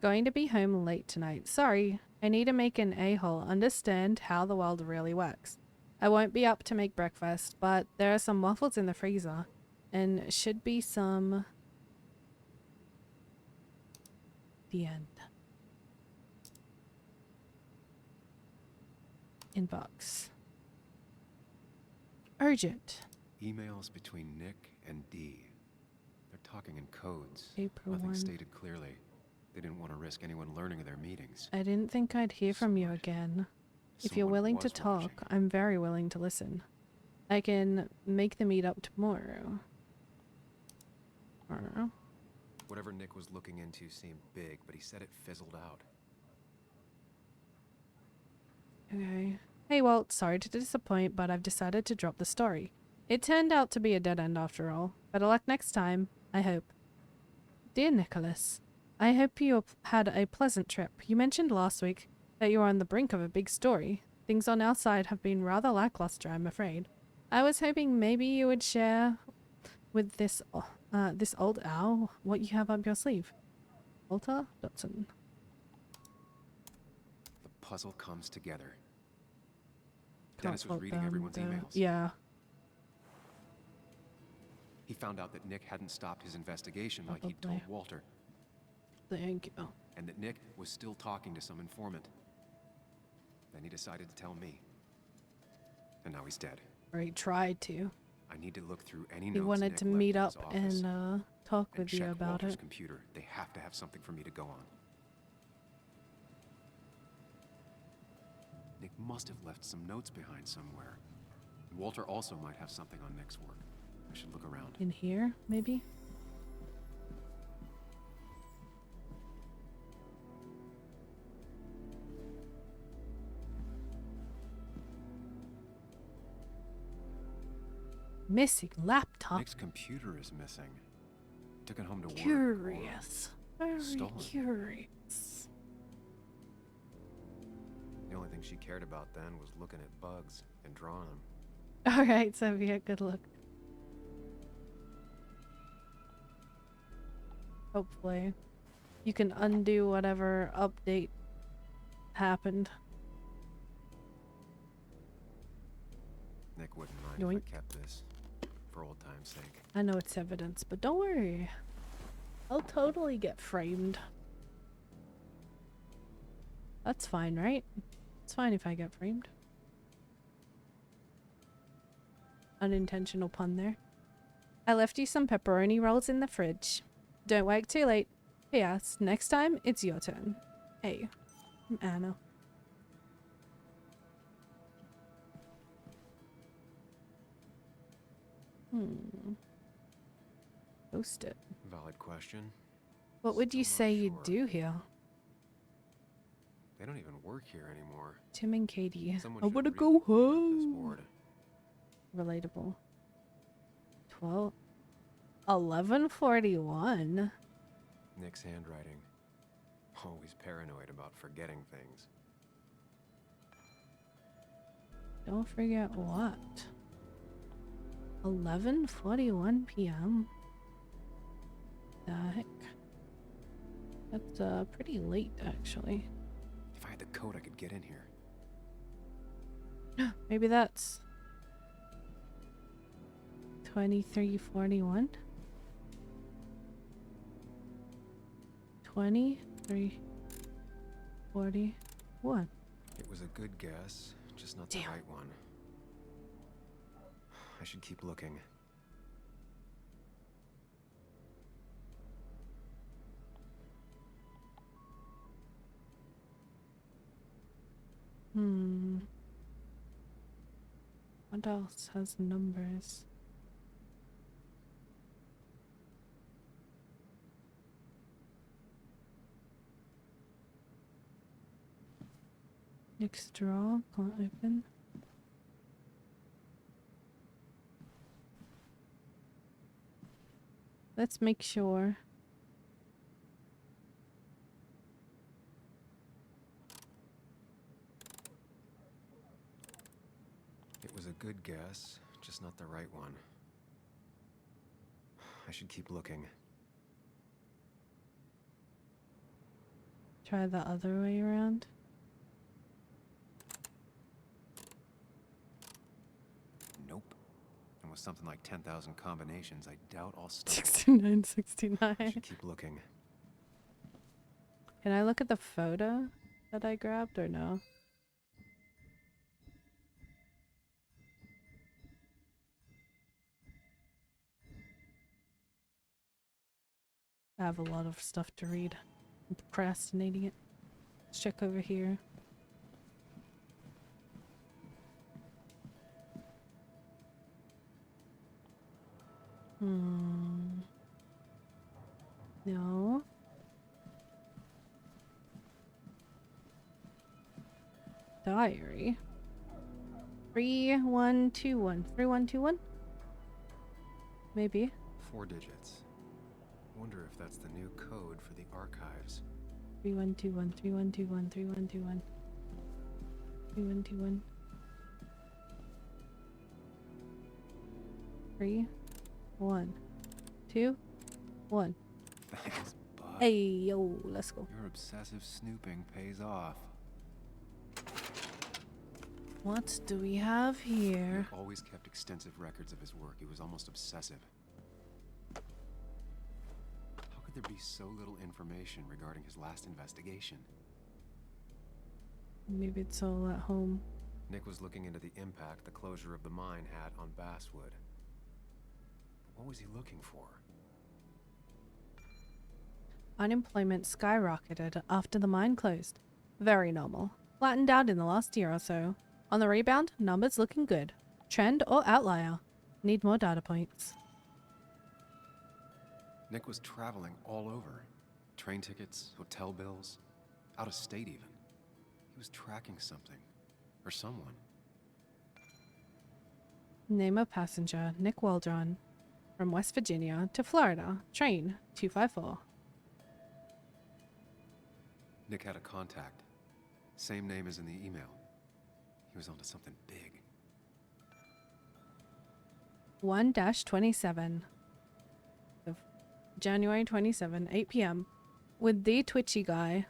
Going to be home late tonight. Sorry, I need to make an a-hole understand how the world really works. I won't be up to make breakfast, but there are some waffles in the freezer, and should be some... The end. Inbox. Urgent. Emails between Nick and Dee. They're talking in codes. April Nothing 1. stated clearly. They didn't want to risk anyone learning of their meetings. I didn't think I'd hear from you again. If you're Someone willing to was talk, I'm very willing to listen. I can make the meet up tomorrow. I don't know. Whatever Nick was looking into seemed big, but he said it fizzled out. Okay. Hey, well, sorry to disappoint, but I've decided to drop the story. It turned out to be a dead end after all. Better luck next time, I hope. Dear Nicholas, I hope you had a pleasant trip. You mentioned last week that you were on the brink of a big story. Things on our side have been rather lackluster, I'm afraid. I was hoping maybe you would share with this old owl what you have up your sleeve. Walter Dodson. The puzzle comes together. Can't Dennis was fault reading them, everyone's though. emails. Yeah. He found out that Nick hadn't stopped his investigation like he'd told Probably. Walter. Thank you. And that Nick was still talking to some informant. Then he decided to tell me. And now he's dead. Or he tried to. I need to look through any He notes wanted Nick to left meet in up his office and talk and with you check about Walter's it. computer. They have to have something for me to go on. Nick must have left some notes behind somewhere. Walter also might have something on Nick's work. I should look around. In here, maybe? Missing laptop. Nick's computer is missing. He took it home to work. Curious. Very stolen. curious. The only thing she cared about then was looking at bugs and drawing them. Alright, Sophia, good luck. Hopefully. You can undo whatever update happened. Nick wouldn't mind Yoink. if I kept this, for old time's sake. I know it's evidence, but don't worry. I'll totally get framed. That's fine, right? It's fine if I get framed. Unintentional pun there. I left you some pepperoni rolls in the fridge. Don't wake too late. P.S. Next time, it's your turn. Hey, I'm Anna. Post it. Valid question. What would you say you'd do here? They don't even work here anymore. Tim and Katie. Someone I should wanna read go this home. board. Relatable. 11:41. Nick's handwriting. Always paranoid about forgetting things. Don't forget what? 11:41 p.m. The heck? That's pretty late, actually. If I had the code, I could get in here. Maybe that's 23:41. 23:41. It was a good guess, just not the right one. I should keep looking. What else has numbers? Next draw, can't open. Let's make sure. It was a good guess, just not the right one. I should keep looking. Try the other way around. Nope. And with something like 10,000 combinations, I doubt I'll stumble. 6969. I should keep looking. Can I look at the photo that I grabbed or no? I have a lot of stuff to read. I'm procrastinating it. Let's check over here. No. Diary. 3121. 3121? Maybe. 4 digits. Wonder if that's the new code for the archives. 3121. 3121. 3121. 3121. 3, 1, 2, 1. Thanks, bud. Hey, yo, let's go. Your obsessive snooping pays off. What do we have here? Nick always kept extensive records of his work. He was almost obsessive. How could there be so little information regarding his last investigation? Maybe it's all at home. Nick was looking into the impact the closure of the mine had on Basswood. But what was he looking for? Unemployment skyrocketed after the mine closed. Very normal. Flattened out in the last year or so. On the rebound, numbers looking good. Trend or outlier? Need more data points. Nick was traveling all over. Train tickets, hotel bills, out of state even. He was tracking something. Or someone. Name of passenger, Nick Waldron. From West Virginia to Florida. Train 254. Nick had a contact. Same name as in the email. He was onto something big. 1-27 of January 27, 8 p.m. with the Twitchy guy,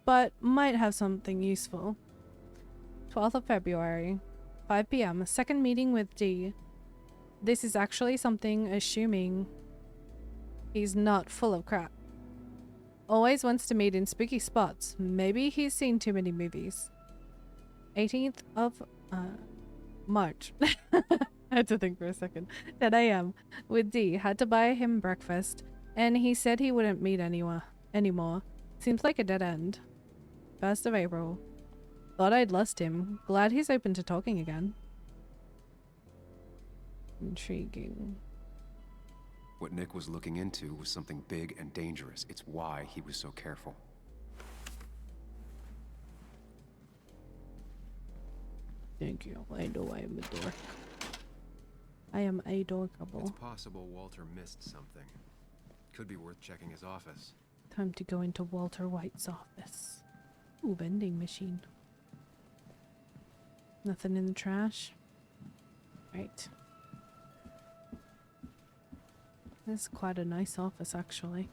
but might have something useful. 12th of February, 5 p.m. Second meeting with D. This is actually something assuming he's not full of crap. Always wants to meet in spooky spots. Maybe he's seen too many movies. 18th of March. I had to think for a second. 10 a.m. with D. Had to buy him breakfast, and he said he wouldn't meet anyone anymore. Seems like a dead end. 1st of April. Thought I'd lost him. Glad he's open to talking again. Intriguing. What Nick was looking into was something big and dangerous. It's why he was so careful. Thank you. I know I am a dork. I am adorable. It's possible Walter missed something. Could be worth checking his office. Time to go into Walter White's office. Ooh, vending machine. Nothing in the trash. Right. This is quite a nice office, actually.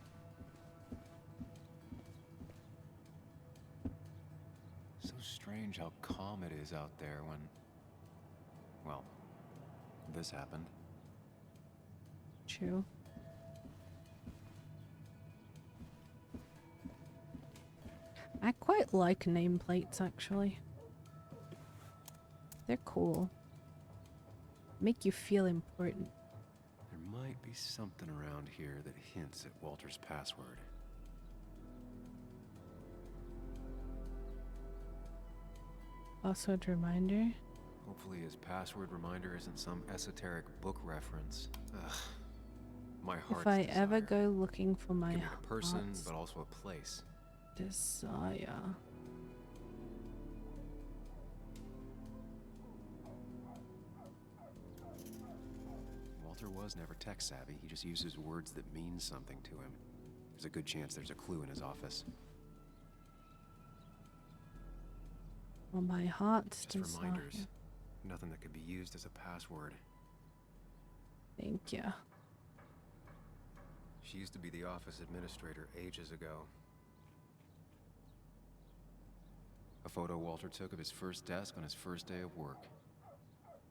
So strange how calm it is out there when, well, this happened. True. I quite like nameplates, actually. They're cool. Make you feel important. There might be something around here that hints at Walter's password. Password reminder. Hopefully his password reminder isn't some esoteric book reference. Ugh. My heart's If I desire. ever go looking for my Could mean a person, heart's but also a place. desire. Walter was never tech savvy. He just uses words that mean something to him. There's a good chance there's a clue in his office. For my heart's Just desire. reminders. Nothing that could be used as a password. Thank you. She used to be the office administrator ages ago. A photo Walter took of his first desk on his first day of work.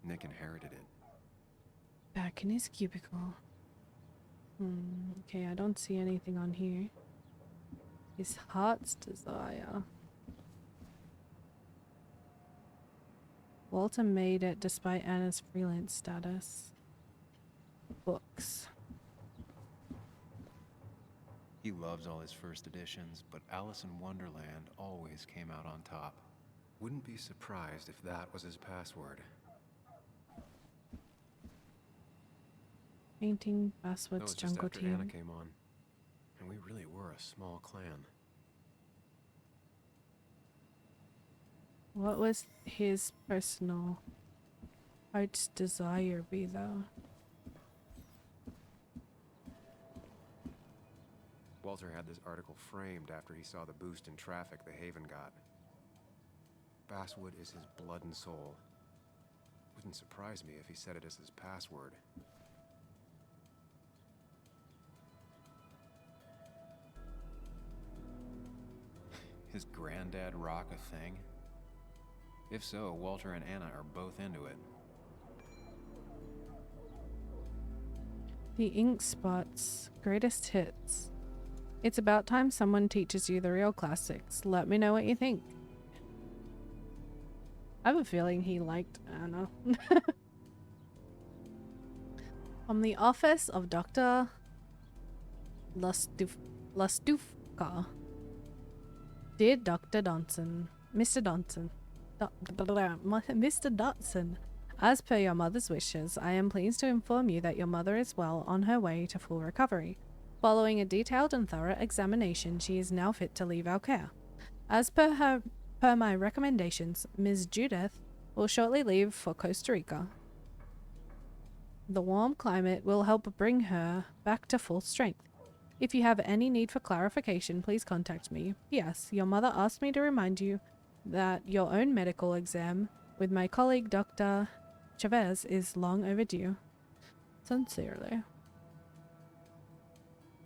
Nick inherited it. Back in his cubicle. Okay, I don't see anything on here. His heart's desire. Walter made it despite Anna's freelance status. Books. He loves all his first editions, but Alice in Wonderland always came out on top. Wouldn't be surprised if that was his password. Painting, That Basswood's was just Jungle after Anna Team. came on. And we really were a small clan. What was his personal heart's desire be, though? Walter had this article framed after he saw the boost in traffic the Haven got. Basswood is his blood and soul. Wouldn't surprise me if he said it as his password. Is Granddad rock a thing? If so, Walter and Anna are both into it. The Ink Spots Greatest Hits. It's about time someone teaches you the real classics. Let me know what you think. I have a feeling he liked Anna. From the office of Dr. Lastufka. Dear Dr. Dodson, Mr. Dodson, Mr. Dodson, as per your mother's wishes, I am pleased to inform you that your mother is well on her way to full recovery. Following a detailed and thorough examination, she is now fit to leave our care. As per my recommendations, Ms. Judith will shortly leave for Costa Rica. The warm climate will help bring her back to full strength. If you have any need for clarification, please contact me. P.S. Your mother asked me to remind you that your own medical exam with my colleague Dr. Chavez is long overdue. Sincerely.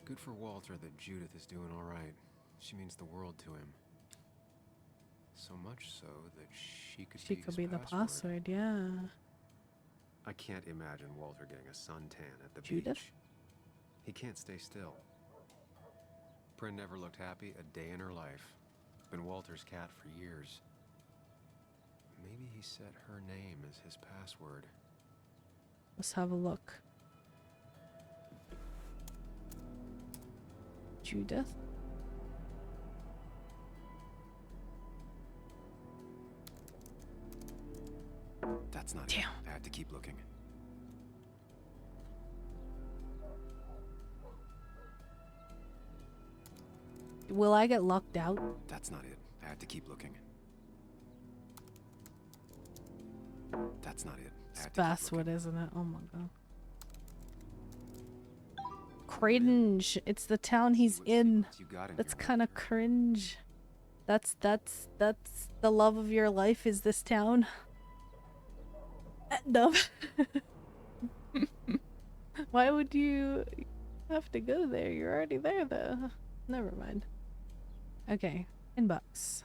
Good for Walter that Judith is doing all right. She means the world to him. So much so that she could be the password, yeah. I can't imagine Walter getting a suntan at the Judith? beach. He can't stay still. Bryn never looked happy a day in her life. Been Walter's cat for years. Maybe he set her name as his password. Let's have a look. Judith? That's not it. I have to keep looking. Will I get locked out? That's not it. I have to keep looking. That's not it. It's password, isn't it? Oh my god. Cringe. It's the town he's in. That's kind of cringe. That's the love of your life is this town. No. Why would you have to go there? You're already there though. Never mind. Okay. Inbox.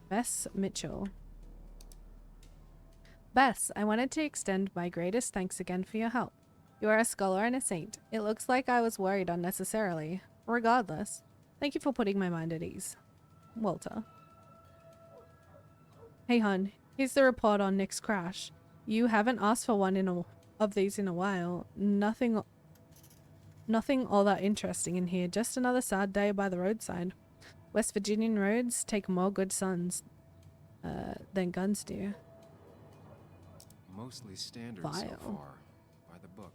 Bess Mitchell. Bess, I wanted to extend my greatest thanks again for your help. You are a scholar and a saint. It looks like I was worried unnecessarily. Regardless, thank you for putting my mind at ease. Walter. Hey hun, here's the report on Nick's crash. You haven't asked for one of these in a while. Nothing all that interesting in here. Just another sad day by the roadside. West Virginian roads take more good sons than guns do. Mostly standard so far. By the book.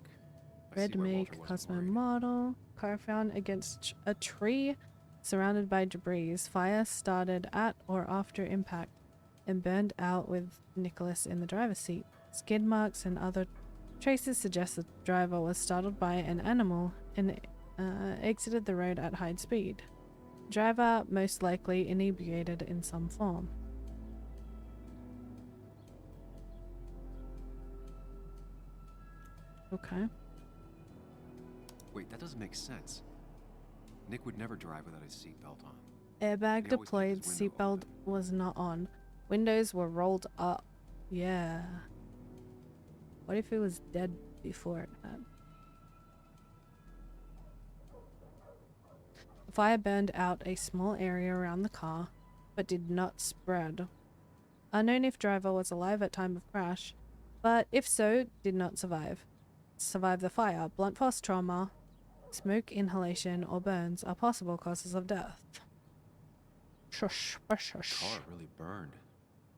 Red make Cosmo model. Car found against a tree surrounded by debris. Fire started at or after impact and burned out with Nicholas in the driver's seat. Skid marks and other traces suggest the driver was startled by an animal and exited the road at high speed. Driver most likely inebriated in some form. Okay. Wait, that doesn't make sense. Nick would never drive without his seatbelt on. Airbag deployed, seatbelt was not on. Windows were rolled up. Yeah. What if it was dead before it had? The fire burned out a small area around the car, but did not spread. Unknown if driver was alive at time of crash, but if so, did not survive. Survive the fire. Blunt force trauma, smoke inhalation, or burns are possible causes of death. Shush, shush, shush. The car really burned,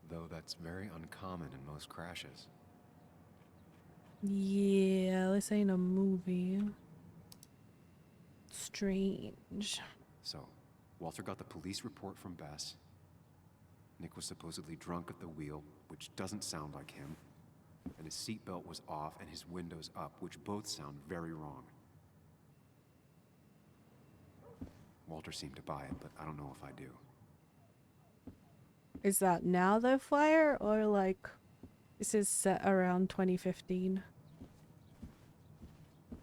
though that's very uncommon in most crashes. Yeah, this ain't a movie. Strange. So, Walter got the police report from Bess. Nick was supposedly drunk at the wheel, which doesn't sound like him. And his seatbelt was off and his windows up, which both sound very wrong. Walter seemed to buy it, but I don't know if I do. Is that now the fire, or like this is set around 2015?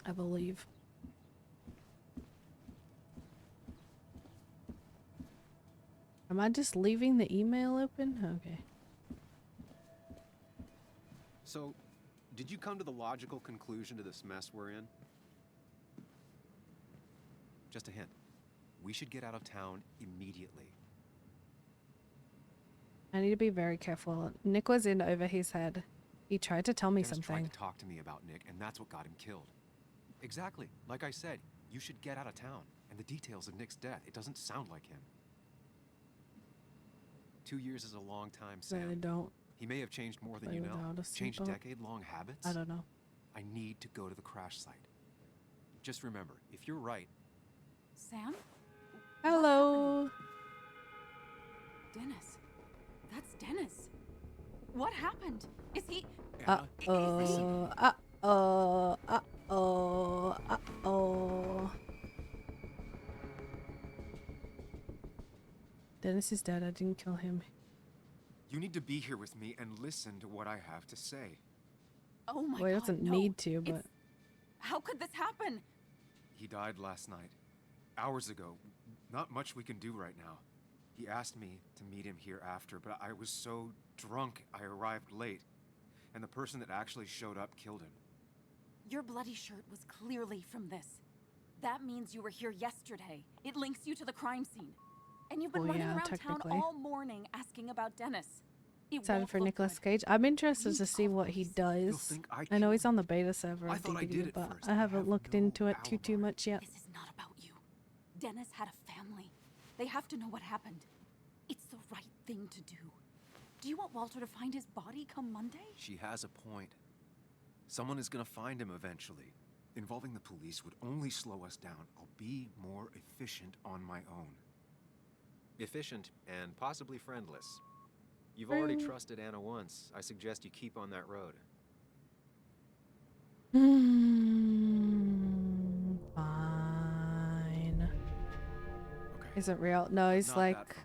I believe. Am I just leaving the email open? Okay. So, did you come to the logical conclusion to this mess we're in? Just a hint. We should get out of town immediately. I need to be very careful. Nick was in over his head. He tried to tell me Dennis something. tried to talk to me about Nick, and that's what got him killed. Exactly. Like I said, you should get out of town. And the details of Nick's death, it doesn't sound like him. 2 years is a long time, Sam. Really don't. He may have changed more than you know. Changed decade-long habits. I don't know. I need to go to the crash site. Just remember, if you're right... Sam? Hello. Dennis. That's Dennis. What happened? Is he... Uh-oh. Uh-oh. Uh-oh. Uh-oh. Dennis is dead. I didn't kill him. You need to be here with me and listen to what I have to say. Oh my Well, he God, doesn't no. need to, but... How could this happen? He died last night. Hours ago. Not much we can do right now. He asked me to meet him here after, but I was so drunk I arrived late. And the person that actually showed up killed him. Your bloody shirt was clearly from this. That means you were here yesterday. It links you to the crime scene. And you've been running around town all morning asking about Dennis. Excited for Nicolas Cage. I'm interested to see what he does. I know he's on the beta server of DVD, but I haven't looked into it too much yet. This is not about you. Dennis had a family. They have to know what happened. It's the right thing to do. Do you want Walter to find his body come Monday? She has a point. Someone is gonna find him eventually. Involving the police would only slow us down. I'll be more efficient on my own. Efficient and possibly friendless. You've already trusted Anna once. I suggest you keep on that road. Fine. Okay. Is it real? No, he's like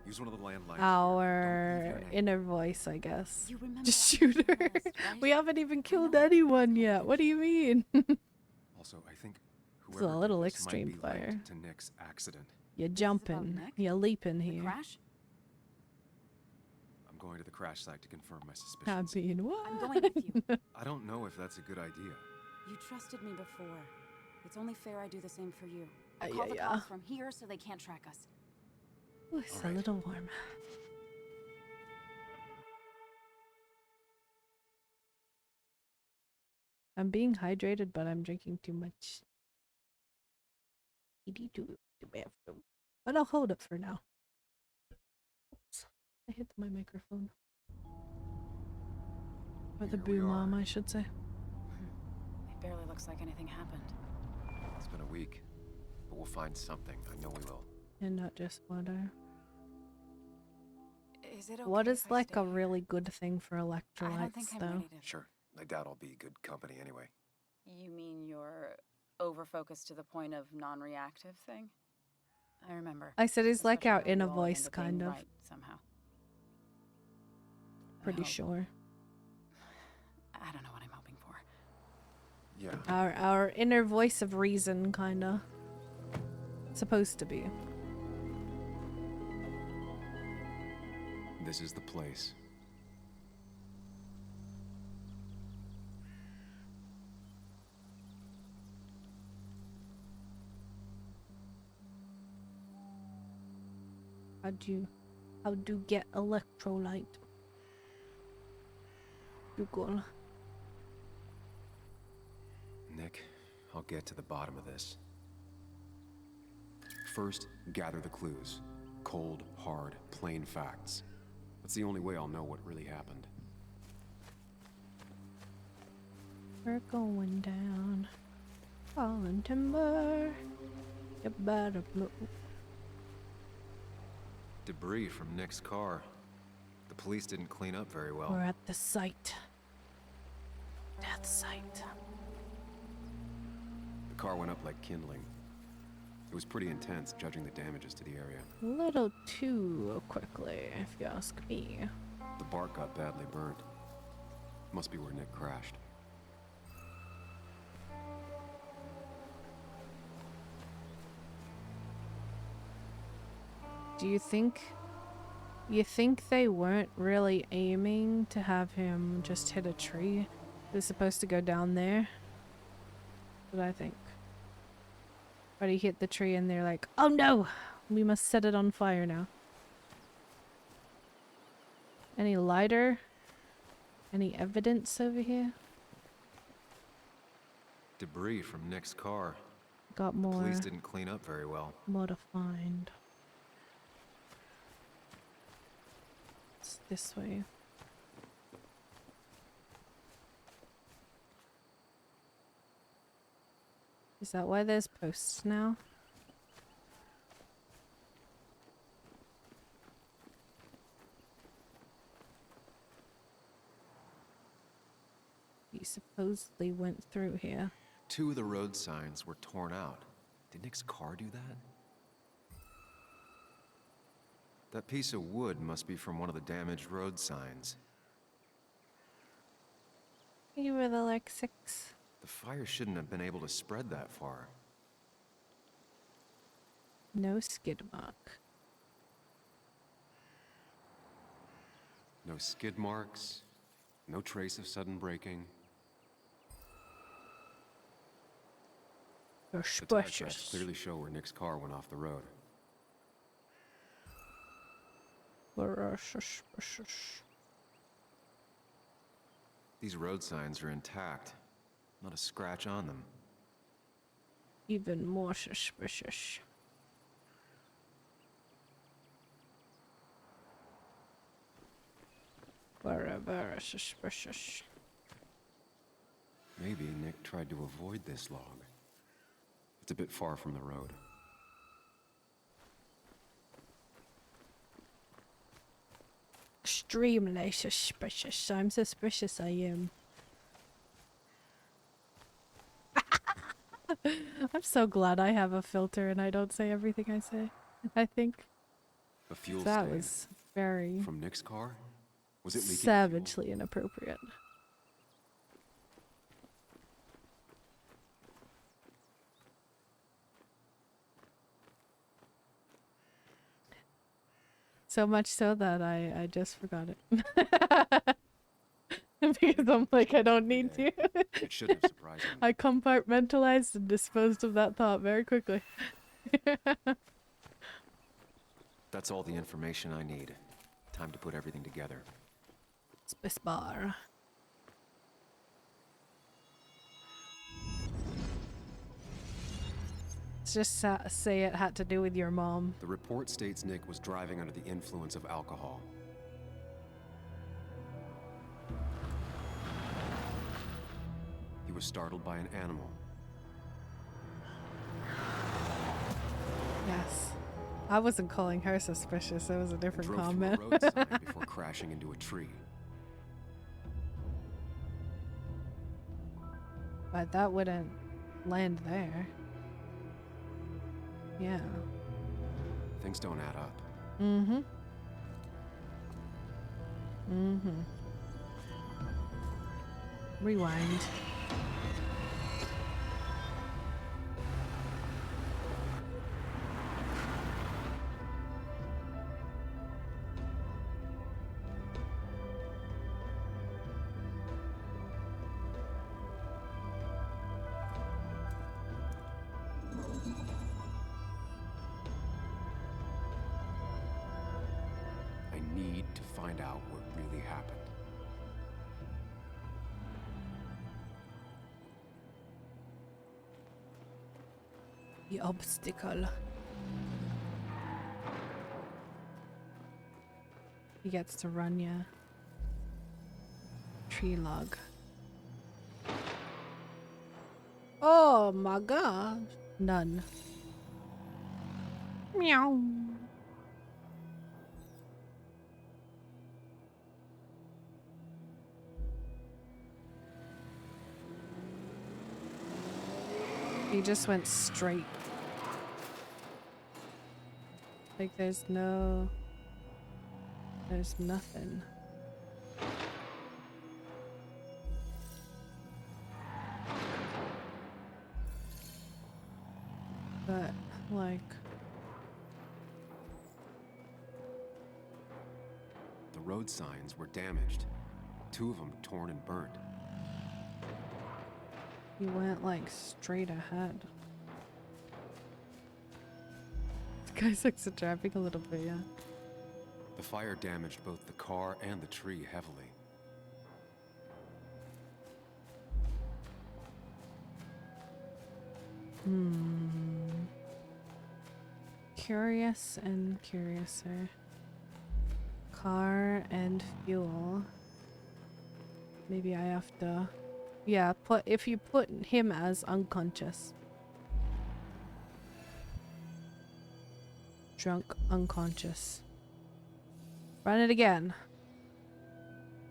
Use one of the landlines. our inner voice, I guess. Just shoot her. We haven't even killed anyone yet. What do you mean? Also, I think It's a little extreme fire. To Nick's accident. You're jumping. You're leaping here. Crash? I'm going to the crash site to confirm my suspicions. I'm being what? I'm going with you. I don't know if that's a good idea. You trusted me before. It's only fair I do the same for you. I'll Yeah, call the yeah. cops from here so they can't track us. Oh, it's a little warm. I'm being hydrated, but I'm drinking too much. Need to the bathroom. But I'll hold it for now. Oops. I hit my microphone. Or the boom arm, I should say. It barely looks like anything happened. It's been a week, but we'll find something. I know we will. And not just water. Is it okay What is if I like stay a here? really good thing for I don't think electrolytes, I'm though? ready to... Sure. I doubt I'll be good company anyway. You mean you're over-focused to the point of non-reactive thing? I remember. I said he's like our Especially inner when we all voice, end up being kind of. right somehow. Pretty hope. sure. I don't know what I'm hoping for. Yeah. Our inner voice of reason, kinda. Supposed to be. This is the place. How do get electrolyte? Google. Nick, I'll get to the bottom of this. First, gather the clues. Cold, hard, plain facts. That's the only way I'll know what really happened. We're going down. Fallen timber. You better blow. Debris from Nick's car. The police didn't clean up very well. We're at the site. Death site. The car went up like kindling. It was pretty intense, judging the damages to the area. A little too quickly, if you ask me. The bark got badly burned. Must be where Nick crashed. Do you think they weren't really aiming to have him just hit a tree? They're supposed to go down there. That's what I think. But he hit the tree and they're like, oh no! We must set it on fire now. Any lighter? Any evidence over here? Debris from Nick's car. Got more. Police didn't clean up very well. More to find. It's this way. Is that why there's posts now? He supposedly went through here. 2 of the road signs were torn out. Did Nick's car do that? That piece of wood must be from one of the damaged road signs. You were the Lexics. The fire shouldn't have been able to spread that far. No skid mark. No skid marks, no trace of sudden braking. The tire tracks clearly show where Nick's car went off the road. Suspicious. These road signs are intact. Not a scratch on them. Even more suspicious. Very suspicious. Maybe Nick tried to avoid this log. It's a bit far from the road. Extremely suspicious. I'm suspicious, I am. I'm so glad I have a filter and I don't say everything I say. I think A fuel that stain was very from Nick's car? Was it leaking savagely inappropriate. So much so that I just forgot it. Because I'm like, I don't need to. It shouldn't have surprised him. I compartmentalized and disposed of that thought very quickly. That's all the information I need. Time to put everything together. Spacebar. Let's just say it had to do with your mom. The report states Nick was driving under the influence of alcohol. He was startled by an animal. Yes. I wasn't calling her suspicious. It was a different Drove comment. through a road sign before crashing into a tree. But that wouldn't land there. Yeah. Things don't add up. Mm-hmm. Mm-hmm. Rewind. I need to find out what really happened. The obstacle. He gets to run, yeah. Tree log. Oh my god. None. Meow. He just went straight. Like there's nothing. But like road signs were damaged. 2 of them torn and burnt. He went like straight ahead. This guy sucks at driving a little bit, yeah. The fire damaged both the car and the tree heavily. Curious and curiouser. Car and fuel. Maybe I have to... Yeah, if you put him as unconscious. Drunk, unconscious. Run it again.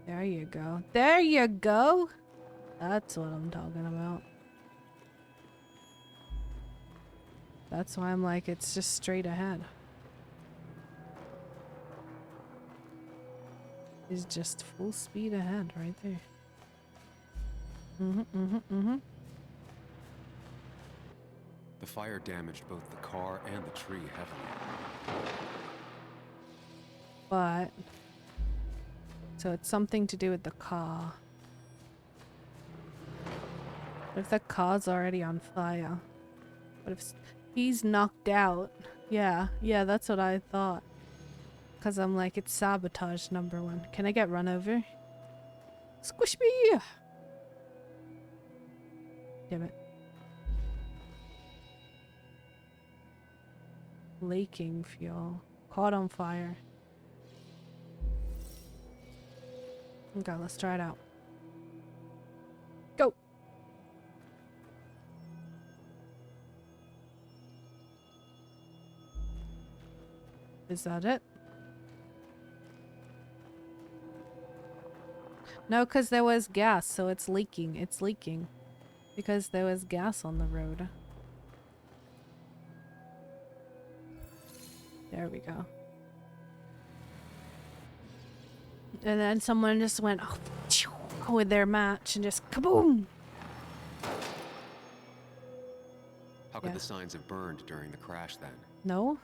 There you go. There you go! That's what I'm talking about. That's why I'm like, it's just straight ahead. It's just full speed ahead right there. The fire damaged both the car and the tree heavily. But... So it's something to do with the car. What if the car's already on fire? What if he's knocked out? Yeah, that's what I thought. Because I'm like, it's sabotage #1. Can I get run over? Squish me! Damn it. Leaking fuel. Caught on fire. Okay, let's try it out. Go! Is that it? No, because there was gas, so it's leaking. It's leaking. Because there was gas on the road. There we go. And then someone just went with their match and just kaboom! How could the signs have burned during the crash then? No?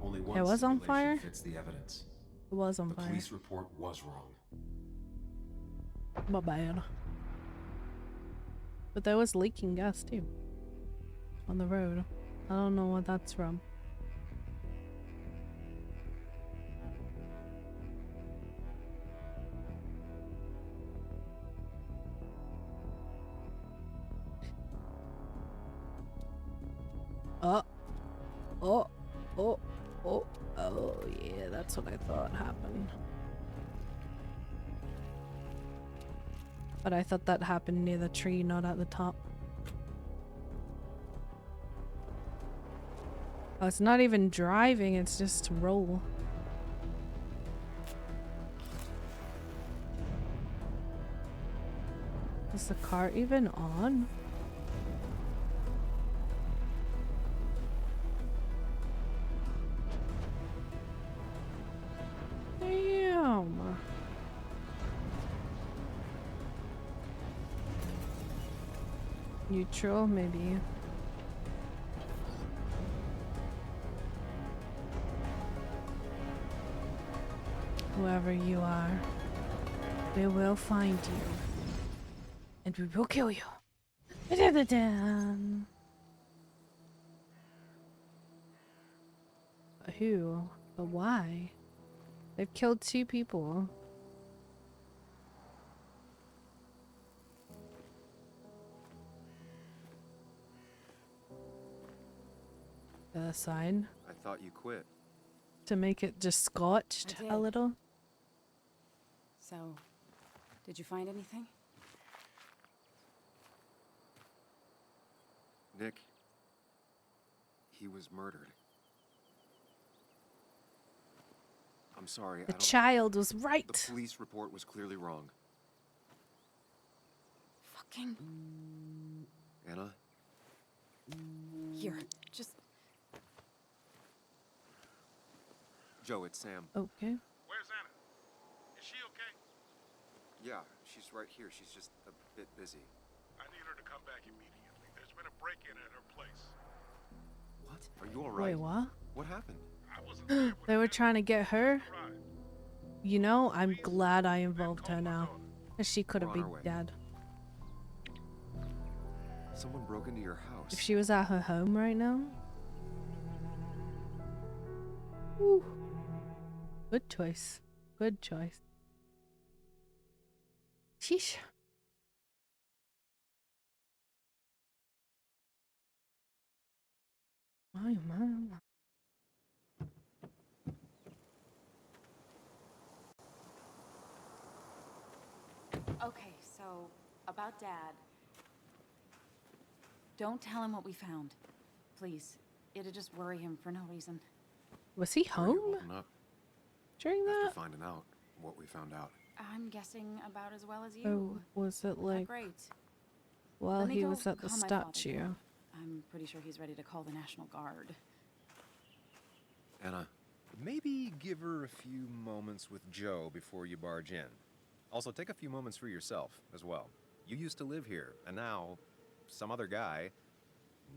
Only one It was on simulation fire? fits the evidence. It was on The fire. police report was wrong. My bad. But there was leaking gas too. On the road. I don't know what that's from. Oh, yeah, that's what I thought happened. But I thought that happened near the tree, not at the top. Oh, it's not even driving, it's just roll. Is the car even on? Damn. Neutral, maybe. Whoever you are, we will find you. And we will kill you. Da-da-da-da. Who? But why? They've killed 2 people. The sign I thought you quit. to make it just scorched I a did. little. So, did you find anything? Nick, he was murdered. I'm sorry. The child was right. The police report was clearly wrong. Fucking. Anna? Here, just. Joe, it's Sam. Okay. Where's Anna? Is she okay? Yeah, she's right here. She's just a bit busy. I need her to come back immediately. There's been a break-in at her place. What? Are you all right? Wait, what? What happened? They were trying to get her. You know, I'm glad I involved her now. 'Cause she could have We're on been our way. dead. Someone broke into your house. If she was at her home right now. Whew. Good choice. Good choice. Sheesh. My mom. Okay, so about Dad. Don't tell him what we found. Please. It'd just worry him for no reason. Was he Were you home holding up during that? after finding out what we found out? I'm guessing about as well as you. Or was it Not like great. while Let me he go was at the calm my father statue? down. I'm pretty sure he's ready to call the National Guard. Anna, maybe give her a few moments with Joe before you barge in. Also, take a few moments for yourself as well. You used to live here, and now some other guy,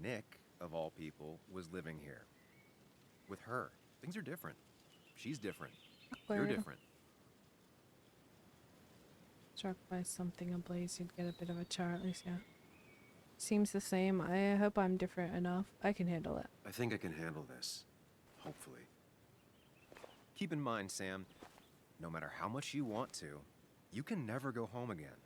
Nick, of all people, was living here. With her. Things are different. She's different. You're Awkward. different. Struck by something ablaze, you'd get a bit of a char at least, yeah. Seems the same. I hope I'm different enough. I can handle it. I think I can handle this. Hopefully. Keep in mind, Sam, no matter how much you want to, you can never go home again.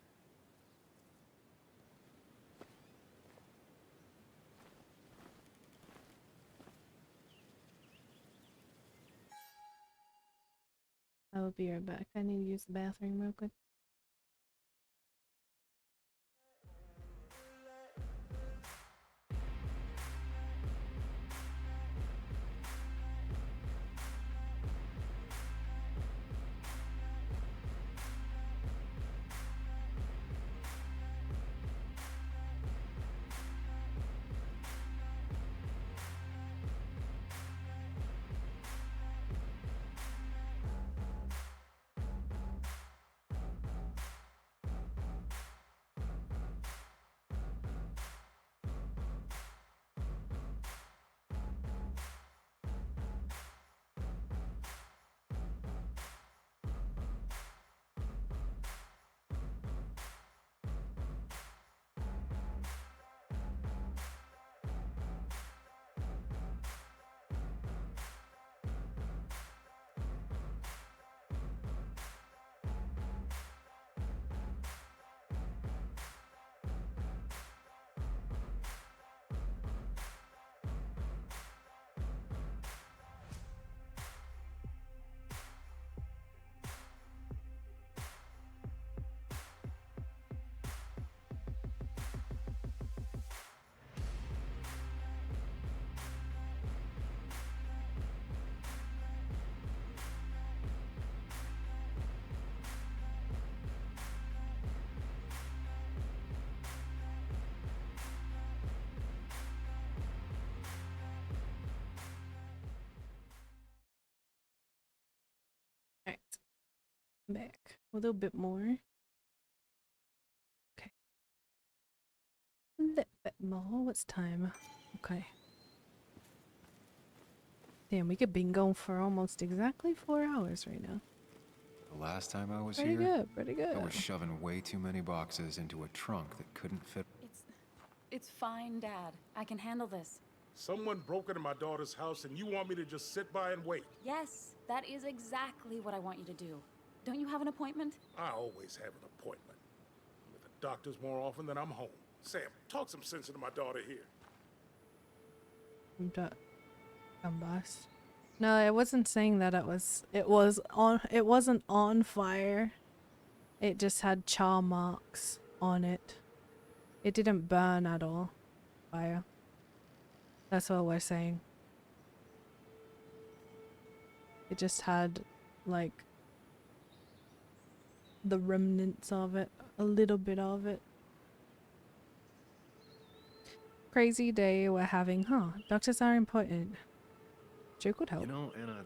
I will be right back. I need to use the bathroom real quick. Alright. Back. A little bit more. Okay. A little bit more. What's time? Okay. Damn, we could be going for almost exactly 4 hours right now. The last time I was Pretty here, good, pretty good. I was shoving way too many boxes into a trunk that couldn't fit. It's fine, Dad. I can handle this. Someone broke into my daughter's house and you want me to just sit by and wait? Yes, that is exactly what I want you to do. Don't you have an appointment? I always have an appointment. I'm at the doctor's more often than I'm home. Sam, talk some sense into my daughter here. Boss. No, I wasn't saying that it wasn't on fire. It just had char marks on it. It didn't burn at all. Fire. That's what we're saying. It just had like the remnants of it, a little bit of it. Crazy day we're having, huh? Doctors are important. Joe could help. You know, Anna,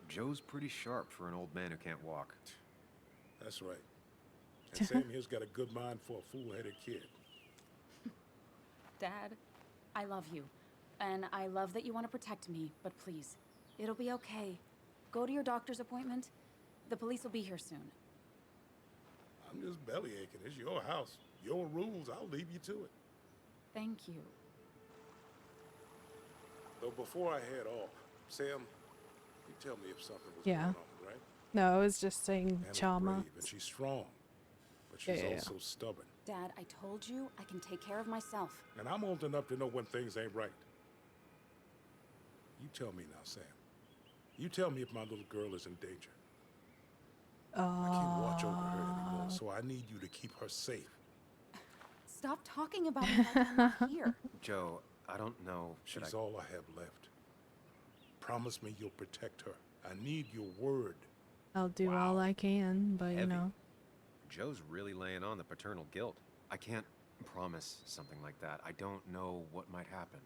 Joe's pretty sharp for an old man who can't walk. That's right. And Sam here's got a good mind for a fool-headed kid. Dad, I love you. And I love that you want to protect me, but please, It'll be okay. Go to your doctor's appointment. The police will be here soon. I'm just belly aching. It's your house, your rules. I'll leave you to it. Thank you. Though before I head off, Sam, you tell me if something was Yeah. going on, right? No, I was just saying Anna's Chama. brave and she's strong, but she's Yeah. also stubborn. Dad, I told you I can take care of myself. And I'm old enough to know when things ain't right. You tell me now, Sam. You tell me if my little girl is in danger. I can't watch over her anymore, so I need you to keep her safe. Stop talking about me like I'm not here. Joe, I don't know. She's all I have left. Promise me you'll protect her. I need your word. I'll do all I can, but you Heavy. know. Joe's really laying on the paternal guilt. I can't promise something like that. I don't know what might happen.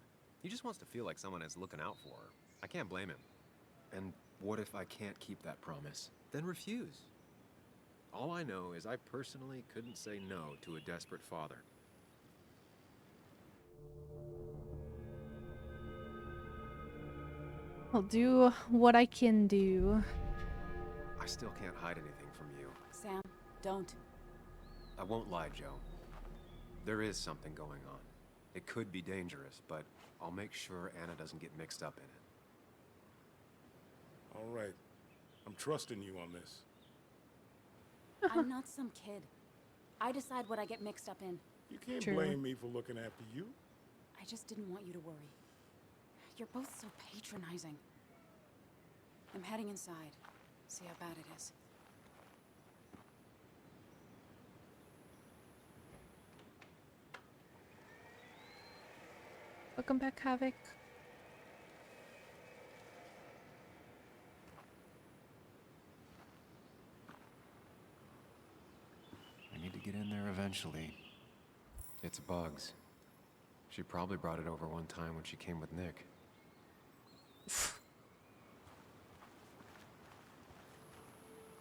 He just wants to feel like someone is looking out for her. I can't blame him. And what if I can't keep that promise? Then refuse. All I know is I personally couldn't say no to a desperate father. I'll do what I can do. I still can't hide anything from you. Sam, don't. I won't lie, Joe. There is something going on. It could be dangerous, but I'll make sure Anna doesn't get mixed up in it. All right. I'm trusting you on this. I'm not some kid. I decide what I get mixed up in. You can't True. blame me for looking after you. I just didn't want you to worry. You're both so patronizing. I'm heading inside. See how bad it is. Welcome back, Havoc. I need to get in there eventually. It's Bugs. She probably brought it over one time when she came with Nick.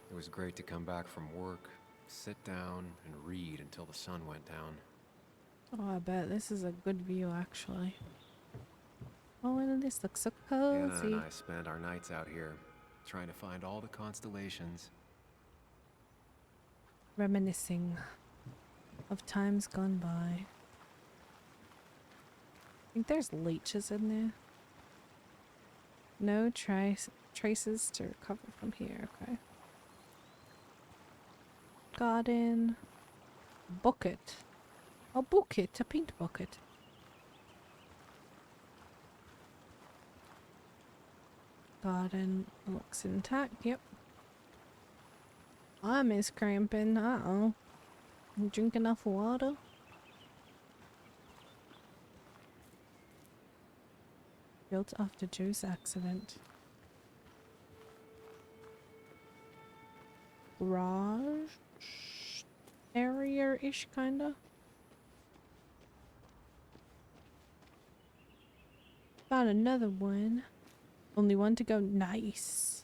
It was great to come back from work, sit down, and read until the sun went down. Oh, I bet this is a good view, actually. Oh, and this looks so Anna cozy. and I spend our nights out here, trying to find all the constellations. Reminiscing of times gone by. I think there's leeches in there. No traces to recover from here. Okay. Garden. Bucket. A bucket. A paint bucket. Garden looks intact. Yep. I miss cramping. Uh-oh. You drink enough water? Built after Joe's accident. Garage area-ish, kinda. Found another one. Only one to go. Nice.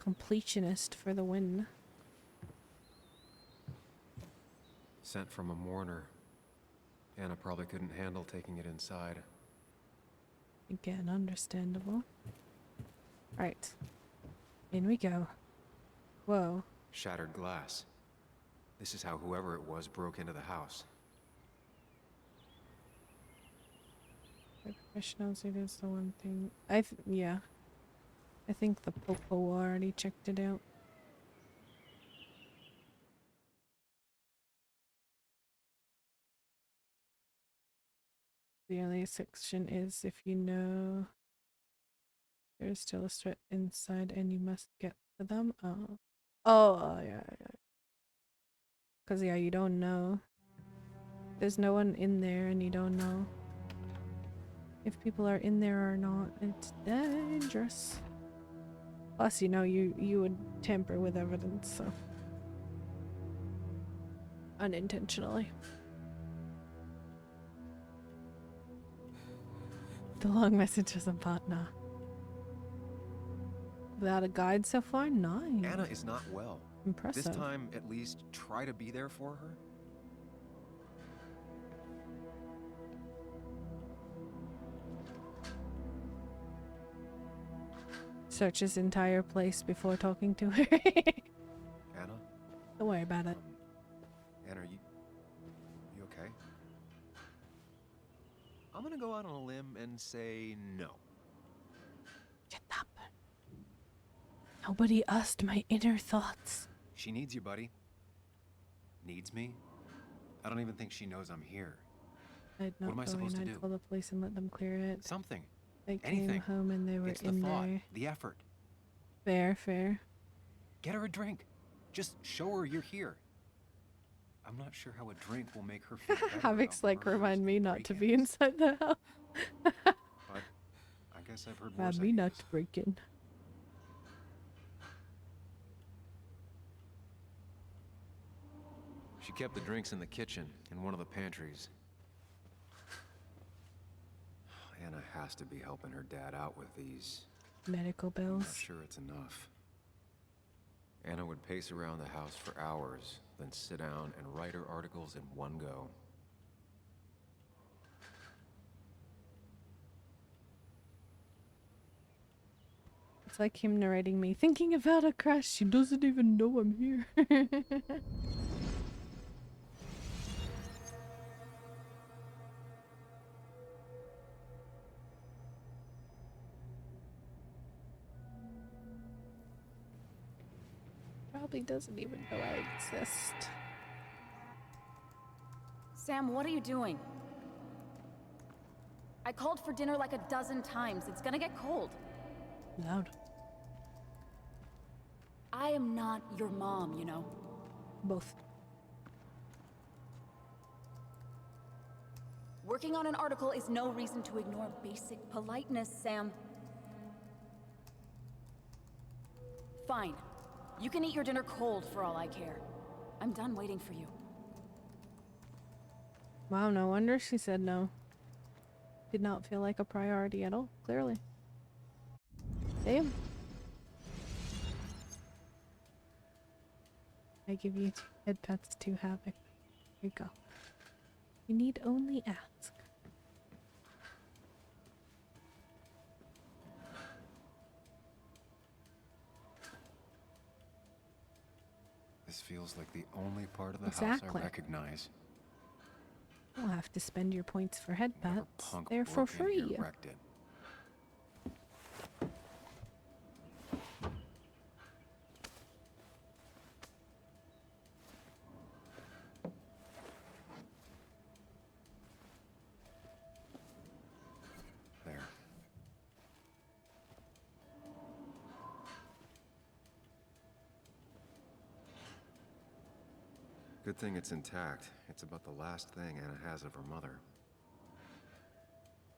Completionist for the win. Sent from a mourner. Anna probably couldn't handle taking it inside. Again, understandable. Right. In we go. Whoa. Shattered glass. This is how whoever it was broke into the house. For professionals, it is the one thing. Yeah. I think the Popo already checked it out. The only section is if you know there is still a threat inside and you must get to them. Yeah. Cause yeah, you don't know. There's no one in there and you don't know if people are in there or not. It's dangerous. Plus, you know, you would tamper with evidence, so unintentionally. The long message was a partner. Without a guide so far? Nice. Anna is not well. Impressive. This time, at least, try to be there for her. search his entire place before talking to her. Anna? Don't worry about it. Anna, you okay? I'm gonna go out on a limb and say no. Shut up. Nobody asked my inner thoughts. She needs you, buddy. Needs me? I don't even think she knows I'm here. I'd not What am I go supposed in. to I'd do? call the police and let them clear it. Something. They Anything. came home and they were It's the in thought, there. the effort. Fair, fair. Get her a drink. Just show her you're here. I'm not sure how a drink will make her feel better. Havoc's about like, murders remind me and not to be break-ins. inside the house. But I guess I've heard worse Remind me not to break in. She kept the drinks in the kitchen, in one of the pantries. Anna has to be helping her dad out with these. Medical I'm not bills. sure it's enough. Anna would pace around the house for hours, then sit down and write her articles in one go. It's like him narrating me thinking about a crash. She doesn't even know I'm here. Probably doesn't even know I exist. Sam, what are you doing? I called for dinner like a dozen times. It's gonna get cold. Loud. I am not your mom, you know. Both. Working on an article is no reason to ignore basic politeness, Sam. Fine. You can eat your dinner cold for all I care. I'm done waiting for you. Wow, no wonder she said no. Did not feel like a priority at all, clearly. Damn. I give you head pets to Havoc. Here you go. You need only ask. This feels like the only part of the house Exactly. I recognize. You don't have to spend your points for head Whatever pets. punk They're for broke in here free. wrecked it. There. Good thing it's intact. It's about the last thing Anna has of her mother.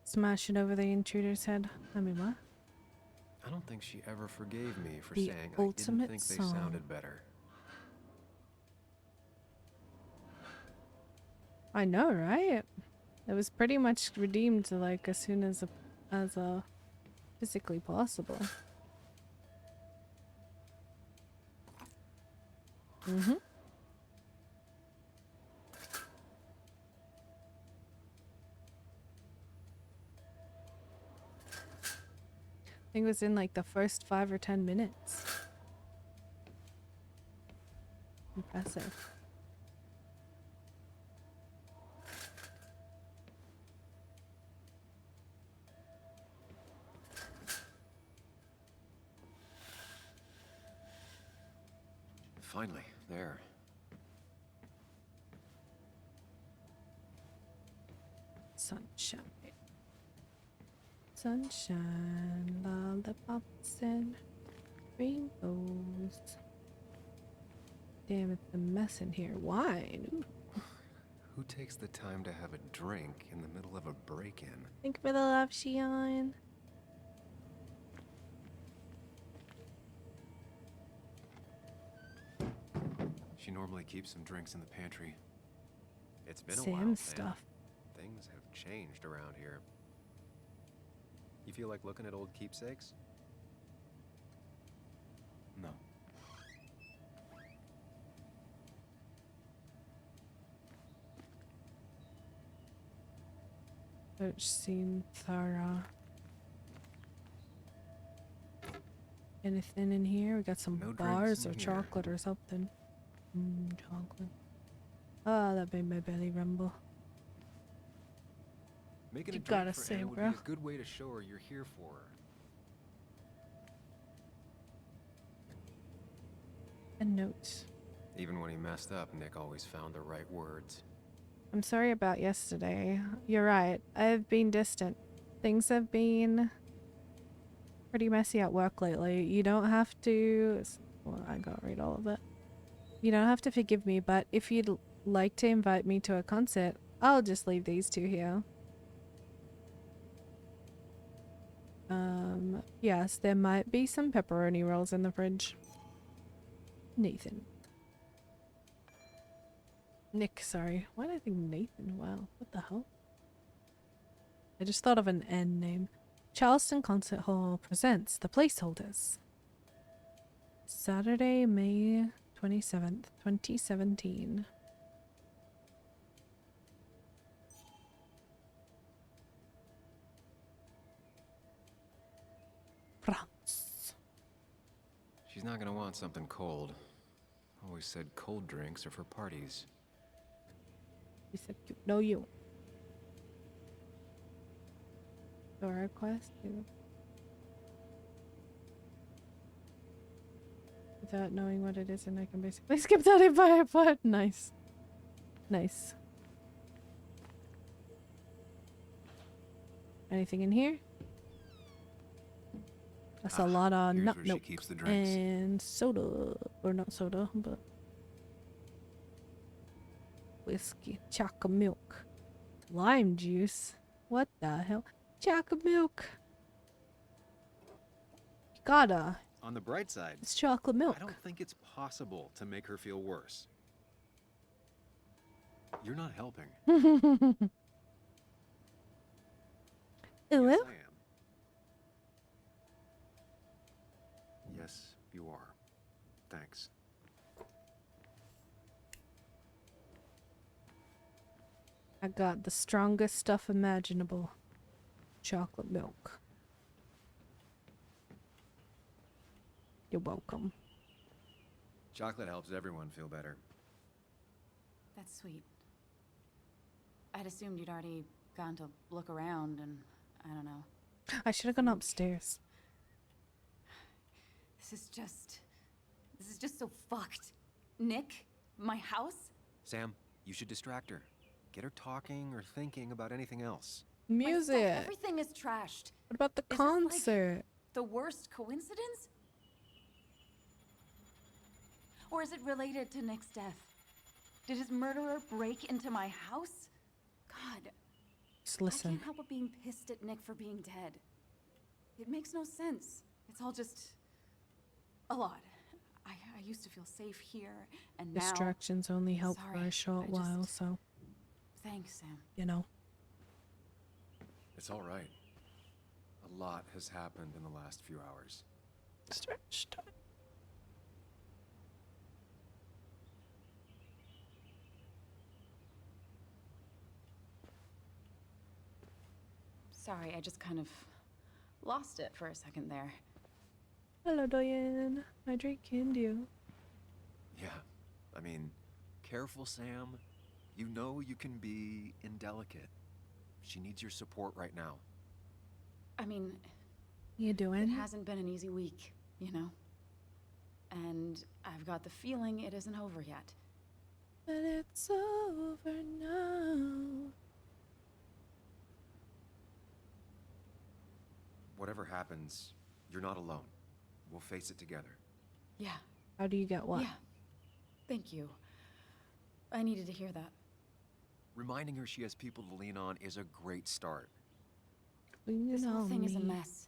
Smash it over the intruder's head. I mean, what? I don't think she ever forgave me for The saying I didn't ultimate think they song. sounded better. I know, right? It was pretty much redeemed like as soon as physically possible. Mm-hmm. I think it was in like the first 5 or 10 minutes. Impressive. Finally, there. Sunshine. Sunshine, lollipops and rainbows. Damn, it's a mess in here. Wine. Ooh. Who takes the time to have a drink in the middle of a break-in? Thank you for the love, Shion. She normally keeps some drinks in the pantry. It's been a Sam while, Sam. stuff. Things have changed around here. You feel like looking at old keepsakes? No. Search scene thorough. Anything in here? We got some No drinks bars in or here. chocolate or something. Chocolate. Ah, that made my belly rumble. Making You a drink gotta for say, Anna would bro. be a good way to show her you're here for her. And notes. Even when he messed up, Nick always found the right words. I'm sorry about yesterday. You're right. I've been distant. Things have been pretty messy at work lately. You don't have to... Well, I gotta read all of it. You don't have to forgive me, but if you'd like to invite me to a concert, I'll just leave these two here. Yes, there might be some pepperoni rolls in the fridge. Nathan. Nick, sorry. Why did I think Nathan? Wow, what the hell? I just thought of an N name. Charleston Concert Hall presents The Placeholders. Saturday, May 27th, 2017. France. She's not gonna want something cold. Always said cold drinks are for parties. You said you know you. Dora quest. Without knowing what it is, and I can basically skip that if I but nice. Nice. Anything in here? That's a lot of here's nut where she milk keeps the drinks. and soda, or not soda, but whiskey, chocolate milk, lime juice. What the hell? Chocolate milk. You gotta. On the bright side, It's chocolate milk. I don't think it's possible to make her feel worse. You're not helping. Hello? Yes, I am. Yes, you are. Thanks. I got the strongest stuff imaginable. Chocolate milk. You're welcome. Chocolate helps everyone feel better. That's sweet. I'd assumed you'd already gone to look around and I don't know. I should have gone upstairs. This is just so fucked. Nick, my house? Sam, you should distract her. Get her talking or thinking about anything else. My stuff, Music. everything is trashed. What about the Is this, like, concert? the worst coincidence? Or is it related to Nick's death? Did his murderer break into my house? God, Just I listen. can't help but being pissed at Nick for being dead. It makes no sense. It's all just a lot. I used to feel safe here, and now... Distractions only help for Sorry, a short I just- while, so, Thanks, Sam. you know. It's all right. A lot has happened in the last few hours. Stretched. Sorry, I just kind of lost it for a second there. Hello, Diane. I drink candy. Yeah, I mean, careful, Sam. You know you can be indelicate. She needs your support right now. I mean, You it doing? hasn't been an easy week, you know? And I've got the feeling it isn't over yet. But it's over now. Whatever happens, you're not alone. We'll face it together. Yeah. How do you get what? Yeah. Thank you. I needed to hear that. Reminding her she has people to lean on is a great start. This whole thing is a mess.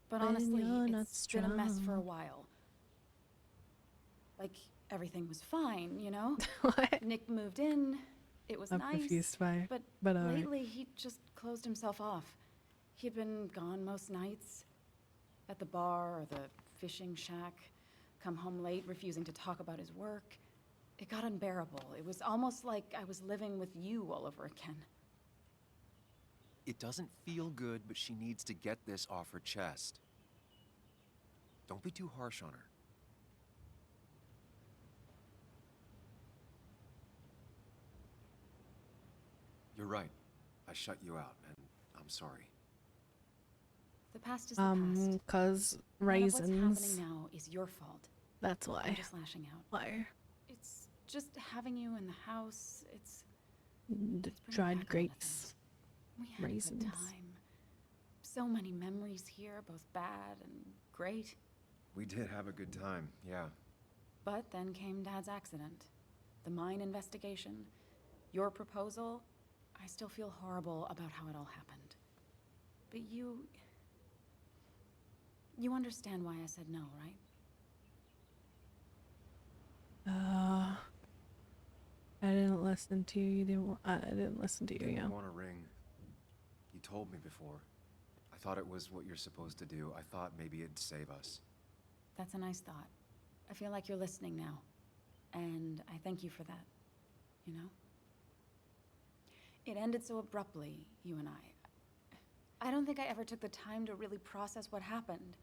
But when honestly, you're not it's been a mess for a strong. while. Like, everything was fine, you know? What? Nick moved in. It was I'm nice. confused by it, But alright. lately, he just closed himself off. He'd been gone most nights. At the bar or the fishing shack. Come home late, refusing to talk about his work. It got unbearable. It was almost like I was living with you all over again. It doesn't feel good, but she needs to get this off her chest. Don't be too harsh on her. You're right. I shut you out, and I'm sorry. The past is the past. 'Cause None of what's raisins. happening now is your fault. That's why. I'm just lashing out. Liar. It's just having you in the house. It's The pretty dried bad, grapes. we had a Raisins. good time. So many memories here, both bad and great. We did have a good time, yeah. But then came Dad's accident, the mine investigation, your proposal. I still feel horrible about how it all happened. But you understand why I said no, right? I didn't listen to you. You didn't. I didn't listen to you. Didn't Yeah. want a ring. You told me before. I thought it was what you're supposed to do. I thought maybe it'd save us. That's a nice thought. I feel like you're listening now. And I thank you for that. You know? It ended so abruptly, you and I don't think I ever took the time to really process what happened.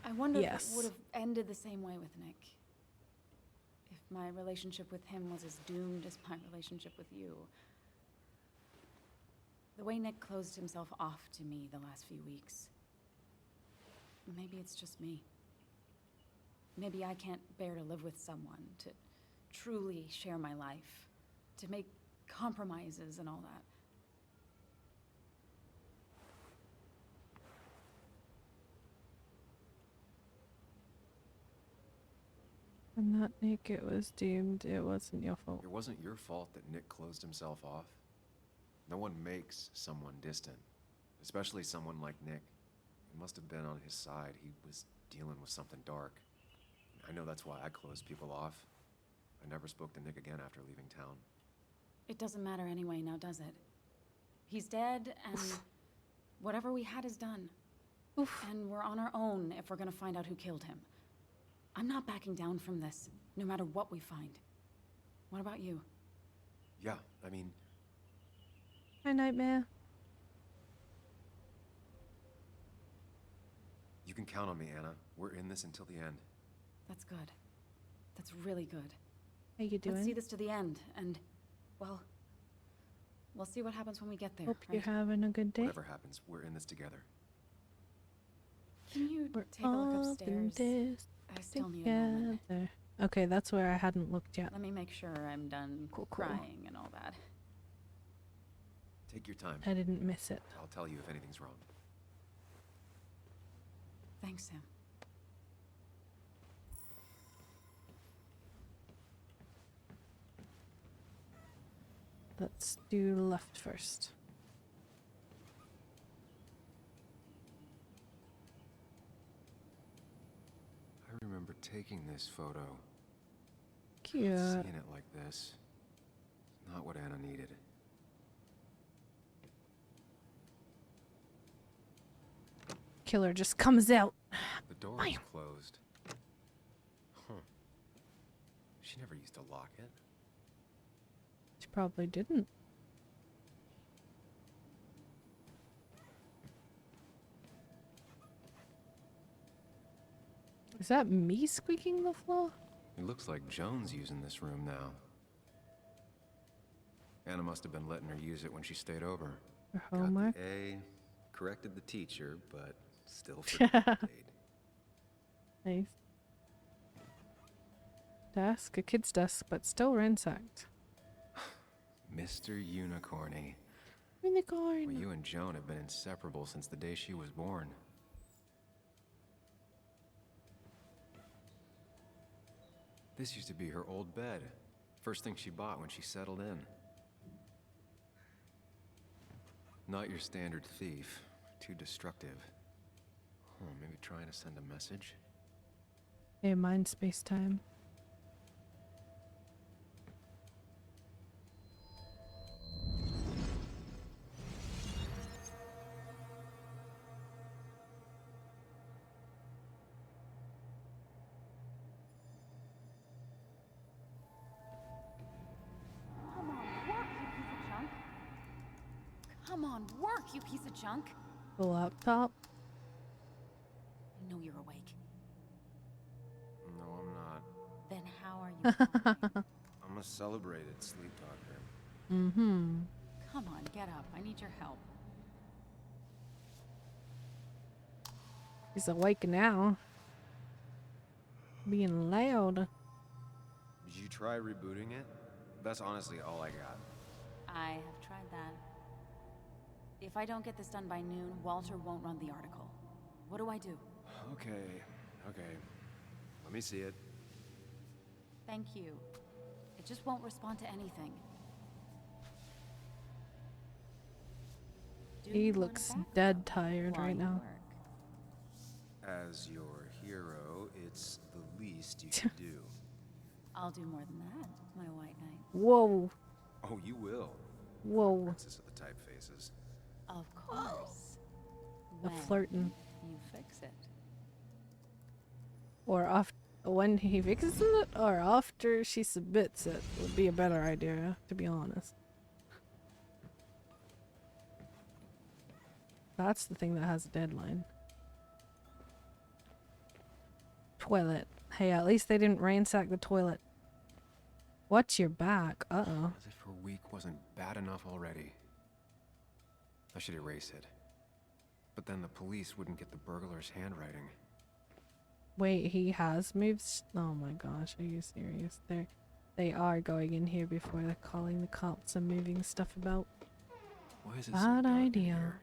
I wonder if it would have ended the same way with Nick. If my relationship with him was as doomed as my relationship with you. The way Nick closed himself off to me the last few weeks. Maybe it's just me. Maybe I can't bear to live with someone, to truly share my life, to make compromises and all that. I'm not Nick. It was doomed. It wasn't your fault. It wasn't your fault that Nick closed himself off. No one makes someone distant, especially someone like Nick. It must have been on his side. He was dealing with something dark. I know that's why I closed people off. I never spoke to Nick again after leaving town. It doesn't matter anyway now, does it? He's dead, and whatever we had is done. And we're on our own if we're gonna find out who killed him. I'm not backing down from this, no matter what we find. What about you? Yeah, I mean, Hi, Nightmare. you can count on me, Anna. We're in this until the end. That's good. That's really good. How you doing? Let's see this to the end, and, well, we'll see what happens when we get there. Hope right? you're having a good day. Whatever happens, we're in this together. Can you We're take a look all in upstairs? this I still need a moment. together. Okay, that's where I hadn't looked yet. Let me make sure I'm done crying and all that. Take your time. I didn't miss it. I'll tell you if anything's wrong. Thanks, Sam. Let's do left first. I remember taking this photo. Cute. Seeing it like this. Not what Anna needed. Killer just comes out. The door is closed. Huh. She never used to lock it. She probably didn't. Is that me squeaking the floor? It looks like Joan's using this room now. Anna must have been letting her use it when she stayed over. Her homework? Got the A, corrected the teacher, but still forgot the date. Nice. Desk, a kid's desk, but still ransacked. Mr. Unicorny. Unicorn. Well, you and Joan have been inseparable since the day she was born. This used to be her old bed. First thing she bought when she settled in. Not your standard thief. Too destructive. Oh, maybe trying to send a message? Hey, mind space time. Come on, work, you piece of junk. The laptop. know you're awake. No, I'm not. Then how are you fine? I'm a celebrated sleep doctor. Mm-hmm. Come on, get up. I need your help. He's awake now. Being loud. Did you try rebooting it? That's honestly all I got. I have tried that. If I don't get this done by noon, Walter won't run the article. What do I do? Okay. Let me see it. Thank you. It just won't respond to anything. Do He you want looks a backup dead tired while right you now. work? As your hero, it's the least you can do. I'll do more than that, my white knight. Whoa. Oh, you will. Whoa. Princess of the typefaces. Of course. The When flirting. you fix it. Or when he fixes it, or after she submits it would be a better idea, to be honest. That's the thing that has a deadline. Toilet. Hey, at least they didn't ransack the toilet. Watch your back. Uh-oh. As if her week wasn't bad enough already. I should erase it. But then the police wouldn't get the burglar's handwriting. Wait, he has moved? Oh my gosh, are you serious? They are going in here before they're calling the cops and moving stuff about. Why is it so Bad dark in idea. here?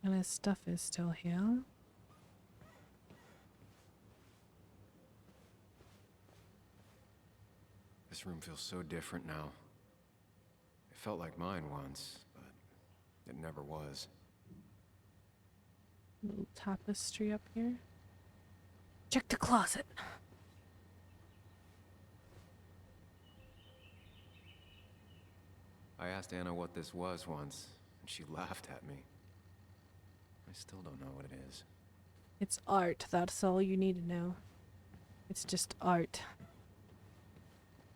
And his stuff is still here. This room feels so different now. It felt like mine once, but it never was. Little tapestry up here. Check the closet. I asked Anna what this was once, and she laughed at me. I still don't know what it is. It's art. That's all you need to know. It's just art.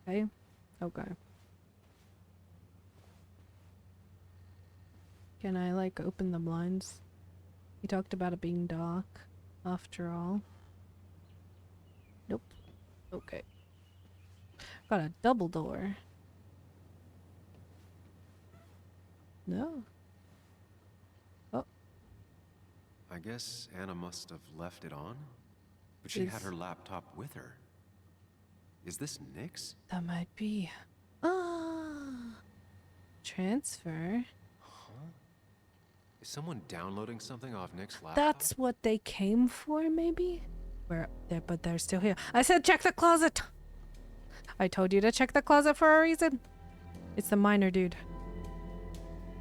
Okay? Okay. Can I, like, open the blinds? He talked about it being dark, after all. Nope. Okay. Got a double door. No. Oh. I guess Anna must have left it on, but she had Is- her laptop with her. Is this Nick's? That might be. Ah. Transfer. Is someone downloading something off Nick's laptop? That's what they came for, maybe? But they're still here. I said check the closet! I told you to check the closet for a reason. It's the miner dude.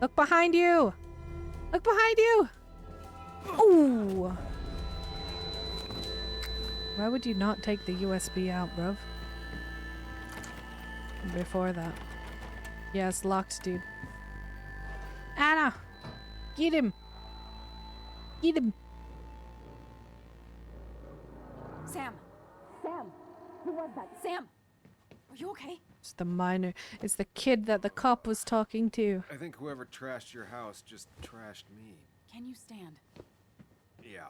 Look behind you! Look behind you! Ooh! Why would you not take the USB out, bruv? Before that. Yeah, it's locked, dude. Anna! Get him! Get him! Sam! Sam! Who was that? Sam! Are you okay? It's the miner. It's the kid that the cop was talking to. I think whoever trashed your house just trashed me. Can you stand? Yeah.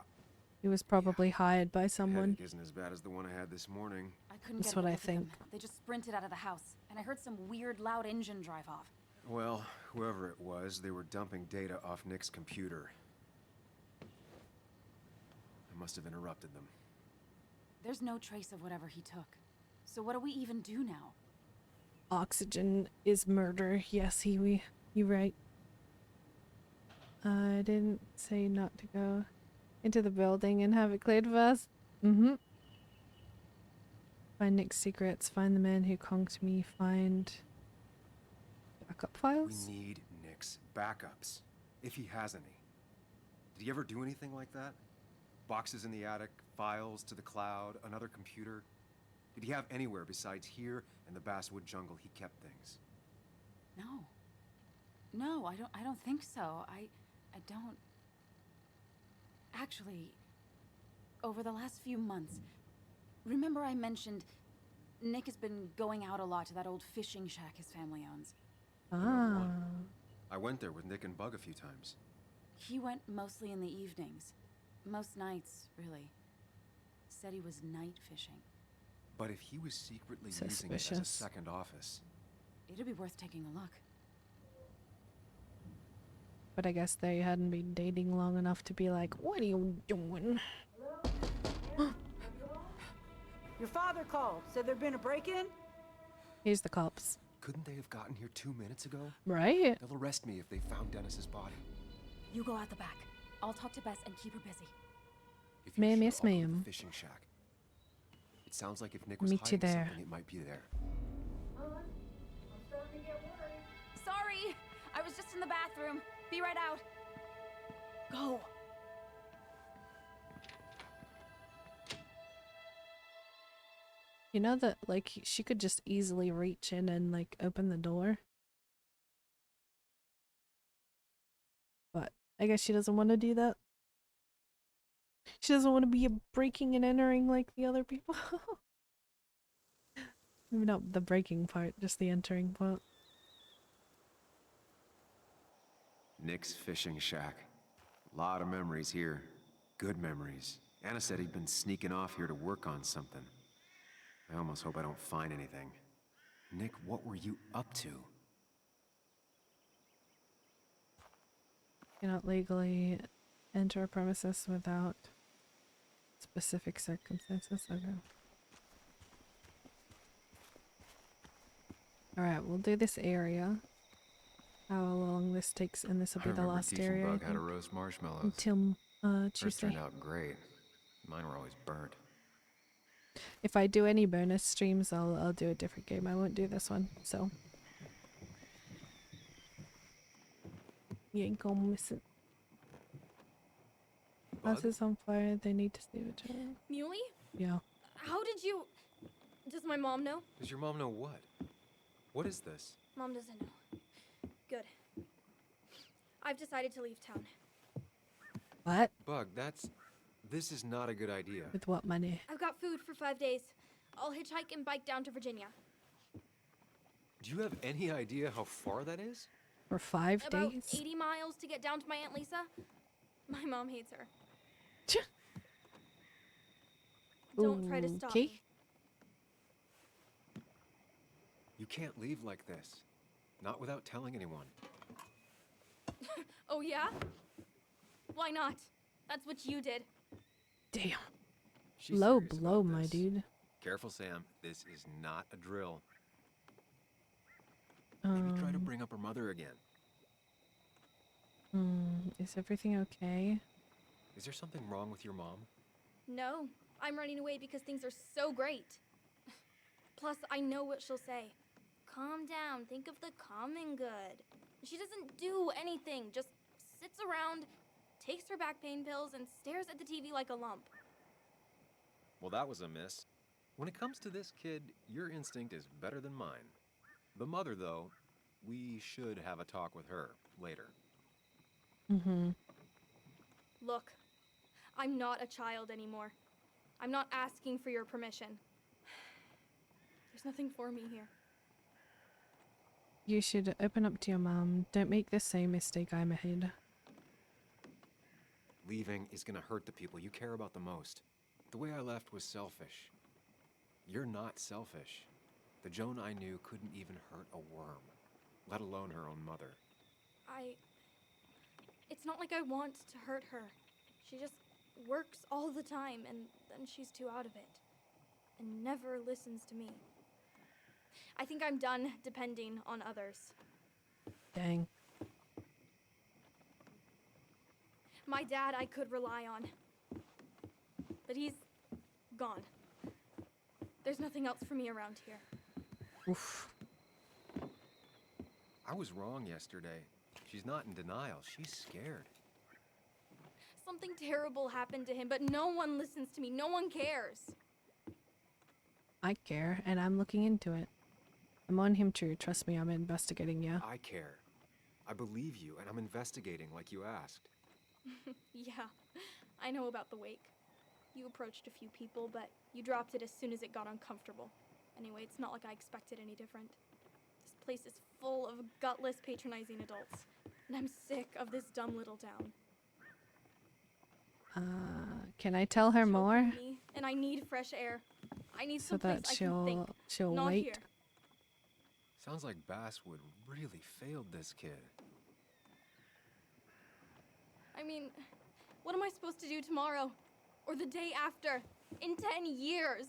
He was probably hired by someone. Headache isn't as bad as the one I had this morning. I couldn't That's get what I hold of them. think. They just sprinted out of the house, and I heard some weird, loud engine drive off. Well, whoever it was, they were dumping data off Nick's computer. I must have interrupted them. There's no trace of whatever he took. So what do we even do now? Oxygen is murder. Yes, you're right. I didn't say not to go into the building and have it cleared for us. Mm-hmm. Find Nick's secrets. Find the man who conked me. Find backup files. We need Nick's backups, if he has any. Did he ever do anything like that? Boxes in the attic, files to the cloud, another computer? Did he have anywhere besides here and the Basswood jungle he kept things? No. No, I don't think so. I don't. Actually, over the last few months, Remember I mentioned Nick has been going out a lot to that old fishing shack his family owns. Ah. I went there with Nick and Bug a few times. He went mostly in the evenings. Most nights, really. Said he was night fishing. But if he was secretly using it as a Suspicious. second office, It'd be worth taking a look. But I guess they hadn't been dating long enough to be like, what are you doing? Your father called. Said there'd been a break-in? Here's the cops. couldn't they have gotten here 2 minutes ago? Right? They'll arrest me if they found Dennis's body. You go out the back. I'll talk to Bess and keep her busy. If you're Ma'am, sure, yes, I'll go to the ma'am. fishing shack. It sounds like if Nick was Meet you hiding there. something, it might be there. Sorry! I was just in the bathroom. Be right out. Go. You know that, like, she could just easily reach in and, like, open the door. But I guess she doesn't want to do that. She doesn't want to be breaking and entering like the other people. Maybe not the breaking part, just the entering part. Nick's fishing shack. Lot of memories here. Good memories. Anna said he'd been sneaking off here to work on something. I almost hope I don't find anything. Nick, what were you up to? Cannot legally enter a premises without specific circumstances. Okay. Alright, we'll do this area. How long this takes, and this will I be the remember last teaching area. I Bug how to think, roast marshmallows. until Hers Tuesday. turned out great. Mine were always burnt. If I do any bonus streams, I'll do a different game. I won't do this one, so you ain't gonna miss it. House is on fire. They need to save it. Muley? Yeah. How did you... Does my mom know? Does your mom know what? What is this? Mom doesn't know. Good. I've decided to leave town. What? Bug, this is not a good idea. With what money? I've got food for 5 days. I'll hitchhike and bike down to Virginia. Do you have any idea how far that is? For 5 About days? 80 miles to get down to my Aunt Lisa. My mom hates her. Don't try to stop Okay. me. You can't leave like this. Not without telling anyone. Oh yeah? Why not? That's what you did. Damn. She's Low serious blow, about my this. dude. Careful, Sam. This is not a drill. Maybe try to bring up her mother again. Is everything okay? Is there something wrong with your mom? No, I'm running away because things are so great. Plus, I know what she'll say. Calm down, think of the common good. She doesn't do anything, just sits around, takes her back pain pills, and stares at the TV like a lump. Well, that was a miss. When it comes to this kid, your instinct is better than mine. The mother, though, we should have a talk with her later. Look, I'm not a child anymore. I'm not asking for your permission. There's nothing for me here. You should open up to your mom. Don't make the same mistake I made. Leaving is gonna hurt the people you care about the most. The way I left was selfish. You're not selfish. The Joan I knew couldn't even hurt a worm, let alone her own mother. It's not like I want to hurt her. She just works all the time, and then she's too out of it. And never listens to me. I think I'm done depending on others. Dang. My dad I could rely on. But he's gone. There's nothing else for me around here. Oof. I was wrong yesterday. She's not in denial. She's scared. Something terrible happened to him, but no one listens to me. No one cares. I care, and I'm looking into it. I'm on him true. Trust me, I'm investigating, yeah. I care. I believe you, and I'm investigating like you asked. Yeah, I know about the wake. You approached a few people, but you dropped it as soon as it got uncomfortable. Anyway, it's not like I expected any different. This place is full of gutless, patronizing adults, and I'm sick of this dumb little town. Can I tell her more? Me, and I need fresh air. I need So someplace that I can think. she'll Not wait. here. Sounds like Basswood really failed this kid. I mean, what am I supposed to do tomorrow? Or the day after? In 10 years?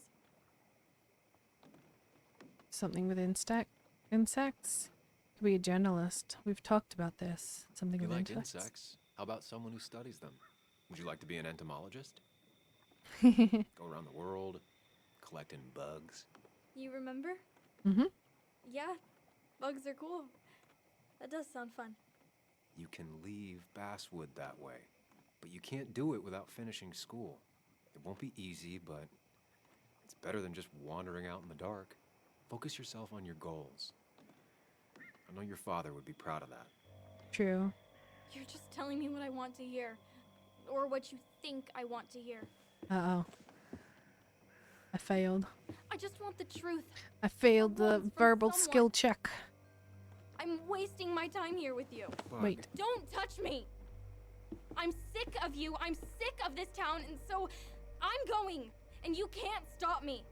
Something with insects? Could be a journalist. We've talked about this. Something You with like insects. insects? How about someone who studies them? Would you like to be an entomologist? Mhm. Go around the world, collecting bugs. You remember? Mm-hmm. Yeah, bugs are cool. That does sound fun. You can leave Basswood that way, but you can't do it without finishing school. It won't be easy, but it's better than just wandering out in the dark. Focus yourself on your goals. I know your father would be proud of that. True. You're just telling me what I want to hear. Or what you think I want to hear. Uh-oh. I failed. I just want the truth. I failed the from verbal someone. skill check. I'm wasting my time here with you. Wait. Don't touch me! I'm sick of you. I'm sick of this town, and so I'm going. And you can't stop me.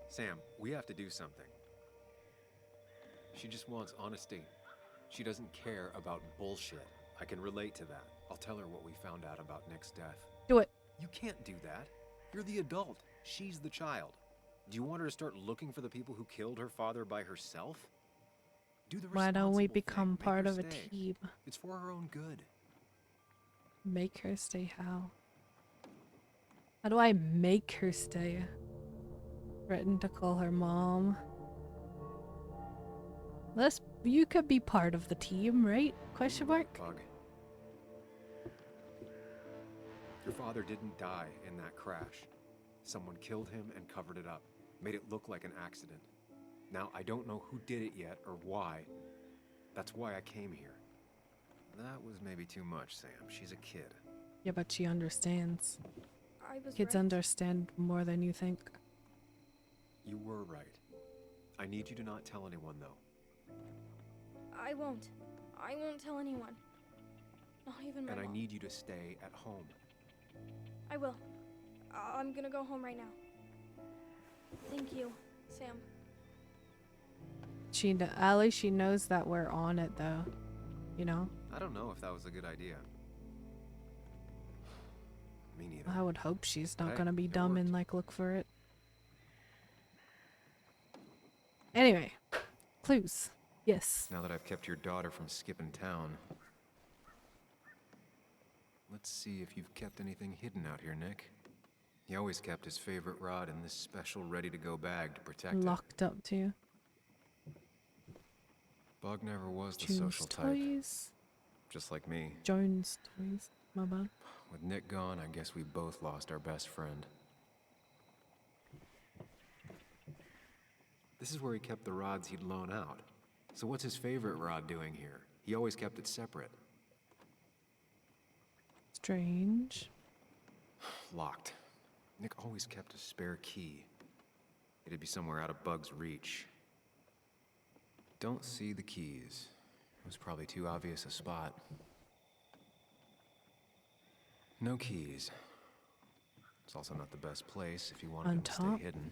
Sam, we have to do something. She just wants honesty. She doesn't care about bullshit. I can relate to that. I'll tell her what we found out about Nick's death. Do it. You can't do that. You're the adult. She's the child. Do you want her to start looking for the people who killed her father by herself? Do the Why don't we responsible thing. become Make part her of a stay. team? It's for her own good. Make her stay how? How do I make her stay? Threaten to call her mom. You could be part of the team, right? Question mark? Bug. Your father didn't die in that crash. Someone killed him and covered it up. Made it look like an accident. Now, I don't know who did it yet or why. That's why I came here. That was maybe too much, Sam. She's a kid. Yeah, but she understands. I was Kids right. understand more than you think. You were right. I need you to not tell anyone, though. I won't. I won't tell anyone. Not even my And I mom. need you to stay at home. I will. I'm gonna go home right now. Thank you, Sam. Allie, she knows that we're on it, though. You know? I don't know if that was a good idea. Me neither. I would hope she's not Hey, gonna be it dumb worked. and, like, look for it. Anyway. Clues. Yes. Now that I've kept your daughter from skipping town. Let's see if you've kept anything hidden out here, Nick. He always kept his favorite rod in this special ready-to-go bag to protect it. Locked up, too. Bug never was the June's social type. toys. Just like me. Jones toys. My bad. With Nick gone, I guess we both lost our best friend. This is where he kept the rods he'd loan out. So what's his favorite rod doing here? He always kept it separate. Strange. Locked. Nick always kept a spare key. It'd be somewhere out of Bug's reach. Don't see the keys. It was probably too obvious a spot. No keys. It's also not the best place if you wanted On them to top? stay hidden.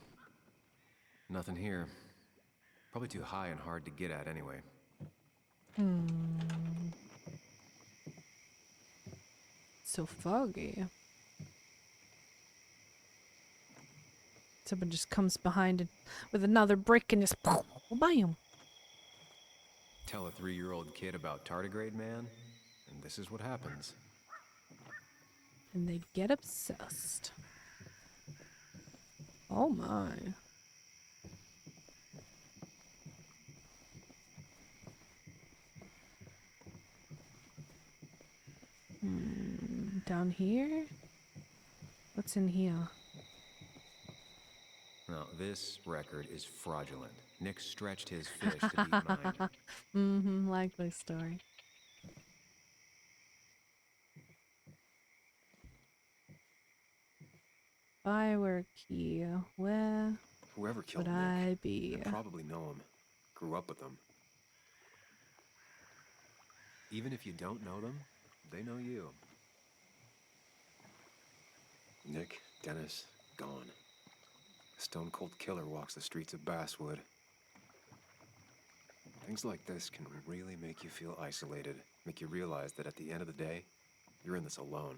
Nothing here. Probably too high and hard to get at anyway. So foggy. Someone just comes behind it with another brick and just bam. Tell a 3-year-old kid about tardigrade man, and this is what happens. And they get obsessed. Oh my. Down here? What's in here? Now, this record is fraudulent. Nick stretched his fish to beat mine. Mm-hmm, likely story. I were a key, where Whoever killed would Nick, I be? I probably know him. Grew up with them. Even if you don't know them, they know you. Nick, Dennis, gone. A stone-cold killer walks the streets of Basswood. Things like this can really make you feel isolated, make you realize that at the end of the day, you're in this alone.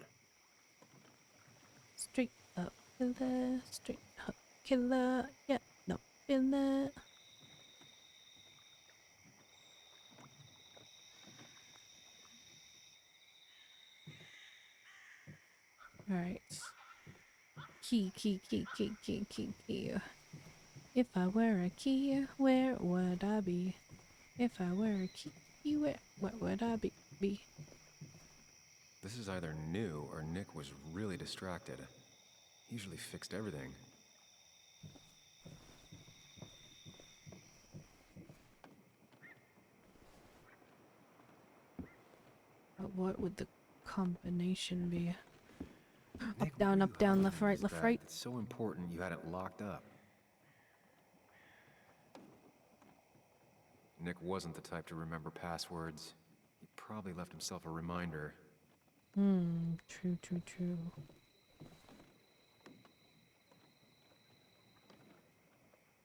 Straight up killer, straight up killer. Yeah, no, in there. Alright. Key. If I were a key, where would I be? If I were a key, what would I be? This is either new or Nick was really distracted. He usually fixed everything. But what would the combination be? Up, down, left, right, left, right. It's so important you had it locked up. Nick wasn't the type to remember passwords. He probably left himself a reminder. True.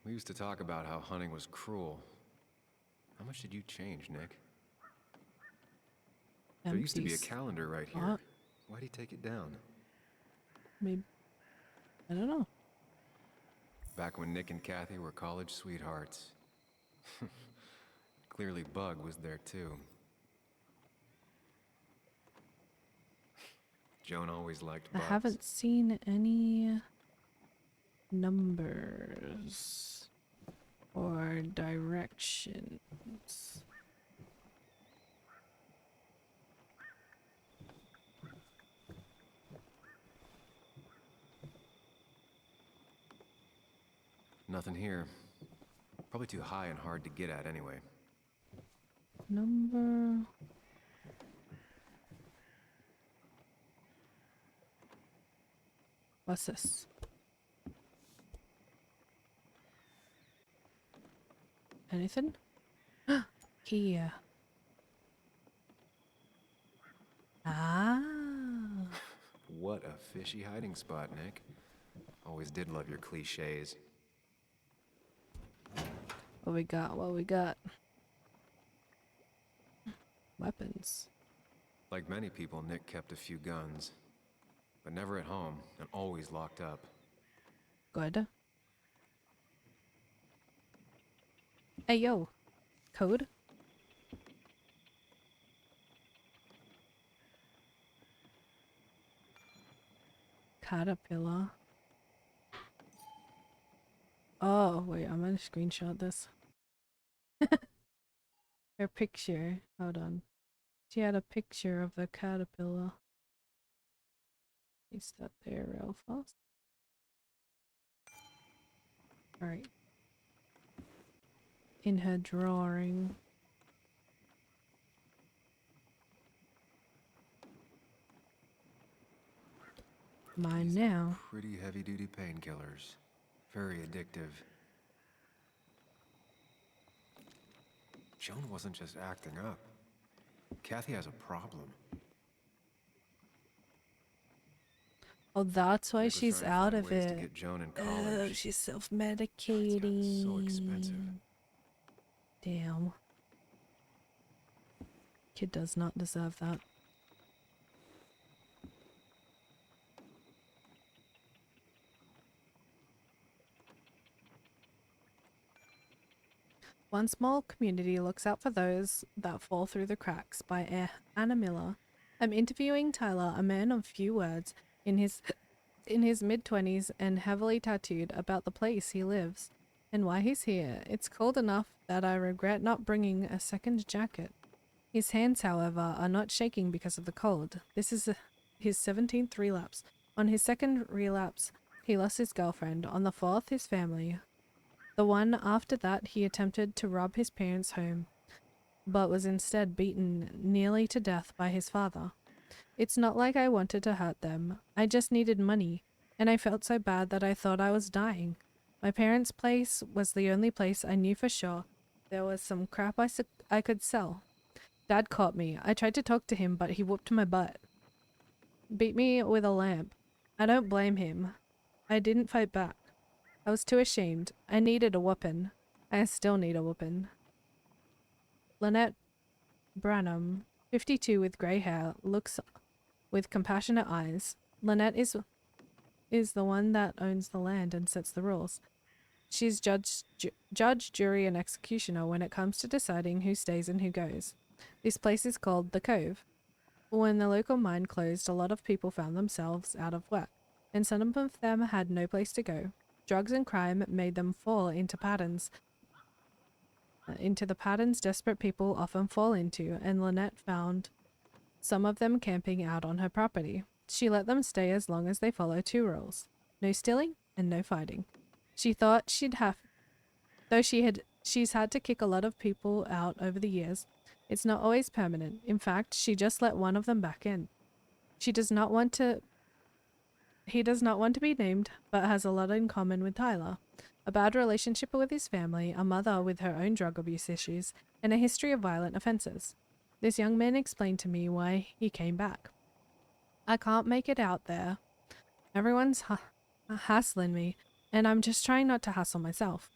We used to talk about how hunting was cruel. How much did you change, Nick? There used to be a calendar right here. What? Why'd he take it down? Maybe. I don't know. Back when Nick and Kathy were college sweethearts. Clearly Bug was there too. Joan always liked I bugs. haven't seen any numbers or directions. Nothing here. Probably too high and hard to get at anyway. Number. What's this? Anything? Here. Ah. What a fishy hiding spot, Nick. Always did love your cliches. What we got? Weapons. Like many people, Nick kept a few guns. But never at home, and always locked up. Good. Hey, yo. Code? Caterpillar. Oh, wait, I'm gonna screenshot this. Her picture. Hold on. She had a picture of the caterpillar. Paste that there real fast. Alright. In her drawing. Mine now. Pretty heavy-duty painkillers. Very addictive. Joan wasn't just acting up. Kathy has a problem. Oh, that's why Nick was she's trying to out find of ways to it. get Joan in Oh, college. she's self-medicating. So expensive. Damn. Kid does not deserve that. One Small Community Looks Out for Those That Fall Through the Cracks by Anna Miller. I'm interviewing Tyler, a man of few words, in his mid-20s and heavily tattooed, about the place he lives and why he's here. It's cold enough that I regret not bringing a second jacket. His hands, however, are not shaking because of the cold. This is his 17th relapse. On his second relapse, he lost his girlfriend. On the fourth, his family. The one after that, he attempted to rob his parents' home, but was instead beaten nearly to death by his father. It's not like I wanted to hurt them. I just needed money. and I felt so bad that I thought I was dying. My parents' place was the only place I knew for sure there was some crap I could sell. Dad caught me. I tried to talk to him, but he whooped my butt. Beat me with a lamp. I don't blame him. I didn't fight back. I was too ashamed. I needed a whooping. I still need a whooping. Lynette Branham, 52 with grey hair, looks with compassionate eyes. Lynette is the one that owns the land and sets the rules. She's judge, jury, and executioner when it comes to deciding who stays and who goes. This place is called The Cove. When the local mine closed, a lot of people found themselves out of work, and some of them had no place to go. Drugs and crime made them fall into the patterns desperate people often fall into, and Lynette found some of them camping out on her property. She let them stay as long as they follow 2 rules: no stealing and no fighting. She thought she's had to kick a lot of people out over the years. It's not always permanent. In fact, she just let one of them back in. He does not want to be named, but has a lot in common with Tyler. A bad relationship with his family, a mother with her own drug abuse issues, and a history of violent offenses. This young man explained to me why he came back. I can't make it out there. Everyone's hassling me, and I'm just trying not to hassle myself.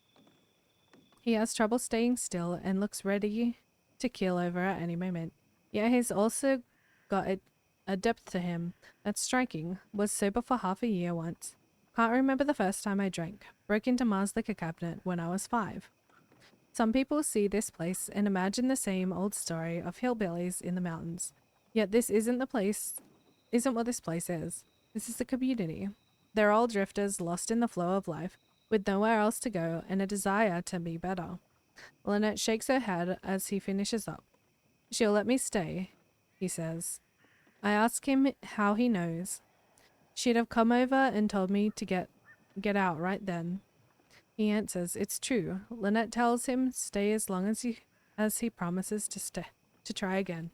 He has trouble staying still and looks ready to keel over at any moment. Yet he's also got a depth to him that's striking. Was sober for half a year once. Can't remember the first time I drank. Broke into Ma's liquor cabinet when I was 5. Some people see this place and imagine the same old story of hillbillies in the mountains. Yet this isn't what this place is. This is a community. They're all drifters lost in the flow of life, with nowhere else to go and a desire to be better. Lynette shakes her head as he finishes up. She'll let me stay, he says. I ask him how he knows. She'd have come over and told me to get out right then. He answers, it's true. Lynette tells him stay as long as he promises to try again.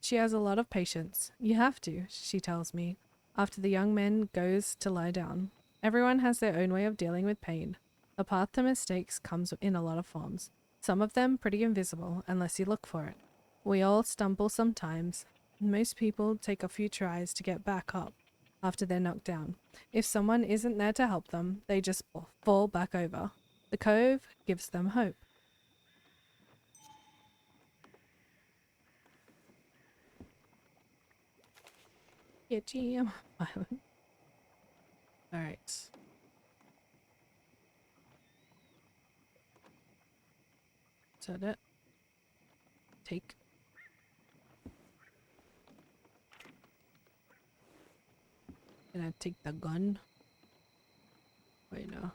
She has a lot of patience. You have to, she tells me, after the young man goes to lie down. Everyone has their own way of dealing with pain. The path to mistakes comes in a lot of forms. Some of them pretty invisible, unless you look for it. We all stumble sometimes. Most people take a few tries to get back up after they're knocked down. If someone isn't there to help them, they just fall back over. The Cove gives them hope. Yeah, GM. Alright. Is that it? Take. Can I take the gun? Wait, no.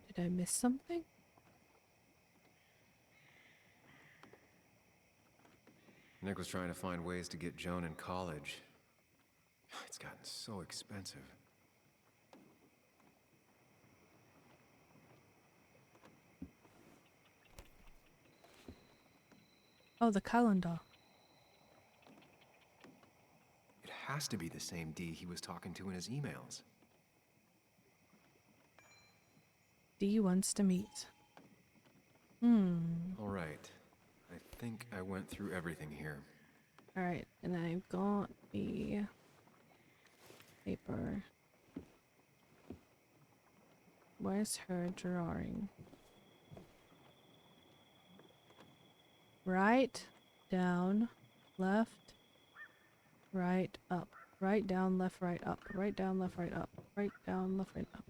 Did I miss something? Nick was trying to find ways to get Joan in college. It's gotten so expensive. Oh, the calendar. It has to be the same D he was talking to in his emails. D wants to meet. All right. I think I went through everything here. Alright, and I've got the paper. Where's her drawing? Right, down, left, right, up. Right, down, left, right, up. Right, down, left, right, up. Right, down, left, right, up.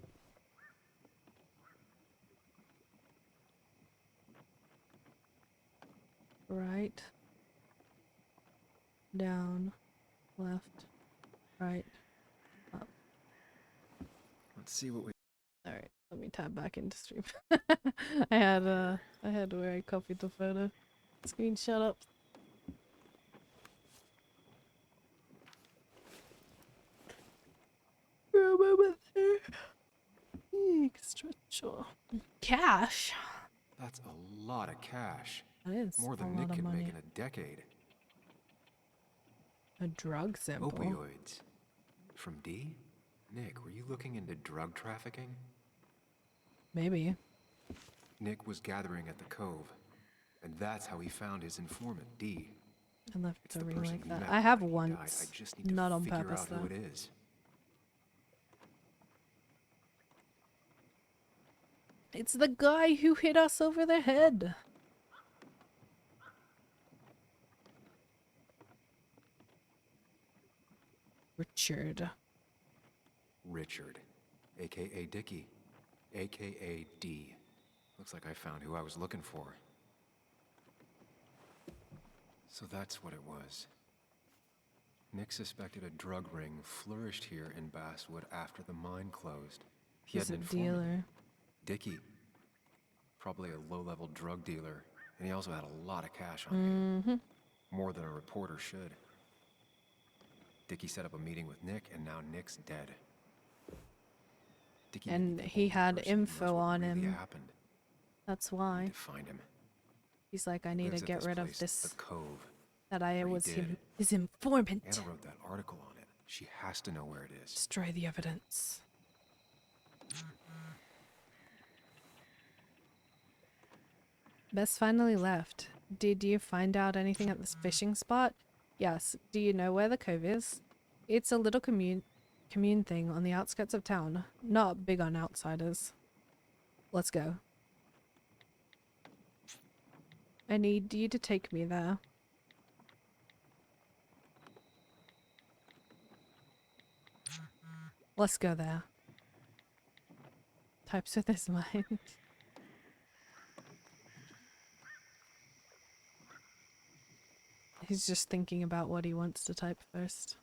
Right, down, left, right, up. Let's see what we... Alright, let me tab back into stream. I had where I copied the photo. Screenshot up. Remember there. Extra cash. That's a lot of cash. That is more than a Nick lot of can money. make in a decade. A drug sample. Opioids. From D? Nick, were you looking into drug trafficking? Maybe. Nick was gathering at the Cove, and that's how he found his informant, D. I left It's to the ring person like he that. met I have when he died. once. I just need to Not on figure purpose out though. who it is. It's the guy who hit us over the head. Richard. Richard, aka Dickie, aka D. Looks like I found who I was looking for. So that's what it was. Nick suspected a drug ring flourished here in Basswood after the mine closed. He He's had a an informant, dealer. Dickie. Probably a low-level drug dealer, and he also had a lot of cash on him. Mm-hmm. More than a reporter should. Dickie set up a meeting with Nick, and now Nick's dead. Dickie And may be the he only had person who knows info what on really him. happened. That's I why. need to find him. He's like, I He need to lives at get this rid of place, this. The Cove. That I Or he was did. his informant. Anna wrote that article on it. She has to know where it is. Destroy the evidence. Bess finally left. Did you find out anything at this fishing spot? Yes. Do you know where the Cove is? It's a little commune thing on the outskirts of town. Not big on outsiders. Let's go. I need you to take me there. Let's go there. Types with his mind. He's just thinking about what he wants to type first.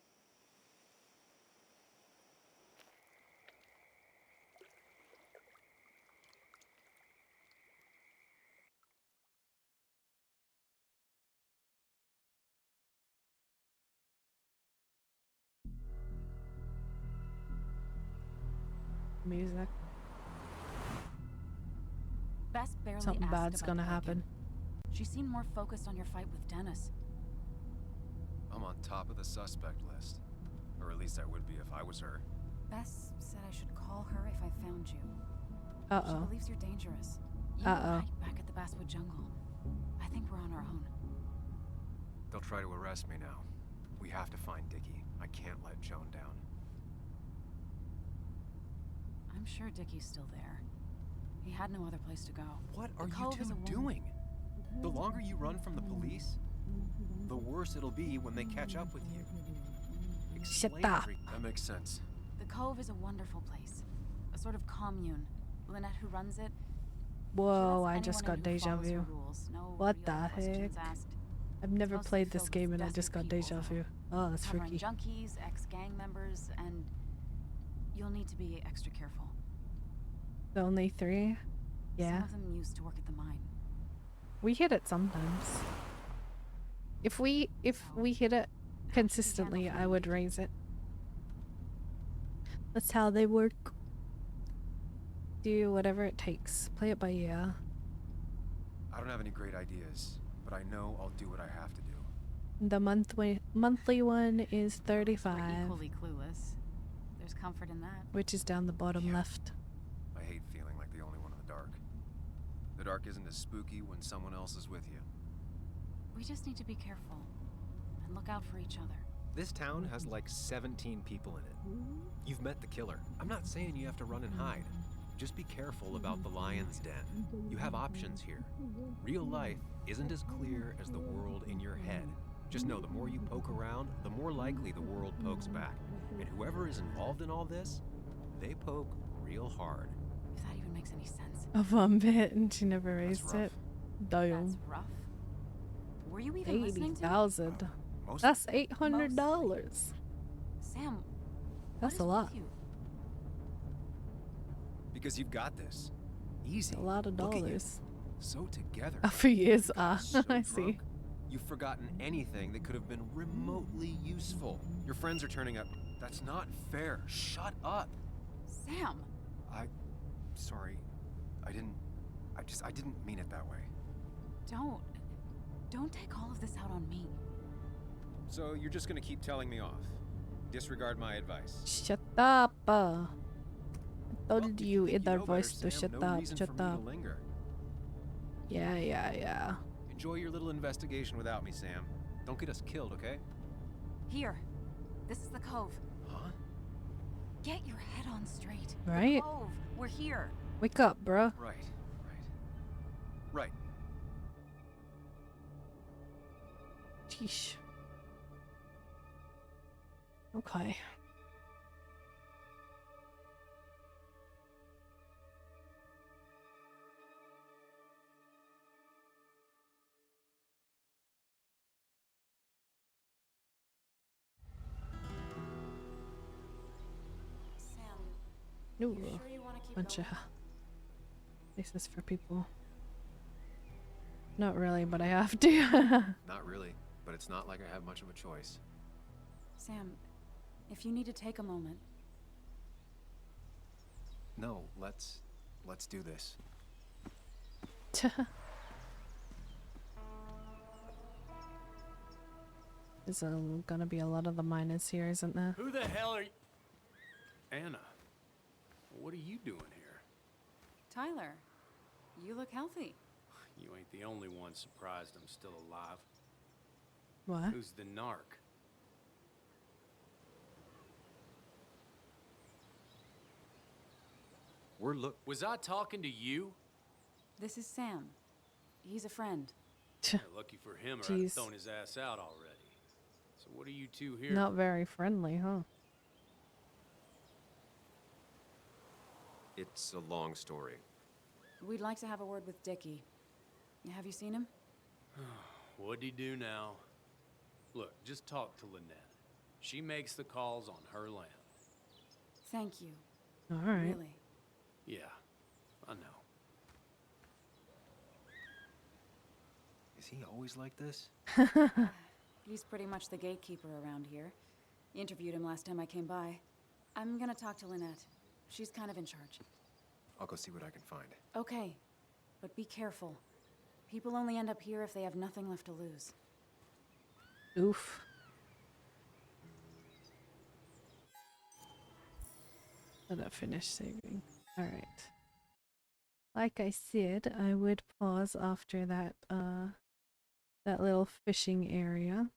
Music. Bess barely Something asked bad's about gonna Lincoln. happen. She seemed more focused on your fight with Dennis. I'm on top of the suspect list. Or at least I would be if I was her. Bess said I should call her if I found you. She Uh-oh. believes you're dangerous. You Uh-oh. were right back at the Basswood jungle. I think we're on our own. They'll try to arrest me now. We have to find Dickie. I can't let Joan down. I'm sure Dickie's still there. He had no other place to go. What The are you Cove is two a woman- doing? The longer you run from the police, the worse it'll be when they catch up with you. Shut Explain up. That makes sense. The Cove is a wonderful place. A sort of commune. Lynette, who runs it, Whoa, lets I just anyone got in who deja follows her vu. rules. No What real the heck? questions asked. I've never mostly played this filled with game and I just desperate got people, deja though. vu. Oh, that's Covering freaky. junkies, ex-gang members, and you'll need to be extra careful. The only three? Yeah. Some of them used to work at the mine. We hit it sometimes. If we hit it consistently, I would raise it. That's how they work. Do whatever it takes. Play it by ear. I don't have any great ideas, but I know I'll do what I have to do. The monthly one is We're 35, equally clueless. There's comfort in that. which is down the bottom left. I hate feeling like the only one in the dark. The dark isn't as spooky when someone else is with you. We just need to be careful and look out for each other. This town has like 17 people in it. You've met the killer. I'm not saying you have to run and hide. Just be careful about the lion's den. You have options here. Real life isn't as clear as the world in your head. Just know the more you poke around, the more likely the world pokes back. And whoever is involved in all this, they poke real hard. If that even makes any sense. A vomit and she never raised it. That's Damn. rough. Were you even listening to me? 80,000. Most That's $800. Sam, That's a lot. Because you've got this. Easy. A lot of Look at you. dollars. So together. Oh, for years. So I see. drunk, you've forgotten anything that could have been remotely useful. Your friends are turning up. That's not fair. Shut up. Sam. Sorry. I didn't mean it that way. Don't take all of this out on me. So you're just gonna keep telling me off? Disregard my advice? Shut up. I told you in that voice to shut up, shut up. Yeah. Enjoy your little investigation without me, Sam. Don't get us killed, okay? Here. This is the cove. Huh? Get your head on straight. Right? The cove. We're here. Wake up, bruh. Right. Sheesh. Okay. Sam, Ooh, you sure you want to keep bunch of going? places for people. Not really, but I have to. Not really, but it's not like I have much of a choice. Sam, if you need to take a moment. No, let's do this. There's gonna be a lot of the miners here, isn't there? Who the hell are you? Anna, what are you doing here? Tyler, you look healthy. You ain't the only one surprised I'm still alive. What? Who's the narc? Was I talking to you? This is Sam. He's a friend. Yeah, lucky for him, or I'd have Jeez. thrown his ass out already. So what are you two here? Not very friendly, huh? It's a long story. We'd like to have a word with Dickie. Have you seen him? What'd he do now? Look, just talk to Lynette. She makes the calls on her land. Thank you. All right. Really? Yeah, I know. Is he always like this? He's pretty much the gatekeeper around here. Interviewed him last time I came by. I'm gonna talk to Lynette. She's kind of in charge. I'll go see what I can find. Okay, but be careful. People only end up here if they have nothing left to lose. Oof. Let it finish saving. Alright. Like I said, I would pause after that that little fishing area.